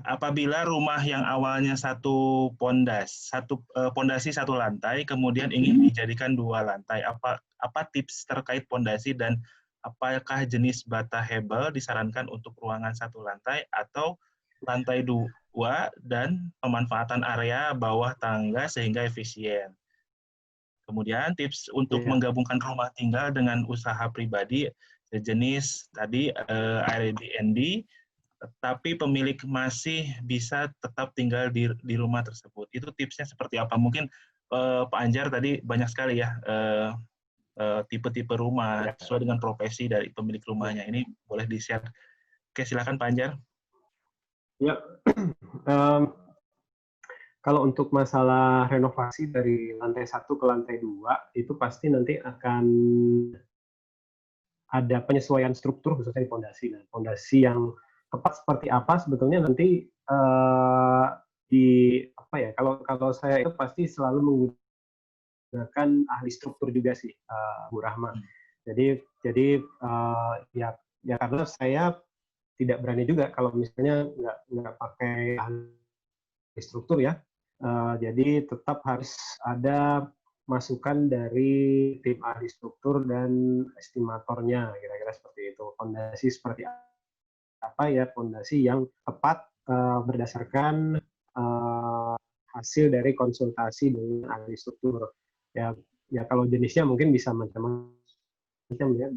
S1: apabila rumah yang awalnya satu pondasi satu lantai, kemudian ingin dijadikan 2 lantai, apa tips terkait pondasi dan apakah jenis bata hebel disarankan untuk ruangan satu lantai atau lantai 2 dan pemanfaatan area bawah tangga sehingga efisien. Kemudian tips untuk menggabungkan rumah tinggal dengan usaha pribadi sejenis tadi Airbnb, tapi pemilik masih bisa tetap tinggal di rumah tersebut. Itu tipsnya seperti apa? Mungkin Pak Anjar tadi banyak sekali ya tipe-tipe rumah sesuai dengan profesi dari pemilik rumahnya. Ini boleh di-share. Oke, silakan Pak Anjar.
S4: Ya, kalau untuk masalah renovasi dari lantai 1 ke lantai 2, itu pasti nanti akan ada penyesuaian struktur khususnya di pondasi. Nah, pondasi yang tepat seperti apa sebetulnya nanti kalau saya itu pasti selalu menggunakan ahli struktur juga sih, Bu Rahma. Jadi karena saya tidak berani juga kalau misalnya nggak pakai ahli struktur ya. Jadi tetap harus ada masukan dari tim ahli struktur dan estimatornya, kira-kira seperti itu. Fondasi seperti apa ya? Fondasi yang tepat berdasarkan hasil dari konsultasi dengan ahli struktur. Ya kalau jenisnya mungkin bisa macam-macam ya,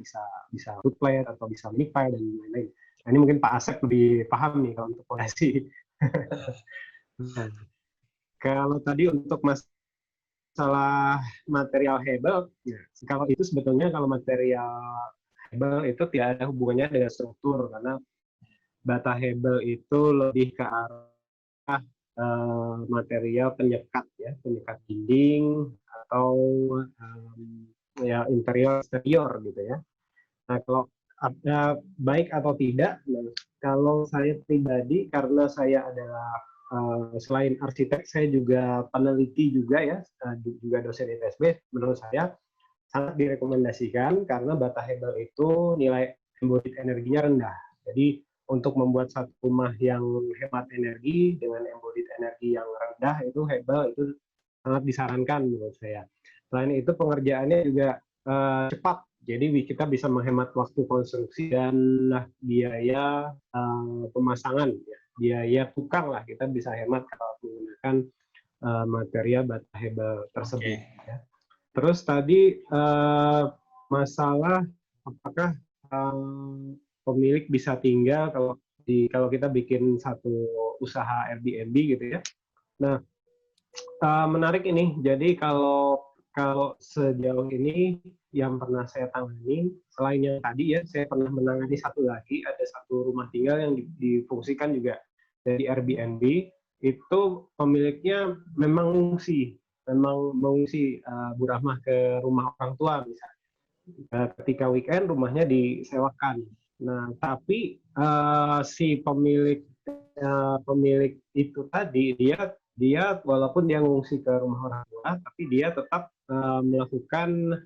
S4: bisa wood plank atau bisa mini plank dan lain-lain. Nah, ini mungkin Pak Asep lebih paham nih kalau untuk fondasi. Nah, kalau tadi untuk masalah material hebel, ya, kalau itu sebetulnya kalau material hebel itu tidak ada hubungannya dengan struktur, karena bata hebel itu lebih ke arah material penyekat ya, penyekat dinding atau ya interior eksterior gitu ya. Nah, kalau baik atau tidak, nah, kalau saya pribadi karena saya adalah selain arsitek, saya juga peneliti juga ya, juga dosen ITSB. Menurut saya sangat direkomendasikan karena bata hebel itu nilai embodied energinya rendah. Jadi untuk membuat satu rumah yang hemat energi dengan embodied energi yang rendah itu hebel itu sangat disarankan menurut saya. Selain itu pengerjaannya juga cepat. Jadi kita bisa menghemat waktu konstruksi dan biaya pemasangan, ya. Biaya tukang lah kita bisa hemat kalau menggunakan material bata hebel tersebut. Okay. Ya. Terus tadi masalah apakah pemilik bisa tinggal kalau kita bikin satu usaha Airbnb gitu ya. Nah, menarik ini. Jadi kalau sejauh ini yang pernah saya tangani, selain yang tadi ya, saya pernah menangani satu lagi, ada satu rumah tinggal yang difungsikan juga dari Airbnb, itu pemiliknya memang mengungsi Bu Rahmah ke rumah orang tua misalnya. Ketika weekend rumahnya disewakan. Nah, tapi si pemilik itu tadi dia walaupun dia mengungsi ke rumah orang tua, tapi dia tetap melakukan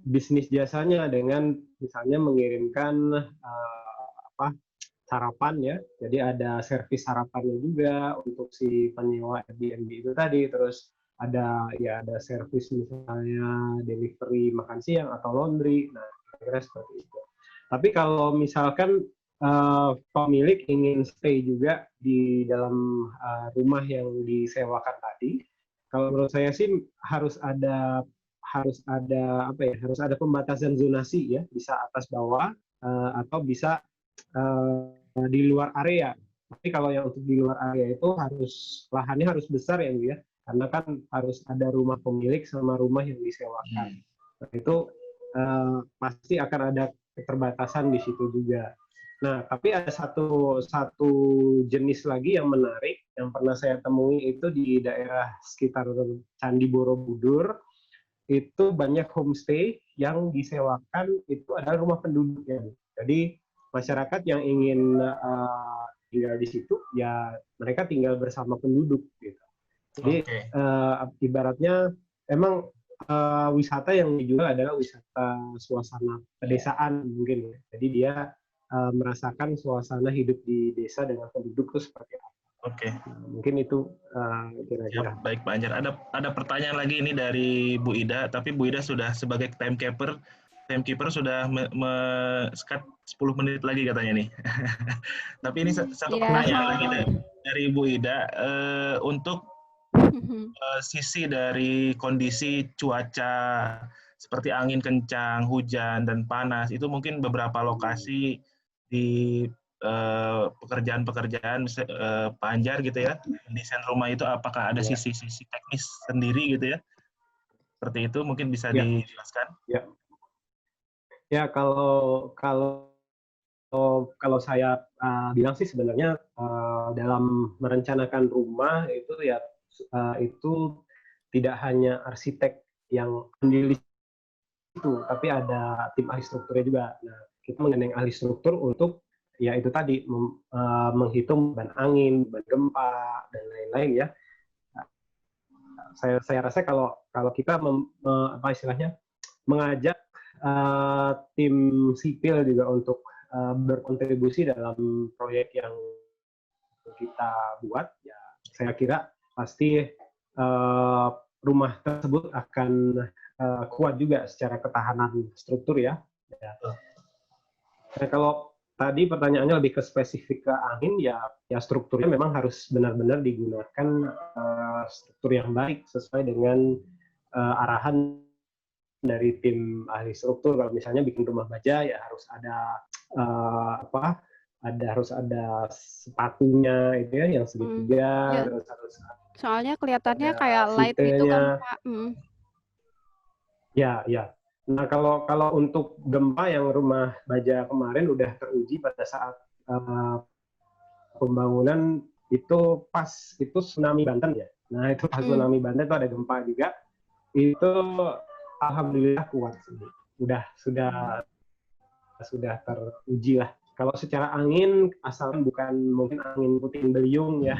S4: bisnis jasanya dengan misalnya mengirimkan sarapan ya. Jadi ada servis sarapannya juga untuk si penyewa Airbnb itu tadi. Terus ada servis misalnya delivery makan siang atau laundry. Nah, kira-kira seperti itu. Tapi kalau misalkan pemilik ingin stay juga di dalam rumah yang disewakan tadi, kalau menurut saya sih harus ada pembatasan zonasi ya, bisa atas bawah atau bisa di luar area. Tapi kalau yang untuk di luar area itu lahannya harus besar ya Bu ya. karena kan harus ada rumah pemilik sama rumah yang disewakan. Nah, itu pasti akan ada keterbatasan di situ juga. Nah, tapi ada satu jenis lagi yang menarik yang pernah saya temui itu di daerah sekitar Candi Borobudur. Itu banyak homestay yang disewakan itu adalah rumah penduduknya. Jadi masyarakat yang ingin tinggal di situ ya mereka tinggal bersama penduduk gitu. Jadi ibaratnya emang wisata yang dijual adalah wisata suasana pedesaan mungkin ya. Jadi dia merasakan suasana hidup di desa dengan penduduk itu seperti apa.
S1: Oke.
S4: Mungkin itu kira-kira.
S1: Baik Pak Anjar. Ada pertanyaan lagi ini dari Bu Ida, tapi Bu Ida sudah sebagai timekeeper sudah skat 10 menit lagi katanya nih. Tapi ini satu pertanyaan lagi dari Bu Ida untuk sisi dari kondisi cuaca seperti angin kencang, hujan dan panas itu mungkin beberapa lokasi di pekerjaan-pekerjaan Pak Anjar gitu ya, desain rumah itu apakah ada sisi-sisi teknis sendiri gitu ya? Seperti itu mungkin bisa dijelaskan?
S4: Ya kalau saya bilang sih sebenarnya dalam merencanakan rumah itu ya itu tidak hanya arsitek yang andil itu, tapi ada tim ahli strukturnya juga. Nah, kita menggandeng ahli struktur untuk ya itu tadi menghitung beban angin, beban gempa dan lain-lain ya. Saya rasa kalau kita apa istilahnya mengajak tim sipil juga untuk berkontribusi dalam proyek yang kita buat, ya saya kira pasti rumah tersebut akan kuat juga secara ketahanan struktur ya. Nah, kalau tadi pertanyaannya lebih ke spesifik ke angin, ya strukturnya memang harus benar-benar digunakan struktur yang baik sesuai dengan arahan dari tim ahli struktur. Kalau misalnya bikin rumah baja ya harus ada harus ada sepatunya itu ya yang segitiga, terus harus
S2: soalnya kelihatannya kayak light gitu kan Pak.
S4: Ya. Nah kalau untuk gempa yang rumah baja kemarin udah teruji pada saat pembangunan itu pas itu tsunami Banten ya. Nah itu pas tsunami Banten itu ada gempa juga. Itu alhamdulillah kuat sih. Sudah teruji lah. Kalau secara angin asalkan bukan mungkin angin puting beliung ya.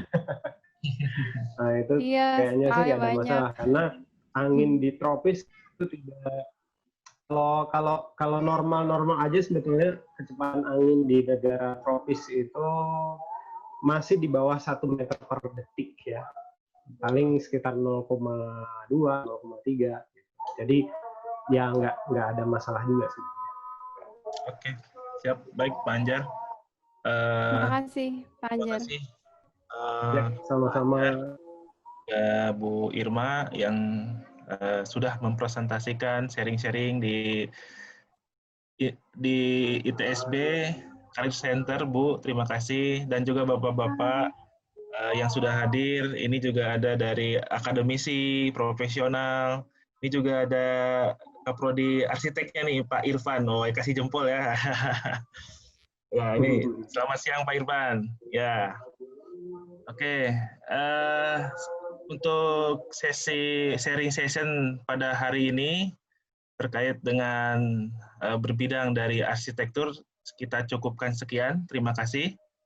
S4: Nah itu kayaknya sih nggak ada masalah karena angin di tropis itu tidak. Kalau normal aja sebetulnya kecepatan angin di negara tropis itu masih di bawah 1 meter per detik ya, paling sekitar 0,2, 0,3. Jadi ya nggak ada masalah juga sih.
S1: Oke, siap, baik Pak Anjar.
S2: Terima kasih Pak Anjar.
S1: Terima kasih.
S4: Ya, sama-sama.
S1: Bu Irma yang sudah mempresentasikan sharing-sharing di ITSB Career Center, Bu. Terima kasih. Dan juga Bapak-Bapak yang sudah hadir. Ini juga ada dari akademisi, profesional. Ini juga ada Prodi Arsiteknya nih, Pak Irfan. Oh, kasih jempol ya. Ya, ini selamat siang Pak Irfan. Ya. Oke. Untuk sesi sharing session pada hari ini terkait dengan berbidang dari arsitektur, kita cukupkan sekian. Terima kasih.